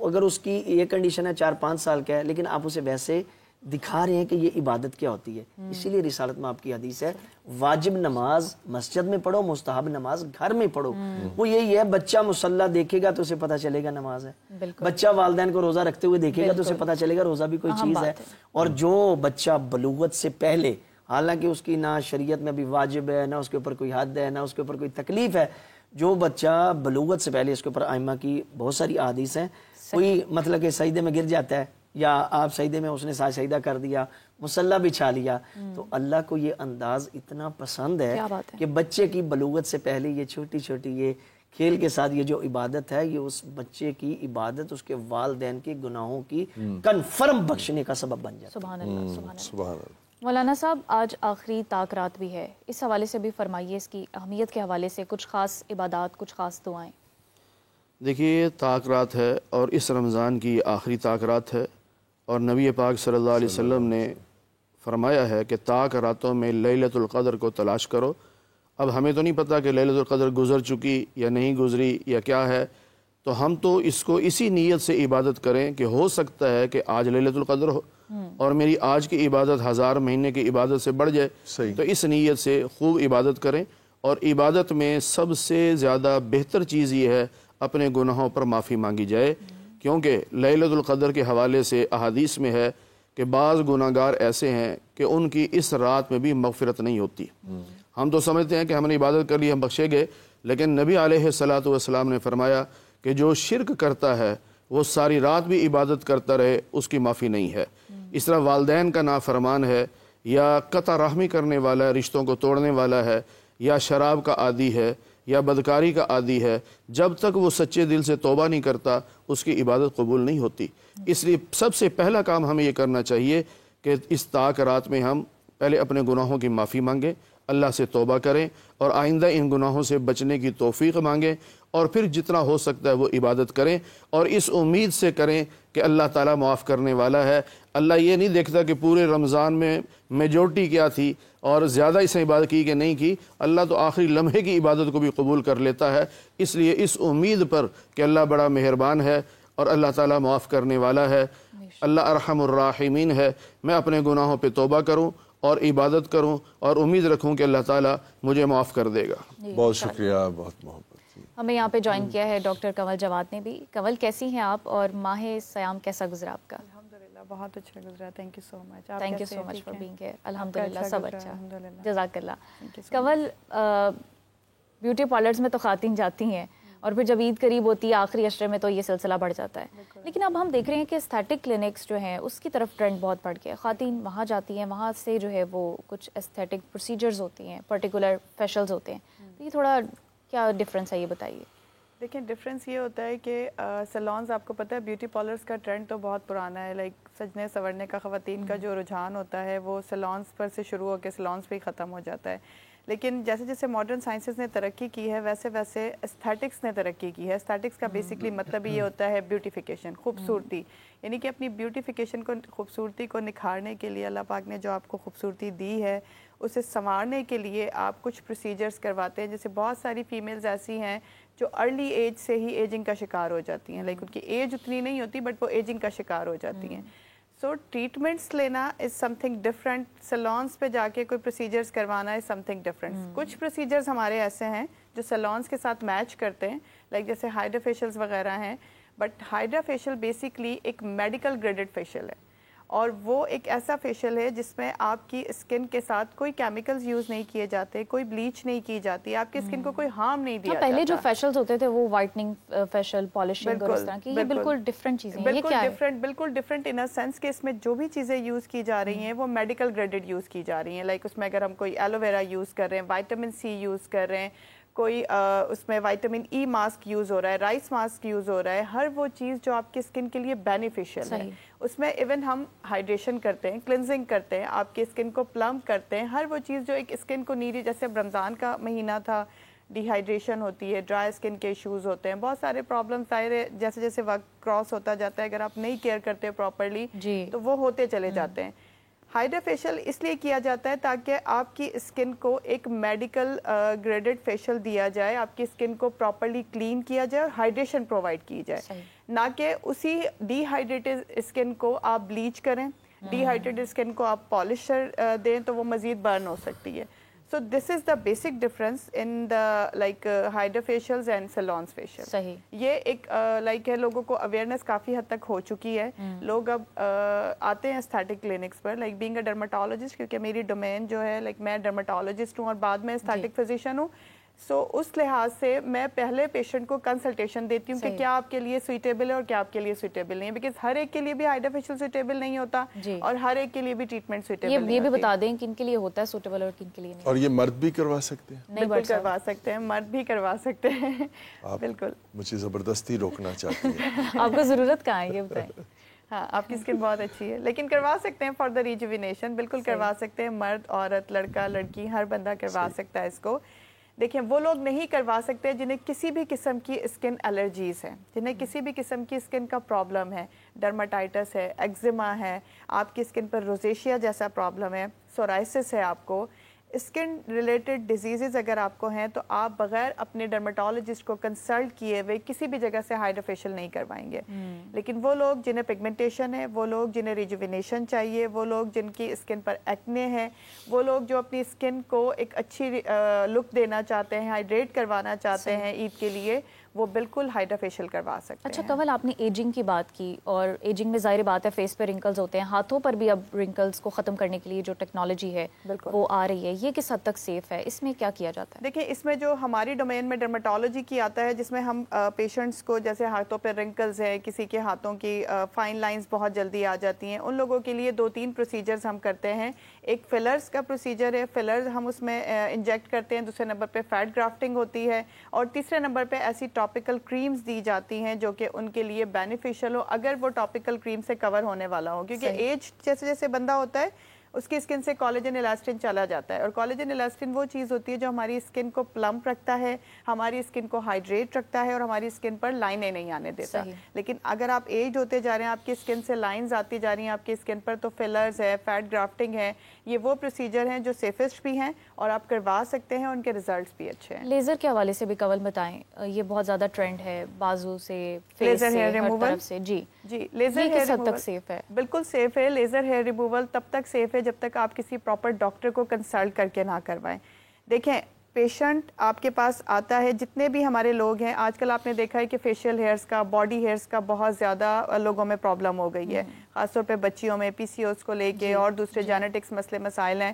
اگر اس کی یہ کنڈیشن ہے 4-5 سال کا ہے، لیکن آپ اسے ویسے دکھا رہے ہیں کہ یہ عبادت کیا ہوتی ہے۔ اسی لیے رسالت میں آپ کی حدیث ہے، واجب نماز مسجد میں پڑھو، مستحب نماز گھر میں پڑھو۔ وہ یہی ہے، بچہ مصلی دیکھے گا تو اسے پتہ چلے گا نماز ہے، بچہ والدین کو روزہ رکھتے ہوئے دیکھے گا تو اسے پتہ چلے گا روزہ بھی کوئی چیز ہے۔ اور جو بچہ بلوغت سے پہلے، حالانکہ اس کی نہ شریعت میں بھی واجب ہے، نہ اس کے اوپر کوئی حد ہے، نہ اس کے اوپر کوئی تکلیف ہے، جو بچہ بلوغت سے پہلے، اس کے اوپر ائمہ کی بہت ساری احادیث ہیں، کوئی مطلب کہ سجدے میں گر جاتا ہے یا آپ سجدے میں اس نے سجدہ کر دیا، مصلی بچھا لیا، تو اللہ کو یہ انداز اتنا پسند ہے کہ بچے کی بلوغت سے پہلے یہ چھوٹی چھوٹی یہ کھیل کے ساتھ یہ جو عبادت ہے، یہ اس بچے کی عبادت اس کے والدین کے گناہوں کی کنفرم بخشنے کا سبب بن جاتا ہے۔ سبحان اللہ، سبحان اللہ۔ سبحان اللہ۔ مولانا صاحب، آج آخری طاق رات بھی ہے، اس حوالے سے بھی فرمائیے، اس کی اہمیت کے حوالے سے کچھ خاص عبادات، کچھ خاص دعائیں۔ دیکھیے، یہ طاق رات ہے اور اس رمضان کی آخری طاق رات ہے، اور نبی پاک صلی اللہ علیہ وسلم نے فرمایا ہے کہ طاق راتوں میں لیلۃ القدر کو تلاش کرو۔ اب ہمیں تو نہیں پتہ کہ لیلۃ القدر گزر چکی یا نہیں گزری یا کیا ہے، تو ہم تو اس کو اسی نیت سے عبادت کریں کہ ہو سکتا ہے کہ آج لیلۃ القدر ہو اور میری آج کی عبادت 1000 مہینے کی عبادت سے بڑھ جائے، تو اس نیت سے خوب عبادت کریں۔ اور عبادت میں سب سے زیادہ بہتر چیز یہ ہے اپنے گناہوں پر معافی مانگی جائے، کیونکہ لیلۃ القدر کے حوالے سے احادیث میں ہے کہ بعض گناہ گار ایسے ہیں کہ ان کی اس رات میں بھی مغفرت نہیں ہوتی۔ ہم تو سمجھتے ہیں کہ ہم نے عبادت کر لی، ہم بخشے گئے، لیکن نبی علیہ الصلوۃ والسلام نے فرمایا کہ جو شرک کرتا ہے وہ ساری رات بھی عبادت کرتا رہے، اس کی معافی نہیں ہے۔ اس طرح والدین کا نافرمان ہے، یا قطع رحمی کرنے والا ہے، رشتوں کو توڑنے والا ہے، یا شراب کا عادی ہے، یا بدکاری کا عادی ہے، جب تک وہ سچے دل سے توبہ نہیں کرتا اس کی عبادت قبول نہیں ہوتی۔ اس لیے سب سے پہلا کام ہمیں یہ کرنا چاہیے کہ اس طاق رات میں ہم پہلے اپنے گناہوں کی معافی مانگیں، اللہ سے توبہ کریں اور آئندہ ان گناہوں سے بچنے کی توفیق مانگیں، اور پھر جتنا ہو سکتا ہے وہ عبادت کریں، اور اس امید سے کریں کہ اللہ تعالیٰ معاف کرنے والا ہے۔ اللہ یہ نہیں دیکھتا کہ پورے رمضان میں میجورٹی کیا تھی اور زیادہ اس نے عبادت کی کہ نہیں کی، اللہ تو آخری لمحے کی عبادت کو بھی قبول کر لیتا ہے۔ اس لیے اس امید پر کہ اللہ بڑا مہربان ہے اور اللہ تعالیٰ معاف کرنے والا ہے، اللہ ارحم الراحمین ہے، میں اپنے گناہوں پہ توبہ کروں اور عبادت کروں اور امید رکھوں کہ اللہ تعالیٰ مجھے معاف کر دے گا. بہت شکریہ, بہت محبت. ہمیں یہاں پہ جوائن کیا ہے ڈاکٹر کنول جواد نے بھی. کنول کیسی ہیں آپ اور ماہ سیام کیسا گزرا آپ کا؟ الحمدللہ بہت اچھا گزرا. Thank you so much. Thank you so much for being here. الحمدللہ سب اچھا, جزاک اللہ. کنول, بیوٹی پارلرز میں تو خواتین جاتی ہیں اور پھر جب عید قریب ہوتی ہے آخری عشرے میں تو یہ سلسلہ بڑھ جاتا ہے, لیکن اب ہم دیکھ رہے ہیں کہ استھیٹک کلینکس جو ہیں اس کی طرف ٹرینڈ بہت بڑھ گیا ہے. خواتین وہاں جاتی ہیں, وہاں سے جو ہے وہ کچھ استھیٹک پروسیجرز ہوتی ہیں, پرٹیکولر فیشلز ہوتے ہیں. یہ تھوڑا کیا ڈفرینس ہے یہ بتائیے. دیکھیں ڈفرینس یہ ہوتا ہے کہ سیلونز, آپ کو پتہ ہے بیوٹی پارلرز کا ٹرینڈ تو بہت پرانا ہے. لائک سجنے سنورنے کا خواتین کا جو رجحان ہوتا ہے وہ سیلونز پر سے شروع ہو کے سیلونز پہ ہی ختم ہو جاتا ہے. لیکن جیسے جیسے ماڈرن سائنسز نے ترقی کی ہے ویسے ویسے استھیٹکس نے ترقی کی ہے. استھیٹکس کا بیسکلی مطلب یہ ہوتا ہے بیوٹیفیکیشن, خوبصورتی, یعنی کہ اپنی بیوٹیفیکیشن کو, خوبصورتی کو نکھارنے کے لیے اللہ پاک نے جو آپ کو خوبصورتی دی ہے اسے سنوارنے کے لیے آپ کچھ پروسیجرز کرواتے ہیں. جیسے بہت ساری فیمیلز ایسی ہیں جو ارلی ایج سے ہی ایجنگ کا شکار ہو جاتی ہیں. لائک ان کی ایج اتنی نہیں ہوتی بٹ وہ ایجنگ کا شکار ہو جاتی ہیں. سو ٹریٹمنٹس لینا از سم تھنگ ڈفرینٹ. سیلونس پہ جا کے کوئی پروسیجرز کروانا از سم تھنگ ڈفرینٹ. کچھ پروسیجرز ہمارے ایسے ہیں جو سیلونس کے ساتھ میچ کرتے ہیں, لائک جیسے ہائیڈرا فیشلز وغیرہ ہیں. بٹ ہائیڈرا فیشل بیسکلی ایک میڈیکل گریڈڈ فیشل ہے اور وہ ایک ایسا فیشل ہے جس میں آپ کی اسکن کے ساتھ کوئی کیمیکلز یوز نہیں کیے جاتے, کوئی بلیچ نہیں کی جاتی, آپ کی اسکن کو کوئی ہارم نہیں دیا جاتا. پہلے جو فیشلز ہوتے تھے وہ وائٹننگ فیشل, پالشنگ اور اس طرح کی, یہ بالکل ڈفرینٹ چیزیں ہیں. یہ کیا ہے؟ بالکل ڈفرینٹ ان سینس کہ اس میں جو بھی چیزیں یوز کی جا رہی ہیں وہ میڈیکل گریڈڈ یوز کی جا رہی ہیں. لائک اس میں اگر ہم کوئی ایلو ویرا یوز کر رہے ہیں, وائٹامن سی یوز کر رہے ہیں, کوئی اس میں وائٹامن ای ماسک یوز ہو رہا ہے, رائس ماسک یوز ہو رہا ہے, ہر وہ چیز جو آپ کی اسکن کے لیے بینیفیشیل ہے. اس میں ایون ہم ہائیڈریشن کرتے ہیں, کلینزنگ کرتے ہیں, آپ کی اسکن کو پلمپ کرتے ہیں, ہر وہ چیز جو ایک اسکن کو نیڈی. جیسے اب رمضان کا مہینہ تھا, ڈی ہائیڈریشن ہوتی ہے, ڈرائی اسکن کے ایشوز ہوتے ہیں, بہت سارے پرابلم ظاہر ہے جیسے جیسے وقت کراس ہوتا جاتا ہے اگر آپ نہیں کیئر کرتے پراپرلی تو وہ ہوتے چلے جاتے ہیں. ہائیڈرا فیشل اس لیے کیا جاتا ہے تاکہ آپ کی اسکن کو ایک میڈیکل گریڈڈ فیشل دیا جائے, آپ کی اسکن کو پراپرلی کلین کیا جائے اور ہائیڈریشن پرووائڈ کی جائے, نہ کہ اسی ڈی ہائیڈریٹڈ اسکن کو آپ بلیچ کریں, ڈی ہائیڈریٹڈ اسکن کو آپ پالشر دیں تو وہ مزید برن ہو سکتی ہے. So this is the basic difference in the like hydra facials and salons facial. صحیح. یہ ایک لائک ہے لوگوں کو اویئرنیس کافی حد تک ہو چکی ہے. لوگ اب آتے ہیں aesthetic clinics per, like being a dermatologist, کیونکہ میری ڈومین جو ہے لائک میں ڈرماٹولوجسٹ ہوں اور بعد میں استھیٹک فزیشین ہوں. سو اس لحاظ سے میں پہلے پیشنٹ کو کنسلٹیشن دیتی ہوں کہ کیا آپ کے لیے سویٹیبل ہے اور کیا آپ کے لیے سویٹیبل نہیں ہے, بیکاز ہر ایک کے لیے بھی ہائیڈرا فیشل سویٹیبل نہیں ہوتا اور ہر ایک کے لیے بھی ٹریٹمنٹ سویٹیبل نہیں ہوتی. یہ بھی بتا دیں کن کے لیے ہوتا ہے سویٹیبل اور کن کے لیے نہیں. اور یہ مرد بھی کروا سکتے ہیں؟ بالکل کروا سکتے ہیں, مرد بھی کروا سکتے ہیں. بالکل. مجھے زبردستی روکنا چاہتی ہیں. آپ کو ضرورت کہاں ہے یہ بتائیں. ہاں آپ کی اسکن بہت اچھی ہے لیکن کروا سکتے ہیں فار دا ریجوینیشن. بالکل کروا سکتے ہیں, مرد عورت لڑکا لڑکی ہر بندہ کروا سکتا ہے اس کو. دیکھیں وہ لوگ نہیں کروا سکتے جنہیں کسی بھی قسم کی اسکن الرجیز ہیں, جنہیں کسی بھی قسم کی اسکن کا پرابلم ہے, ڈرماٹائٹس ہے, ایگزیما ہے, آپ کی اسکن پر روزیشیا جیسا پرابلم ہے, سورائسس ہے, آپ کو اسکن ریلیٹڈ ڈیزیزز اگر آپ کو ہیں تو آپ بغیر اپنے ڈرماٹولوجسٹ کو کنسلٹ کیے ہوئے کسی بھی جگہ سے ہائیڈرا فیشل نہیں کروائیں گے. لیکن وہ لوگ جنہیں پگمنٹیشن ہے, وہ لوگ جنہیں ریجوینیشن چاہیے, وہ لوگ جن کی اسکن پر ایکنے ہے, وہ لوگ جو اپنی اسکن کو ایک اچھی لک دینا چاہتے ہیں, ہائیڈریٹ کروانا چاہتے ہیں عید کے لیے, وہ بالکل ہائیڈرا فیشل کروا سکتے ہیں. اچھا کنول, آپ نے ایجنگ کی بات کی اور ایجنگ میں ظاہر بات ہے فیس پہ رنکلز ہوتے ہیں, ہاتھوں پر بھی اب رنکلز کو ختم کرنے کے لیے جو ٹیکنالوجی ہے وہ آ رہی ہے, یہ کس حد تک سیف ہے, اس میں کیا کیا جاتا ہے؟ دیکھیں اس میں جو ہماری ڈومین میں ڈرماٹولوجی کی آتا ہے جس میں ہم پیشنٹس کو جیسے ہاتھوں پہ رنکلز ہے, کسی کے ہاتھوں کی فائن لائنز بہت جلدی آ جاتی ہیں, ان لوگوں کے لیے 2-3 پروسیجرز ہم کرتے ہیں. ایک فلرز کا پروسیجر ہے, فلرز ہم اس میں انجیکٹ کرتے ہیں. دوسرے نمبر پہ فیٹ گرافٹنگ ہوتی ہے اور تیسرے نمبر پہ ایسی ٹاپیکل کریمز دی جاتی ہیں جو کہ ان کے لیے بینیفیشل ہو اگر وہ ٹاپیکل کریم سے کور ہونے والا ہو, کیونکہ ایج جیسے جیسے بندہ ہوتا ہے اس کی اسکن سے کولیجن الاسٹن چلا جاتا ہے, اور کولیجن الاسٹن وہ چیز ہوتی ہے جو ہماری اسکن کو پلمپ رکھتا ہے, ہماری اسکن کو ہائیڈریٹ رکھتا ہے اور ہماری اسکن پر لائنیں نہیں آنے دیتا. لیکن اگر آپ ایج ہوتے جا رہے ہیں, آپ کی اسکن سے لائنز آتی جا رہی ہیں آپ کی اسکن پر, تو فلرز ہے, فیٹ گرافٹنگ ہے, یہ وہ پروسیجر ہیں جو سیفسٹ بھی ہیں اور آپ کروا سکتے ہیں, ان کے ریزلٹس بھی اچھے ہیں. لیزر کے حوالے سے بھی کنول بتائیں, یہ بہت زیادہ ٹرینڈ ہے, بازو سے, فیس سے, ہر طرف سے. جی لیزر کس حد تک سیف ہے؟ بالکل سیف ہے. لیزر ہیئر ریموول تب تک سیف ہے ہے جب تک آپ کسی پراپر ڈاکٹر کو کنسلٹ کر کے نہ کروائیں. دیکھیں پیشنٹ آپ کے پاس آتا ہے, جتنے بھی ہمارے لوگ ہیں آج کل آپ نے دیکھا ہے کہ فیشیل ہیئرس کا, باڈی ہیئرس کا بہت زیادہ لوگوں میں پرابلم ہو گئی ہے, خاص طور پہ بچیوں میں پی سی اوز کو لے کے اور دوسرے جینیٹکس مسئلے مسائل ہیں.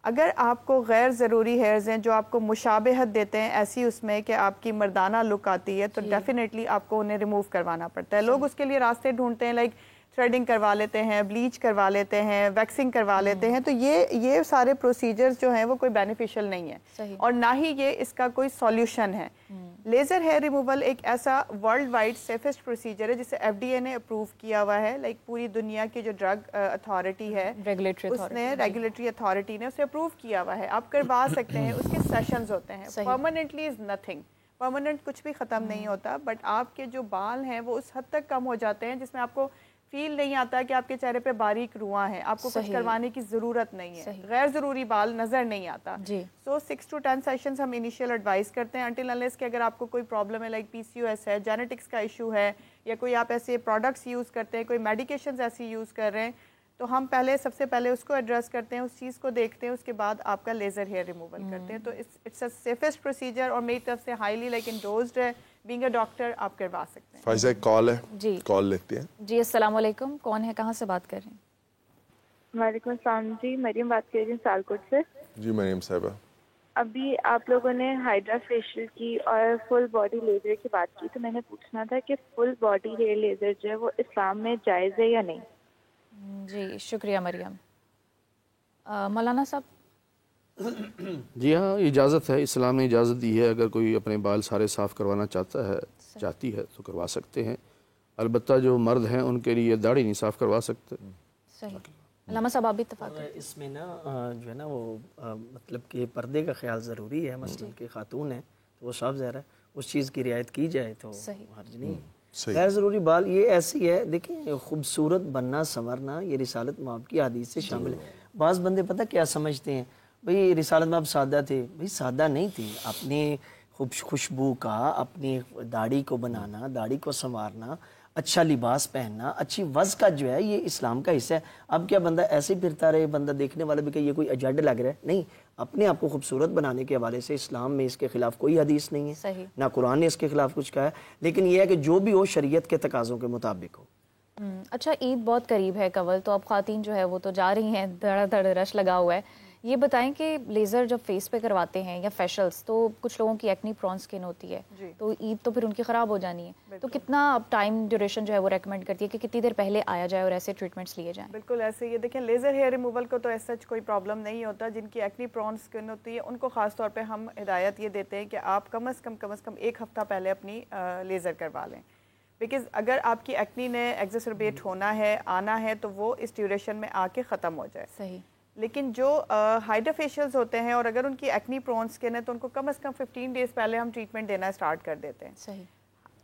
اگر آپ کو غیر ضروری ہیئرز ہیں جو آپ کو مشابہت دیتے ہیں ایسی اس میں کہ آپ کی مردانہ لک آتی ہے, تو ڈیفینیٹلی آپ کو انہیں ریموو کروانا پڑتا ہے. لوگ اس کے لیے راستے ڈھونڈتے ہیں, لائک تھریڈنگ کروا لیتے ہیں, بلیچ کروا لیتے ہیں, ویکسنگ کروا لیتے ہیں. تو یہ سارے پروسیجرز جو ہیں وہ کوئی بینیفیشل نہیں ہے اور نہ ہی یہ اس کا کوئی سولوشن ہے. لیزر ہیئر ریموول ایک ایسا ورلڈ وائڈ سیفسٹ پروسیجر ہے جسے ایف ڈی اے نے اپروو کیا ہوا ہے. لائک پوری دنیا کی جو ڈرگ اتھارٹی ہے, ریگولیٹری اتھارٹی نے اسے اپروو کیا ہوا ہے. آپ کروا سکتے ہیں, اس کے سیشنز ہوتے ہیں. پرماننٹلی از نتھنگ, پرماننٹ کچھ بھی ختم نہیں ہوتا, بٹ آپ کے جو بال ہیں وہ اس حد تک کم ہو جاتے ہیں جس میں آپ کو فیل نہیں آتا کہ آپ کے چہرے پہ باریک رواں ہیں, آپ کو کچھ کروانے کی ضرورت نہیں ہے, غیر ضروری بال نظر نہیں آتا. سو 6 to 10 سیشنز ہم انیشیل ایڈوائز کرتے ہیں انٹل انلیس کہ اگر آپ کو کوئی پرابلم ہے, لائک پی سی او ایس ہے, جینیٹکس کا ایشو ہے, یا کوئی آپ ایسے پروڈکٹس یوز کرتے ہیں, کوئی میڈیکیشنز ایسی یوز کر رہے ہیں, تو ہم سب سے پہلے اس کو ایڈریس کرتے ہیں, اس چیز کو دیکھتے ہیں, اس کے بعد آپ کا لیزر ہیئر ریموول کرتے ہیں. تو اٹس اے سیفسٹ پروسیجر اور میری طرف سے ہائیلی لائک انڈوزڈ ہے. بینگ اے ڈاکٹر آپ کروا سکتے ہیں. فائزہ ایک کال ہے, جی کال لیتے ہیں. جی السلام علیکم, کون ہے, کہاں سے بات کر رہے ہیں؟ وعلیکم السلام جی, مریم بات کر رہی ہوں سیالکوٹ سے. جی مریم صاحبہ, ابھی آپ لوگوں نے ہائیڈرا فیشیل کی اور فل باڈی لیزر کی بات کی, تو میں نے پوچھنا تھا کہ فل باڈی ہیئر لیزر جو ہے وہ اسلام میں جائز ہے یا نہیں؟ جی شکریہ مریم. مولانا صاحب. جی ہاں, اجازت ہے, اسلام نے اجازت دی ہے. اگر کوئی اپنے بال سارے صاف کروانا چاہتی ہے تو کروا سکتے ہیں. البتہ جو مرد ہیں ان کے لیے داڑھی نہیں صاف کروا سکتے. صحیح. علامہ صاحب آپ بھی اتفاق ہے اس میں نا جو ہے نا وہ مطلب کہ پردے کا خیال ضروری ہے. مثلا کہ خاتون ہے تو وہ صاف ظاہر ہے اس چیز کی رعایت کی جائے تو حرج نہیں. غیر ضروری بال یہ ایسی ہے, دیکھیں خوبصورت بننا سنورنا یہ رسالت مآب کی حدیث سے شامل ہے. بعض بندے پتہ کیا سمجھتے ہیں, بھئی رسالت مآب سادہ تھے. بھئی سادہ نہیں تھے. اپنی خوشبو کا, اپنی داڑھی کو بنانا, داڑھی کو سنوارنا, اچھا لباس پہننا, اچھی وضع کا جو ہے یہ اسلام کا حصہ ہے. اب کیا بندہ ایسے ہی پھرتا رہے, بندہ دیکھنے والا بھی کہ یہ کوئی ایجنڈ لگ رہا ہے, نہیں. اپنے آپ کو خوبصورت بنانے کے حوالے سے اسلام میں اس کے خلاف کوئی حدیث نہیں ہے, نہ قرآن نے اس کے خلاف کچھ کہا ہے. لیکن یہ ہے کہ جو بھی ہو شریعت کے تقاضوں کے مطابق ہو. اچھا عید بہت قریب ہے کول, تو اب خواتین جو ہے وہ تو جا رہی ہیں, دھڑا دھڑ رش لگا ہوا ہے. یہ بتائیں کہ لیزر جب فیس پہ کرواتے ہیں یا فیشلز, تو کچھ لوگوں کی ایکنی پرون سکن ہوتی ہے, تو عید تو پھر ان کی خراب ہو جانی ہے. تو کتنا ٹائم ڈیوریشن جو ہے وہ ریکمینڈ کرتی ہے کہ کتنی دیر پہلے آیا جائے اور ایسے ٹریٹمنٹس لیے جائیں؟ بالکل ایسے ہی. دیکھیں لیزر ہیئر ریموول کو تو ایسا کوئی پرابلم نہیں ہوتا. جن کی ایکنی پرون سکن ہوتی ہے ان کو خاص طور پہ ہم ہدایت یہ دیتے ہیں کہ آپ کم از کم 1 ہفتہ پہلے اپنی لیزر کروا لیں. بیکاز اگر آپ کی ایکنی نے ایگزیسربیٹ ہونا ہے, آنا ہے, تو وہ اس ڈیوریشن میں آ کے ختم ہو جائے. صحیح. لیکن جو ہائیڈرا فیشیلز ہوتے ہیں اور اگر ان کی ایکنی پرون سکن ہے تو ان کو کم از کم 15 ڈیز پہلے ہم ٹریٹمنٹ دینا اسٹارٹ کر دیتے ہیں. صحیح.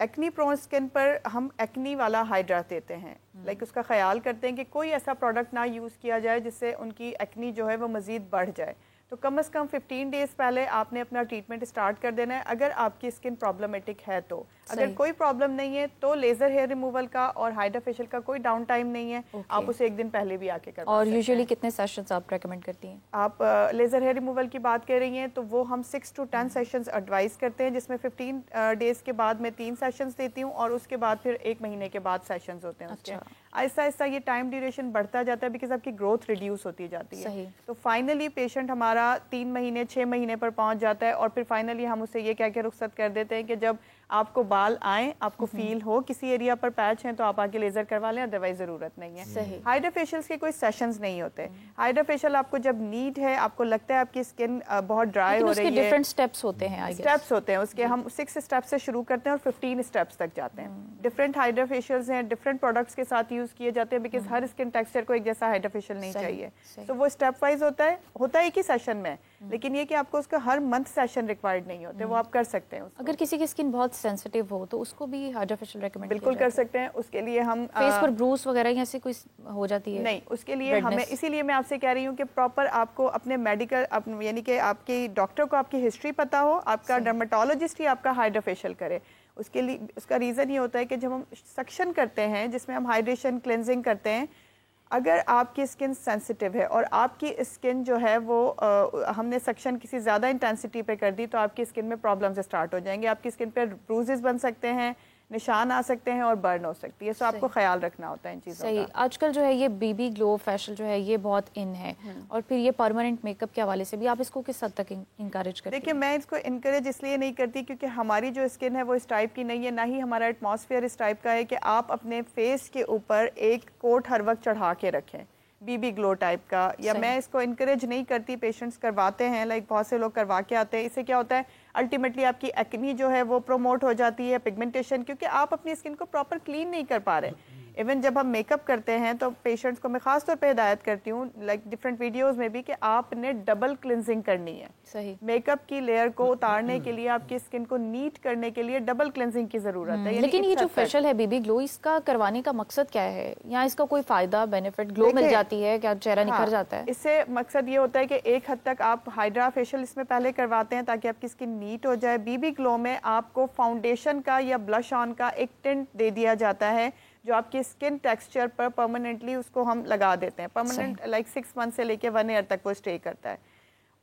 ایکنی پرون سکن پر ہم ایکنی والا ہائیڈرا دیتے ہیں. لائک اس کا خیال کرتے ہیں کہ کوئی ایسا پروڈکٹ نہ یوز کیا جائے جس سے ان کی ایکنی جو ہے وہ مزید بڑھ جائے. تو کم از کم 15 ڈیز پہلے آپ نے اپنا ٹریٹمنٹ اسٹارٹ کر دینا ہے اگر آپ کی اسکن پرابلمیٹک ہے تو. اگر کوئی پرابلم نہیں ہے تو لیزر ہیئر ریموول کا اور ہائیڈرا فیشیل کا کوئی ڈاؤن ٹائم نہیں ہے. آپ اسے 1 دن پہلے بھی آ کے کروا اور سکتے ہیں. یوزلی کتنے سیشنز آپ ریکمینڈ کرتی ہیں؟ آپ لیزر ہیئر ریموول کی بات کر رہی ہیں تو وہ ہم 6 to 10 سیشنز ایڈوائز کرتے ہیں, جس میں 15 ڈیز کے بعد میں 3 سیشنز دیتی ہوں اور اس کے بعد پھر 1 مہینے کے بعد سیشنز ہوتے ہیں. اس کے آہستہ آہستہ یہ ٹائم ڈیوریشن بڑھتا جاتا ہے بیکاز آپ کی گروتھ ریڈیوس ہوتی جاتی ہے. تو فائنلی پیشنٹ ہمارا 3 مہینے 6 مہینے پر پہنچ جاتا ہے اور پھر فائنلی ہم اسے یہ کہہ کے رخصت کر دیتے ہیں کہ جب آپ کو بال آئیں, آپ کو فیل ہو کسی ایریا پر پیچ ہیں تو آپ آگے لیزر کروا لیں, ادروائز ضرورت نہیں ہے. ہائیڈرا فیشیلز کے کوئی سیشنز نہیں ہوتے. ہائیڈرا فیشیل آپ کو جب نیڈ ہے, آپ کو لگتا ہے آپ کی اسکن بہت ڈرائی ہو رہی ہے, ڈفرنٹ سٹیپس ہوتے ہیں. سٹیپس ہوتے ہیں اس کے, ہم 6 اسٹیپس سے شروع کرتے ہیں اور 15 اسٹیپس تک جاتے ہیں. ڈفرنٹ ہائیڈرا فیشیلز ہیں, ڈفرنٹ پروڈکٹس کے ساتھ یوز کیے جاتے ہیں بیکاز ہر اسکن ٹیکسچر کو ایک جیسا ہائیڈرا فیشیل نہیں چاہیے. تو وہ اسٹیپ وائز ہوتا ہے ایک ہی سیشن میں, لیکن یہ کہ آپ کو اس کا ہر منتھ سیشن ریکوائرڈ نہیں ہوتے, وہ آپ کر سکتے ہیں. اگر کسی کی اسکن بہت سینسٹیو ہو تو اس کو بھی ہائیڈرا فیشیل ریکمینڈ بالکل کر سکتے ہیں. اس کے لیے ہم فیس پر بروز وغیرہ ایسے کوئی ہو جاتی ہے نہیں, اس کے لیے ہمیں, اسی لیے میں آپ سے کہہ رہی ہوں کہ پراپر آپ کو اپنے میڈیکل یعنی کہ آپ کی ڈاکٹر کو آپ کی ہسٹری پتہ ہو, آپ کا ڈرماٹولوجسٹ ہی آپ کا ہائیڈرا فیشیل کرے. اس کے لیے اس کا ریزن یہ ہوتا ہے کہ جب ہم سکشن کرتے ہیں جس میں ہم ہائیڈریشن کلینزنگ کرتے ہیں, اگر آپ کی اسکن سینسٹیو ہے اور آپ کی اسکن جو ہے وہ ہم نے سیکشن کسی زیادہ انٹینسٹی پہ کر دی تو آپ کی اسکن میں پرابلمز اسٹارٹ ہو جائیں گے. آپ کی اسکن پہ بروزز بن سکتے ہیں, نشان آ سکتے ہیں اور برن ہو سکتی ہے. سو آپ کو خیال رکھنا ہوتا ہے ان چیزوں کا. صحیح. آج کل جو ہے یہ بی بی گلو فیشل جو ہے یہ بہت ان ہے, اور پھر یہ پرماننٹ میک اپ کے حوالے سے بھی آپ اس کو کس حد تک انکریج کرتے ہیں؟ دیکھیں میں اس کو انکریج اس لیے نہیں کرتی کیونکہ ہماری جو اسکن ہے وہ اس ٹائپ کی نہیں ہے, نہ ہی ہمارا ایٹماسفیئر اس ٹائپ کا ہے کہ آپ اپنے فیس کے اوپر ایک کوٹ ہر وقت چڑھا کے رکھیں بی بی گلو ٹائپ کا. یا میں اس کو انکریج نہیں کرتی, پیشنٹس کرواتے ہیں, لائک بہت سے لوگ کروا کے آتے ہیں. اس سے کیا ہوتا ہے الٹیمیٹلی آپ کی ایکنی جو ہے وہ پروموٹ ہو جاتی ہے, پگمنٹیشن, کیونکہ آپ اپنی اسکن کو پراپر کلین نہیں کر پا رہے. ایون جب ہم میک اپ کرتے ہیں تو پیشنٹس کو میں خاص طور پہ ہدایت کرتی ہوں لائک ڈفرینٹ ویڈیوز میں بھی کہ آپ نے ڈبل کلینزنگ کرنی ہے. صحیح. میک اپ کی لیئر کو اتارنے کے لیے, آپ کی اسکن کو نیٹ کرنے کے لیے ڈبل کلینزنگ کی ضرورت ہے. لیکن یہ جو فیشل ہے بی بی گلو, اس کا کروانے کا مقصد کیا ہے, یا اس کا کوئی فائدہ بینیفٹ گلو مل جاتی ہے, کیا چہرہ نکھر جاتا ہے؟ اس سے مقصد یہ ہوتا ہے کہ ایک حد تک آپ ہائیڈرا فیشل اس میں پہلے کرواتے ہیں تاکہ آپ کی اسکن نیٹ ہو جائے. بی بی گلو میں آپ کو فاؤنڈیشن کا یا بلش آن کا ایک ٹنٹ دے دیا جاتا ہے جو آپ کی اسکن ٹیکسچر پر پرماننٹلی اس کو ہم لگا دیتے ہیں. پرماننٹ لائک 6 منتھ سے لے کے 1 ایئر تک وہ اسٹے کرتا ہے.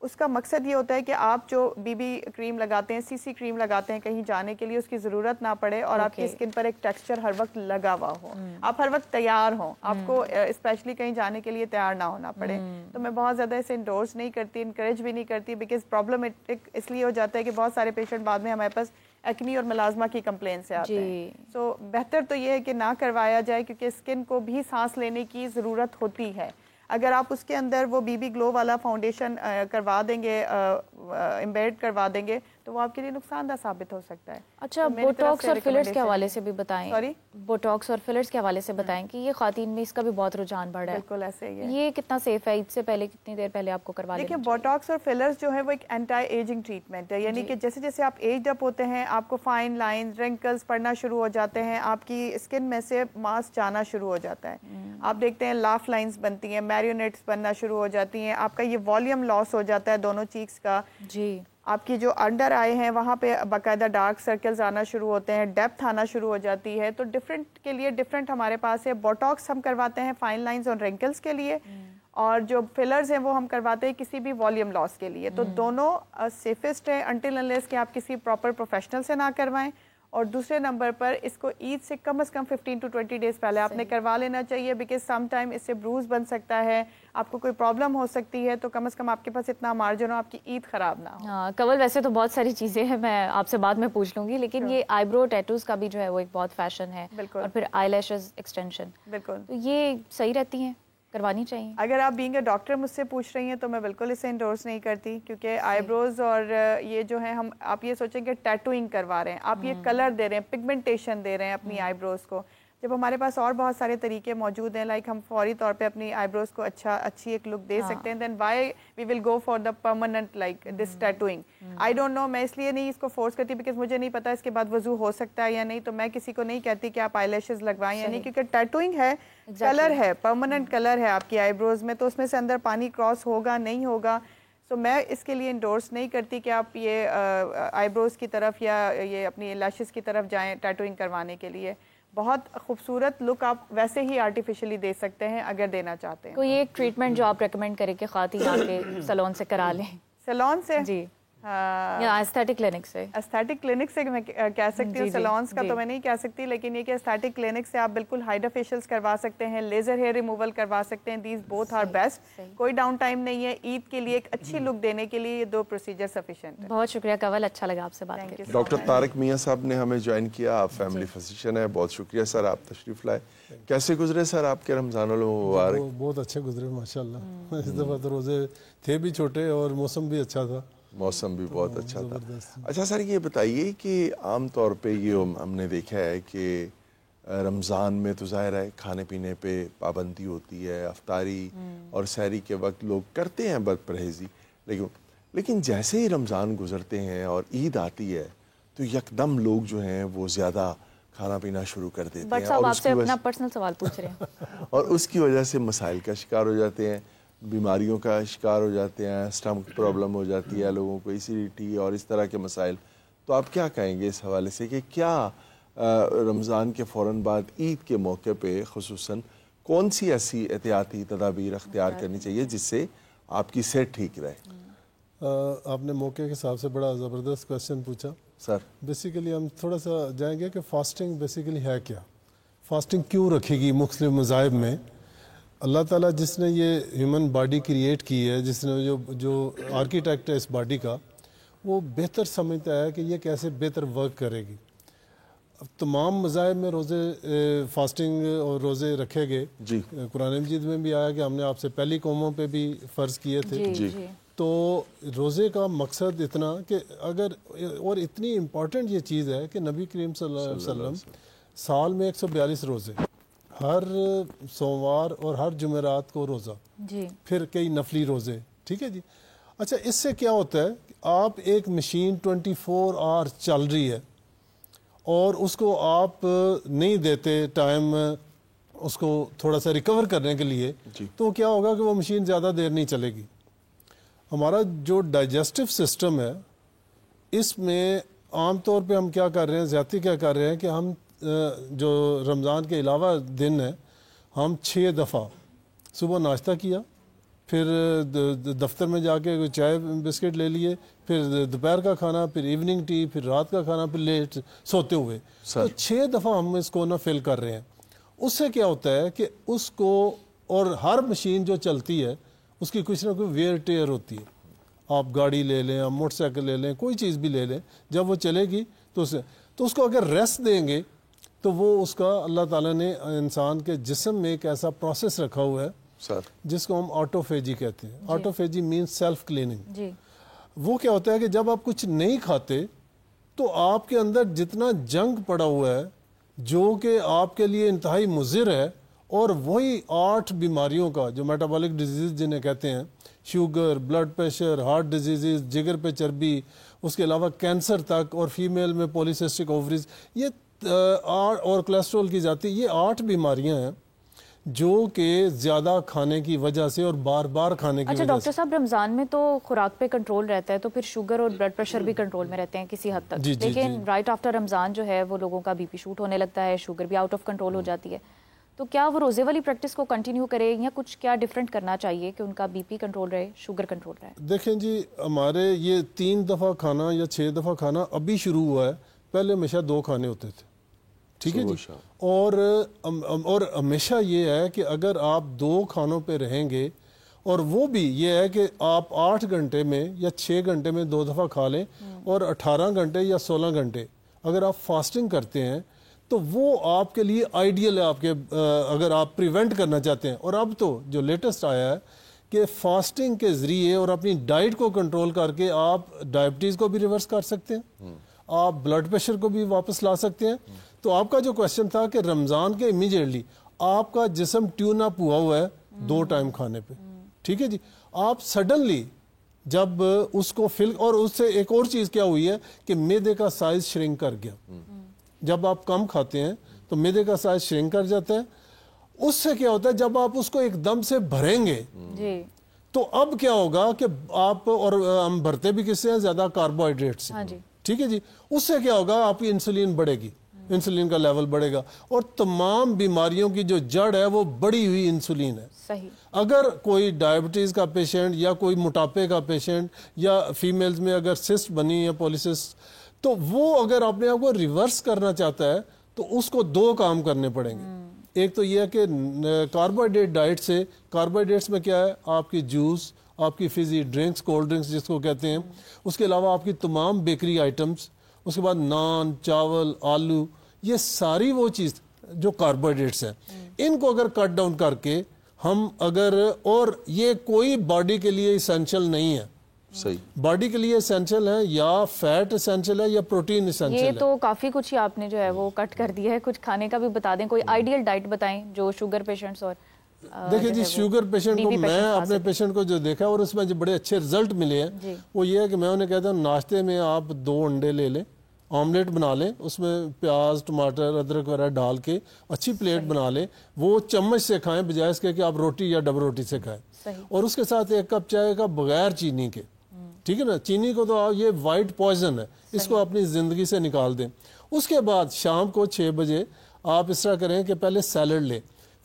اس کا مقصد یہ ہوتا ہے کہ آپ جو بی بی کریم لگاتے ہیں, سی سی کریم لگاتے ہیں کہیں جانے کے لیے, اس کی ضرورت نہ پڑے اور آپ کی اسکن پر ایک ٹیکسچر ہر وقت لگا ہوا ہو, آپ ہر وقت تیار ہوں, آپ کو اسپیشلی کہیں جانے کے لیے تیار نہ ہونا پڑے. تو میں بہت زیادہ اسے انڈورس نہیں کرتی, انکریج بھی نہیں کرتی, بیکاز پرابلمٹک اس لیے ہو جاتا ہے کہ بہت سارے پیشنٹ بعد میں ہمارے پاس ایکنی اور ملازمہ کی کمپلین سے آتے ہیں. سو بہتر تو یہ ہے کہ نہ کروایا جائے کیونکہ اسکن کو بھی سانس لینے کی ضرورت ہوتی ہے. اگر آپ اس کے اندر وہ بی بی گلو والا فاؤنڈیشن کروا دیں گے, امبیڈ کروا دیں گے, تو وہ آپ کے لیے نقصان دہ ثابت ہو سکتا ہے. اچھا, بوٹاکس اور فلرز کے حوالے سے بھی بتائیں. سوری, بوٹاکس اور فلرز کے حوالے سے بتائیں کہ یہ خواتین میں اس کا بھی بہت رجحان بڑھا ہے. بالکل ایسے ہی ہے. یہ کتنا سیف ہے, عید سے پہلے کتنی دیر پہلے آپ کو کروا لینا چاہیے؟ دیکھیں بوٹاکس اور فلرز جو ہے وہ ایک اینٹی ایجنگ ٹریٹمنٹ ہے, یعنی کہ جیسے جیسے آپ ایجڈ اپ ہوتے ہیں آپ کو فائن لائنز, رنکلز پڑنا شروع ہو جاتے ہیں, آپ کی اسکن میں سے ماس جانا شروع ہو جاتا ہے. آپ دیکھتے ہیں لاف لائنز بنتی ہیں, میرینیٹس بننا شروع ہو جاتی ہیں, آپ کا یہ والیوم لاس ہو جاتا ہے دونوں چیکس کا. جی. آپ کی جو انڈر آئے ہیں وہاں پہ باقاعدہ ڈارک سرکلز آنا شروع ہوتے ہیں, ڈیپتھ آنا شروع ہو جاتی ہے. تو ڈفرینٹ کے لیے ڈفرینٹ ہمارے پاس ہے. بوٹاکس ہم کرواتے ہیں فائن لائنز اور رنکلز کے لیے, اور جو فلرز ہیں وہ ہم کرواتے ہیں کسی بھی والیوم لاس کے لیے. تو دونوں سیفسٹ ہے انٹل انلیس کہ آپ کسی پراپر پروفیشنل سے نہ کروائیں. اور دوسرے نمبر پر اس کو عید سے کم از کم 15 to 20 ڈیز پہلے آپ نے کروا لینا چاہیے, بیکاز سم ٹائم اس سے بروز بن سکتا ہے, آپ کو کوئی پرابلم ہو سکتی ہے, تو کم از کم آپ کے پاس اتنا مارجن ہو آپ کی عید خراب نہ ہو. ہاں کنول, ویسے تو بہت ساری چیزیں ہیں, میں آپ سے بعد میں پوچھ لوں گی, لیکن یہ آئی برو ٹیٹوز کا بھی جو ہے وہ ایک بہت فیشن ہے, اور پھر آئی لیشز ایکسٹینشن, بالکل, تو یہ صحیح رہتی ہیں, کروانی چاہیے؟ اگر آپ بینگ اے ڈاکٹر مجھ سے پوچھ رہی ہیں تو میں بالکل اسے انڈورس نہیں کرتی, کیونکہ آئی بروز اور یہ جو ہے ہم, آپ یہ سوچیں کہ ٹیٹوئنگ کروا رہے ہیں, آپ یہ کلر دے رہے ہیں, پگمنٹیشن دے رہے ہیں اپنی آئی بروز کو, جب ہمارے پاس اور بہت سارے طریقے موجود ہیں, لائک ہم فوری طور پہ اپنی آئی بروز کو اچھی ایک لک دے سکتے ہیں. Then why we will go for the permanent like this tattooing. I don't know, میں اس لیے نہیں اس کو فورس کرتی بیکاز مجھے نہیں پتا اس کے بعد وضو ہو سکتا ہے یا نہیں, تو میں کسی کو نہیں کہتی کہ آپ آئی لیشز لگوائیں یا نہیں, کیونکہ ٹیٹوئنگ ہے, کلر ہے, پرماننٹ کلر ہے آپ کی آئی بروز میں, تو اس میں سے اندر پانی کراس ہوگا نہیں ہوگا. سو میں اس کے لیے انڈورس نہیں کرتی کہ آپ یہ آئی بروز کی طرف یا یہ اپنی لیشز کی طرف جائیں ٹیٹوئنگ کروانے کے لیے. بہت خوبصورت لک آپ ویسے ہی آرٹیفیشلی دے سکتے ہیں اگر دینا چاہتے ہیں. کوئی ایک ٹریٹمنٹ جو آپ ریکمینڈ کریں کہ خواتین آ کے سیلون سے کرا لیں؟ سیلون سے؟ جی, یا ایستھیٹک کلینک سے؟ ایستھیٹک کلینک سے میں کہہ سکتی ہوں, سیلونس کا تو میں نہیں کہہ سکتی, لیکن یہ کہ ایستھیٹک کلینک سے آپ بالکل ہائیڈرا فیشلز کروا سکتے ہیں, لیزر ہیئر ریموول کروا سکتے ہیں. دیز بوتھ آر بیسٹ, کوئی ڈاؤن ٹائم نہیں ہے. عید کے لیے ایک اچھی لک دینے کے لیے یہ 2 پروسیجر سفیشینٹ ہے. بہت شکریہ کنول, اچھا لگا آپ سے بات کر کے. ڈاکٹر طارق میاں صاحب نے ہمیں جوائن کیا, آپ فیملی فزیشین ہیں, بہت شکریہ سر, آپ تشریف لائے. کیسے گزرے سر آپ کے رمضان المبارک؟ بہت اچھے گزرے ماشاءاللہ. اس دفعہ تو روزے تھے بھی چھوٹے اور موسم بھی اچھا تھا. موسم بھی بہت اچھا تھا. اچھا سر یہ بتائیے کہ عام طور پہ یہ ہم نے دیکھا ہے کہ رمضان میں تو ظاہر ہے کھانے پینے پہ پابندی ہوتی ہے, افطاری اور سحری کے وقت لوگ کرتے ہیں بد پرہیزی, لیکن جیسے ہی رمضان گزرتے ہیں اور عید آتی ہے تو یکدم لوگ جو ہیں وہ زیادہ کھانا پینا شروع کر دیتے ہیں. بٹ صاحب آپ سے اپنا پرسنل سوال پوچھ رہے ہیں. اور اس کی وجہ سے مسائل کا شکار ہو جاتے ہیں, بیماریوں کا شکار ہو جاتے ہیں, اسٹمک پرابلم ہو جاتی ہے لوگوں کو, ایسیڈیٹی اور اس طرح کے مسائل. تو آپ کیا کہیں گے اس حوالے سے کہ کیا رمضان کے فوراً بعد عید کے موقع پہ خصوصاً کون سی ایسی احتیاطی تدابیر اختیار کرنی چاہیے جس سے آپ کی صحت ٹھیک رہے؟ آپ نے موقع کے حساب سے بڑا زبردست کویشچن پوچھا سر. بیسیکلی ہم تھوڑا سا جائیں گے کہ فاسٹنگ بیسیکلی ہے کیا، فاسٹنگ کیوں رکھے گی مختلف مذاہب میں. اللہ تعالیٰ جس نے یہ ہیومن باڈی کریٹ کی ہے، جس نے جو آرکیٹیکٹ ہے اس باڈی کا، وہ بہتر سمجھتا ہے کہ یہ کیسے بہتر ورک کرے گی. اب تمام مذاہب میں روزے فاسٹنگ اور روزے رکھے گئے. جی. قرآن مجید میں بھی آیا کہ ہم نے آپ سے پہلی قوموں پہ بھی فرض کیے تھے. جی. تو روزے کا مقصد اتنا کہ اگر، اور اتنی امپورٹنٹ یہ چیز ہے کہ نبی کریم صلی اللہ علیہ وسلم سال میں 142 روزے، ہر سوموار اور ہر جمعرات کو روزہ، پھر کئی نفلی روزے. ٹھیک ہے جی. اچھا، اس سے کیا ہوتا ہے کہ آپ ایک مشین 24 آور چل رہی ہے اور اس کو آپ نہیں دیتے ٹائم اس کو تھوڑا سا ریکور کرنے کے لیے، تو کیا ہوگا کہ وہ مشین زیادہ دیر نہیں چلے گی. ہمارا جو ڈائجسٹو سسٹم ہے، اس میں عام طور پہ ہم کیا کر رہے ہیں، زیادتی کیا کر رہے ہیں کہ ہم جو رمضان کے علاوہ دن ہے، ہم 6 دفعہ صبح ناشتہ کیا، پھر دفتر میں جا کے چائے بسکٹ لے لیے، پھر دوپہر کا کھانا، پھر ایوننگ ٹی، پھر رات کا کھانا، پھر لیٹ سوتے ہوئے. تو 6 دفعہ ہم اس کو نہ فل کر رہے ہیں. اس سے کیا ہوتا ہے کہ اس کو، اور ہر مشین جو چلتی ہے اس کی کچھ نہ کوئی ویئر ٹیئر ہوتی ہے. آپ گاڑی لے لیں، آپ موٹر سائیکل لے لیں، کوئی چیز بھی لے لیں، جب وہ چلے گی تو اس کو اگر ریسٹ دیں گے تو وہ اس کا، اللہ تعالیٰ نے انسان کے جسم میں ایک ایسا پروسیس رکھا ہوا ہے جس کو ہم آٹوفیجی کہتے ہیں. آٹوفیجی مینس سیلف کلیننگ. وہ کیا ہوتا ہے کہ جب آپ کچھ نہیں کھاتے تو آپ کے اندر جتنا جنگ پڑا ہوا ہے جو کہ آپ کے لیے انتہائی مضر ہے، اور وہی 8 بیماریوں کا، جو میٹابولک ڈیزیز جنہیں کہتے ہیں، sugar, blood pressure, heart diseases, جگر پہ چربی، اس کے علاوہ کینسر تک، اور فیمیل میں پولیسسٹک اووریز، یہ اور کولیسٹرول کی ذاتی، یہ 8 بیماریاں ہیں جو کہ زیادہ کھانے کی وجہ سے اور بار بار کھانے کی وجہ سے. اچھا ڈاکٹر صاحب، رمضان میں تو خوراک پہ کنٹرول رہتا ہے، تو پھر شوگر اور بلڈ پریشر بھی کنٹرول میں رہتے ہیں کسی حد تک. لیکن رائٹ آفٹر رمضان جو ہے وہ لوگوں کا بی پی شوٹ ہونے لگتا ہے، شوگر بھی آؤٹ آف کنٹرول ہو جاتی ہے. تو کیا وہ روزے والی پریکٹس کو کنٹینیو کرے، یا کچھ کیا ڈیفرنٹ کرنا چاہیے کہ ان کا بی پی کنٹرول رہے، شوگر کنٹرول رہے؟ دیکھیں جی، ہمارے یہ 3 دفعہ کھانا یا 6 دفعہ کھانا ابھی شروع ہوا ہے. پہلے ہمیشہ 2 کھانے ہوتے تھے. ٹھیک ہے جی. اور ہمیشہ یہ ہے کہ اگر آپ 2 کھانوں پہ رہیں گے، اور وہ بھی یہ ہے کہ آپ 8 گھنٹے میں یا 6 گھنٹے میں 2 دفعہ کھا لیں، اور 18 گھنٹے یا 16 گھنٹے اگر آپ فاسٹنگ کرتے ہیں تو وہ آپ کے لیے آئیڈیل ہے. آپ کے اگر آپ پریونٹ کرنا چاہتے ہیں. اور اب تو جو لیٹسٹ آیا ہے کہ فاسٹنگ کے ذریعے اور اپنی ڈائٹ کو کنٹرول کر کے آپ ڈائبٹیز کو بھی ریورس کر سکتے ہیں، آپ بلڈ پریشر کو بھی واپس لا سکتے ہیں. تو آپ کا جو کویشچن تھا کہ رمضان کے امیجیٹلی آپ کا جسم ٹیون اپ ہوا ہوا ہے 2 ٹائم کھانے پہ. ٹھیک ہے جی. آپ سڈنلی جب اس کو اور اس سے ایک اور چیز کیا ہوئی ہے کہ معدے کا سائز شرنک کر گیا. جب آپ کم کھاتے ہیں تو معدے کا سائز شرنک کر جاتا ہے. اس سے کیا ہوتا ہے، جب آپ اس کو ایک دم سے بھریں گے تو اب کیا ہوگا کہ آپ، اور ہم بھرتے بھی کس سے ہیں، زیادہ کاربوہائیڈریٹ سے. ٹھیک ہے جی. اس سے کیا ہوگا، آپ کی انسولین بڑھے گی، انسولین کا لیول بڑھے گا، اور تمام بیماریوں کی جو جڑ ہے وہ بڑی ہوئی انسولین ہے. صحیح. اگر کوئی ڈائبٹیز کا پیشنٹ یا کوئی موٹاپے کا پیشنٹ، یا فیمیلز میں اگر سسٹ بنی ہے، پولیسسٹ، تو وہ اگر اپنے آپ کو ریورس کرنا چاہتا ہے تو اس کو 2 کام کرنے پڑیں گے. ایک تو یہ ہے کہ کاربوہائیڈریٹ ڈائٹ سے، کاربوہائیڈریٹس میں کیا ہے، آپ کی جوس، آپ کی فیزی ڈرنکس، کولڈ ڈرنکس جس کو کہتے ہیں، اس کے علاوہ آپ کی تمام بیکری آئٹمس، اس کے بعد نان، چاول، آلو، یہ ساری وہ چیز جو کاربوہائیڈریٹس ہیں، ان کو اگر کٹ ڈاؤن کر کے ہم اگر، اور یہ کوئی باڈی کے لیے اسینشل نہیں ہے. صحیح. باڈی کے لیے اسینشل ہے یا فیٹ اسینشل ہے یا پروٹین اسینشل ہے. یہ تو کافی کچھ ہی آپ نے جو ہے وہ کٹ کر دیا ہے. کچھ کھانے کا بھی بتا دیں، کوئی آئیڈیل ڈائٹ بتائیں جو شوگر پیشنٹس اور دیکھیں جی، شوگر پیشنٹ کو میں اپنے پیشنٹ کو جو دیکھا اور اس میں جو بڑے اچھے رزلٹ ملے ہیں وہ یہ ہے کہ میں انہیں کہتا ہوں ناشتے میں آپ 2 انڈے لے لیں، آملیٹ بنا لیں، اس میں پیاز، ٹماٹر، ادرک وغیرہ ڈال کے اچھی پلیٹ بنا لیں، وہ چمچ سے کھائیں بجائے اس کے کہ آپ روٹی یا ڈبل روٹی سے کھائیں. اور اس کے ساتھ 1 کپ چائے کا بغیر چینی کے. ٹھیک ہے نا. چینی کو تو یہ وائٹ پوائزن ہے، اس کو اپنی زندگی سے نکال دیں. اس کے بعد شام کو 6 بجے آپ اس طرح کریں کہ پہلے سیلڈ لیں،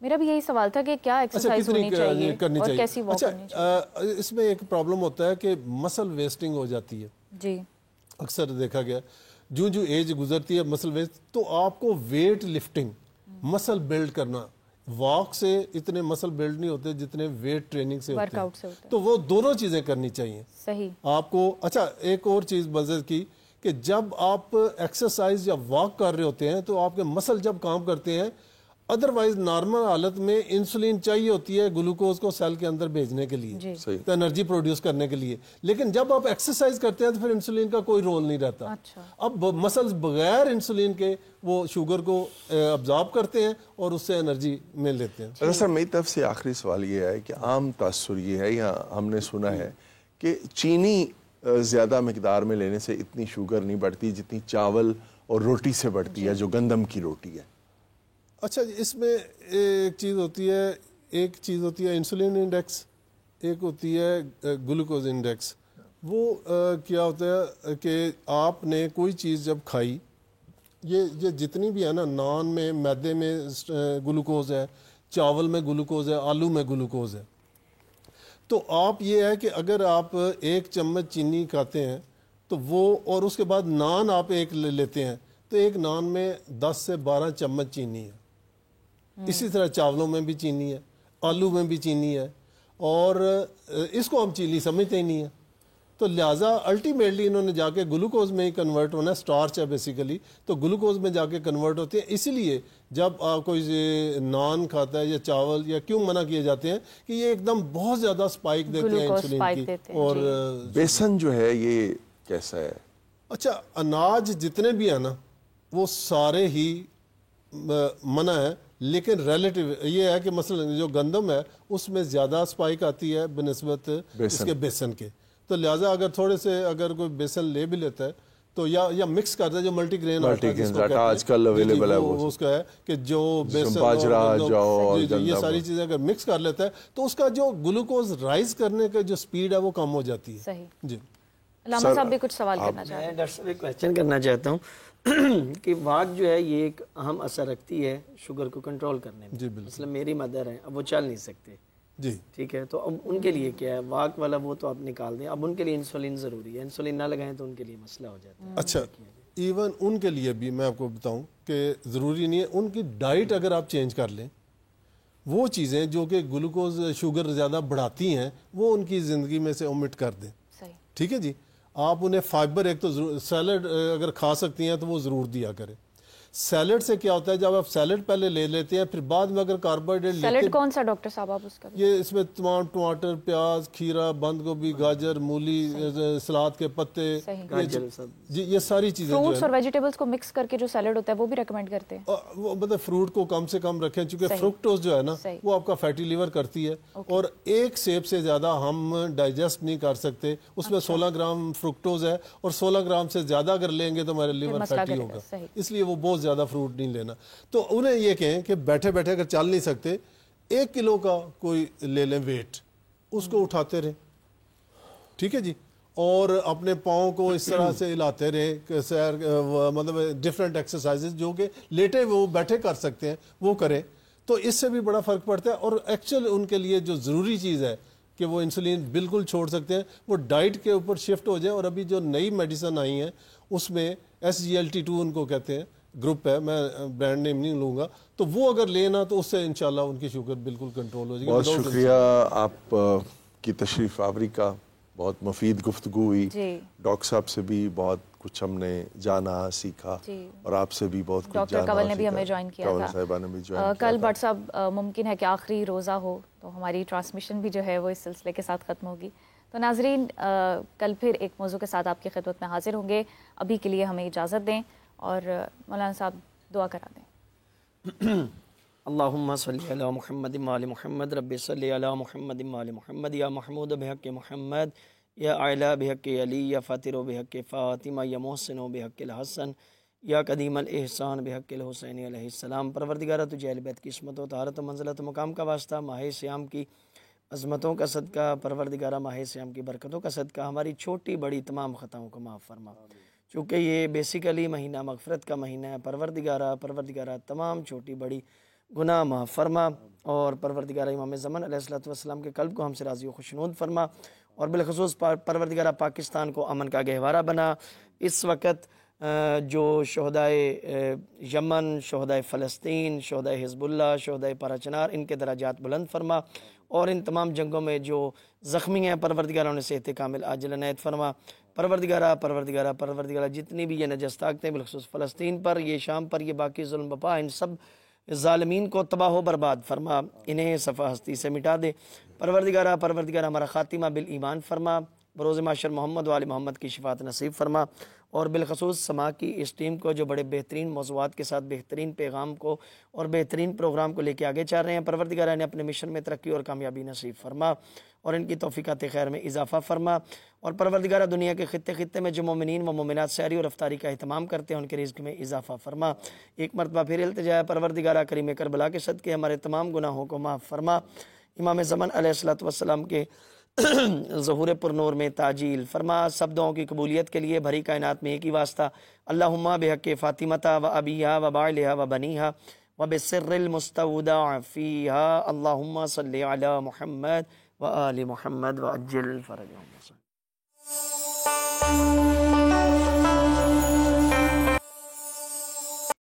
میرا بھی یہی سوال تھا کہ کیا ایکسرسائز ہونی چاہیے اور کیسی واک کرنی چاہیے. اس میں ایک پرابلم ہوتا ہے کہ مسل ویسٹنگ ہو جاتی ہے. جی اکثر دیکھا گیا جو ایج گزرتی ہے مسل ویسٹ, تو آپ کو ویٹ لفٹنگ, مسل بلڈ کرنا, واک سے اتنے مسل بلڈ نہیں ہوتے جتنے ویٹ ٹریننگ سے ہوتے ہیں. تو وہ دونوں چیزیں کرنی چاہیے صحیح آپ کو. اچھا ایک اور چیز مزے کی کہ جب آپ ایکسرسائز یا واک کر رہے ہوتے ہیں تو آپ کے مسل جب کام کرتے ہیں, ادروائز نارمل حالت میں انسولین چاہیے ہوتی ہے گلوکوز کو سیل کے اندر بھیجنے کے لیے, تو انرجی پروڈیوس کرنے کے لیے. لیکن جب آپ ایکسرسائز کرتے ہیں تو پھر انسولین کا کوئی رول نہیں رہتا. اب مسلز بغیر انسولین کے وہ شوگر کو ابزارب کرتے ہیں اور اس سے انرجی میں لیتے ہیں. سر میری طرف سے آخری سوال یہ ہے کہ عام تاثر یہ ہے یا ہم نے سنا ہے کہ چینی زیادہ مقدار میں لینے سے اتنی شوگر نہیں بڑھتی جتنی چاول اور روٹی سے بڑھتی ہے, جو گندم کی روٹی ہے. اچھا اس میں ایک چیز ہوتی ہے انسولین انڈیکس, ایک ہوتی ہے گلوکوز انڈیکس. وہ کیا ہوتا ہے کہ آپ نے کوئی چیز جب کھائی, یہ جتنی بھی ہے نا, نان میں میدے میں گلوکوز ہے, چاول میں گلوکوز ہے, آلو میں گلوکوز ہے. تو آپ یہ ہے کہ اگر آپ 1 چمچ چینی کھاتے ہیں تو وہ, اور اس کے بعد نان آپ ایک لیتے ہیں تو ایک نان میں 10 سے 12 چمچ چینی ہے. اسی طرح چاولوں میں بھی چینی ہے, آلو میں بھی چینی ہے, اور اس کو ہم چینی سمجھتے ہی نہیں ہیں. تو لہٰذا الٹیمیٹلی انہوں نے جا کے گلوکوز میں ہی کنورٹ ہونا ہے. سٹارچ ہے بیسیکلی, تو گلوکوز میں جا کے کنورٹ ہوتے ہیں. اسی لیے جب آپ کوئی نان کھاتا ہے یا چاول, یا کیوں منع کیے جاتے ہیں کہ یہ ایک دم بہت زیادہ سپائک دیتے ہیں انسولین کی. اور بیسن جو ہے یہ کیسا ہے؟ اچھا اناج جتنے بھی ہیں نا وہ سارے ہی منع ہے, لیکن ریلیٹیو یہ ہے کہ مثلا جو گندم ہے اس میں زیادہ سپائک آتی ہے بنسبت اس کے بیسن کے. تو لہٰذا اگر تھوڑے سے اگر کوئی بیسن لے بھی لیتا ہے تو یا مکس کرتا ہے, جو ملٹی گرین آج کل اویلیبل ہے وہ اس کا ہے کہ جو بیسن یہ ساری چیزیں اگر مکس کر لیتا ہے تو اس کا جو گلوکوز رائز کرنے کا جو سپیڈ ہے وہ کم ہو جاتی ہے. جی علامہ صاحب بھی کچھ سوال کرنا چاہتے ہیں. میں ڈاکٹر صاحب ایک کویسچن کرنا چاہتا ہوں کہ واک جو ہے یہ ایک اہم اثر رکھتی ہے شوگر کو کنٹرول کرنے میں. مثلا میری مدر ہیں, اب وہ چل نہیں سکتے, جی ٹھیک ہے, تو اب ان کے لیے کیا ہے واک والا وہ تو آپ نکال دیں, اب ان کے لیے انسولین ضروری ہے, انسولین نہ لگائیں تو ان کے لیے مسئلہ ہو جاتا ہے. اچھا ایون ان کے لیے بھی میں آپ کو بتاؤں کہ ضروری نہیں ہے, ان کی ڈائٹ اگر آپ چینج کر لیں, وہ چیزیں جو کہ گلوکوز شوگر زیادہ بڑھاتی ہیں وہ ان کی زندگی میں سے اومٹ کر دیں. ٹھیک ہے جی, آپ انہیں فائبر ایک تو سیلڈ اگر کھا سکتی ہیں تو وہ ضرور دیا کریں. سیلڈ سے کیا ہوتا ہے جب آپ سیلڈ پہلے لے لیتے ہیں پھر بعد میں اگر کاربوہائیڈریٹ سیلڈ کون سا ڈاکٹر صاحب آپ اس کا؟ یہ اس میں تمام ٹماٹر, پیاز, کھیرا, بند گوبھی, گاجر, مولی, سلاد کے پتے, جی یہ ساری چیزیں فروٹس اور ویجیٹیبلز کو مکس کر کے جو سیلڈ ہوتا ہے وہ بھی ریکمینڈ کرتے ہیں. وہ مطلب فروٹ کو کم سے کم رکھیں چونکہ فروکٹوز جو ہے نا وہ آپ کا فیٹی لیور کرتی ہے, اور ایک سیب سے زیادہ ہم ڈائجسٹ نہیں کر سکتے. اس میں 16 گرام فروکٹوز ہے, اور 16 گرام سے زیادہ اگر لیں گے تو ہمارے لیور فیٹی ہوگا, اس لیے وہ بہت زیادہ فروٹ نہیں لینا. تو انہیں یہ کہیں کہ بیٹھے بیٹھے اگر چل نہیں سکتے 1 کلو کا کوئی لے لیں ویٹ, اس کو اٹھاتے رہیں, ٹھیک ہے جی, اور اپنے پاؤں کو اس طرح سے ہلاتے رہیں, سیر مطلب ڈفرینٹ ایکسرسائزز جو کہ لیٹے وہ بیٹھے کر سکتے ہیں وہ کریں, تو اس سے بھی بڑا فرق پڑتا ہے. اور ایکچوئل ان کے لیے جو ضروری چیز ہے کہ وہ انسولین بالکل چھوڑ سکتے ہیں, وہ ڈائٹ کے اوپر شفٹ ہو جائیں. اور ابھی جو نئی میڈیسن آئی ہیں اس میں SGLT2 ان کو کہتے ہیں, گروپ ہے, میں برانڈ نیم نہیں لوں گا, تو وہ اگر لینا تو اس سے انشاءاللہ ان کی شوگر بالکل کنٹرول ہو جائے گی. بہت شکریہ آپ کی تشریف آوری کا, بہت مفید گفتگو ہوئی. ڈاکٹر صاحب سے بھی بہت کچھ ہم نے جانا سیکھا, اور آپ سے بھی بہت کچھ جانا. ڈاکٹر کنول نے بھی ہمیں جوائن کیا تھا کل. بٹ صاحب ممکن ہے کہ آخری روزہ ہو تو ہماری ٹرانسمیشن بھی جو ہے وہ اس سلسلے کے ساتھ ختم ہوگی. تو ناظرین کل پھر ایک موضوع کے ساتھ آپ کی خدمت میں حاضر ہوں گے. ابھی کے لیے ہمیں اجازت دیں اور مولانا صاحب دعا کرا دیں. اللہم صلی علی محمد وعلی محمد, رب صلی علی محمد وعلی محمد, یا محمود بحق محمد, یا اعلیٰ بحق علی, یا فاتر بحق فاطمہ, یا محسن بحق الحسن, یا قدیم الاحسان بحق الحسین علیہ السلام. پروردگارہ تجھے اہل بیت کی عصمت و طہارت و منزلت و مقام کا واسطہ, ماہ سیام کی عظمتوں کا صدقہ, پروردگارہ ماہ سیام کی برکتوں کا صدقہ ہماری چھوٹی بڑی تمام خطاؤں کو معاف فرما. چونکہ یہ بیسیکلی مہینہ مغفرت کا مہینہ ہے, پروردگارہ تمام چھوٹی بڑی گناہ معاف فرما، اور پروردگار امام زمان علیہ الصلوۃ والسلام کے قلب کو ہم سے راضی و خوشنود فرما، اور بالخصوص پروردگار پاکستان کو امن کا گہوارہ بنا۔ اس وقت جو شہدائے یمن، شہدائے فلسطین، شہدائے حزب اللہ، شہدائے پارا چنار، ان کے درجات بلند فرما، اور ان تمام جنگوں میں جو زخمی ہیں پروردگار انہیں صحت کامل عاجل عنایت فرما۔ پروردگارہ جتنی بھی یہ نجس طاقتیں بالخصوص فلسطین پر، یہ شام پر، یہ باقی ظلم بپا، ان سب ظالمین کو تباہ و برباد فرما، انہیں صفحہ ہستی سے مٹا دے۔ پروردگارہ ہمارا خاتمہ بالایمان فرما، بروز معاشر محمد و آل محمد کی شفاعت نصیب فرما، اور بالخصوص سما کی اس ٹیم کو جو بڑے بہترین موضوعات کے ساتھ بہترین پیغام کو اور بہترین پروگرام کو لے کے آگے چل رہے ہیں، پروردگارہ نے اپنے مشن میں ترقی اور کامیابی نصیب فرما، اور ان کی توفیقات خیر میں اضافہ فرما، اور پروردگارہ دنیا کے خطے خطے میں جو مومنین و مومنات سحری اور افطاری کا اہتمام کرتے ہیں ان کے رزق میں اضافہ فرما۔ ایک مرتبہ پھر التجا ہے پروردگارہ کریم کربلا کے صدقے ہمارے تمام گناہوں کو معاف فرما، امام زمان علیہ الصلوۃ والسلام کے ظہور پر نور میں تاجیل فرما۔ سب دعاؤں کی قبولیت کے لیے بھری کائنات میں ایک ہی واسطہ، اللہم بحق فاطمہ و ابیہا و بعلہا و بنیہا و بسر المستودع فیہا، اللہم صلی علی محمد و آل محمد و عجل فرجہم۔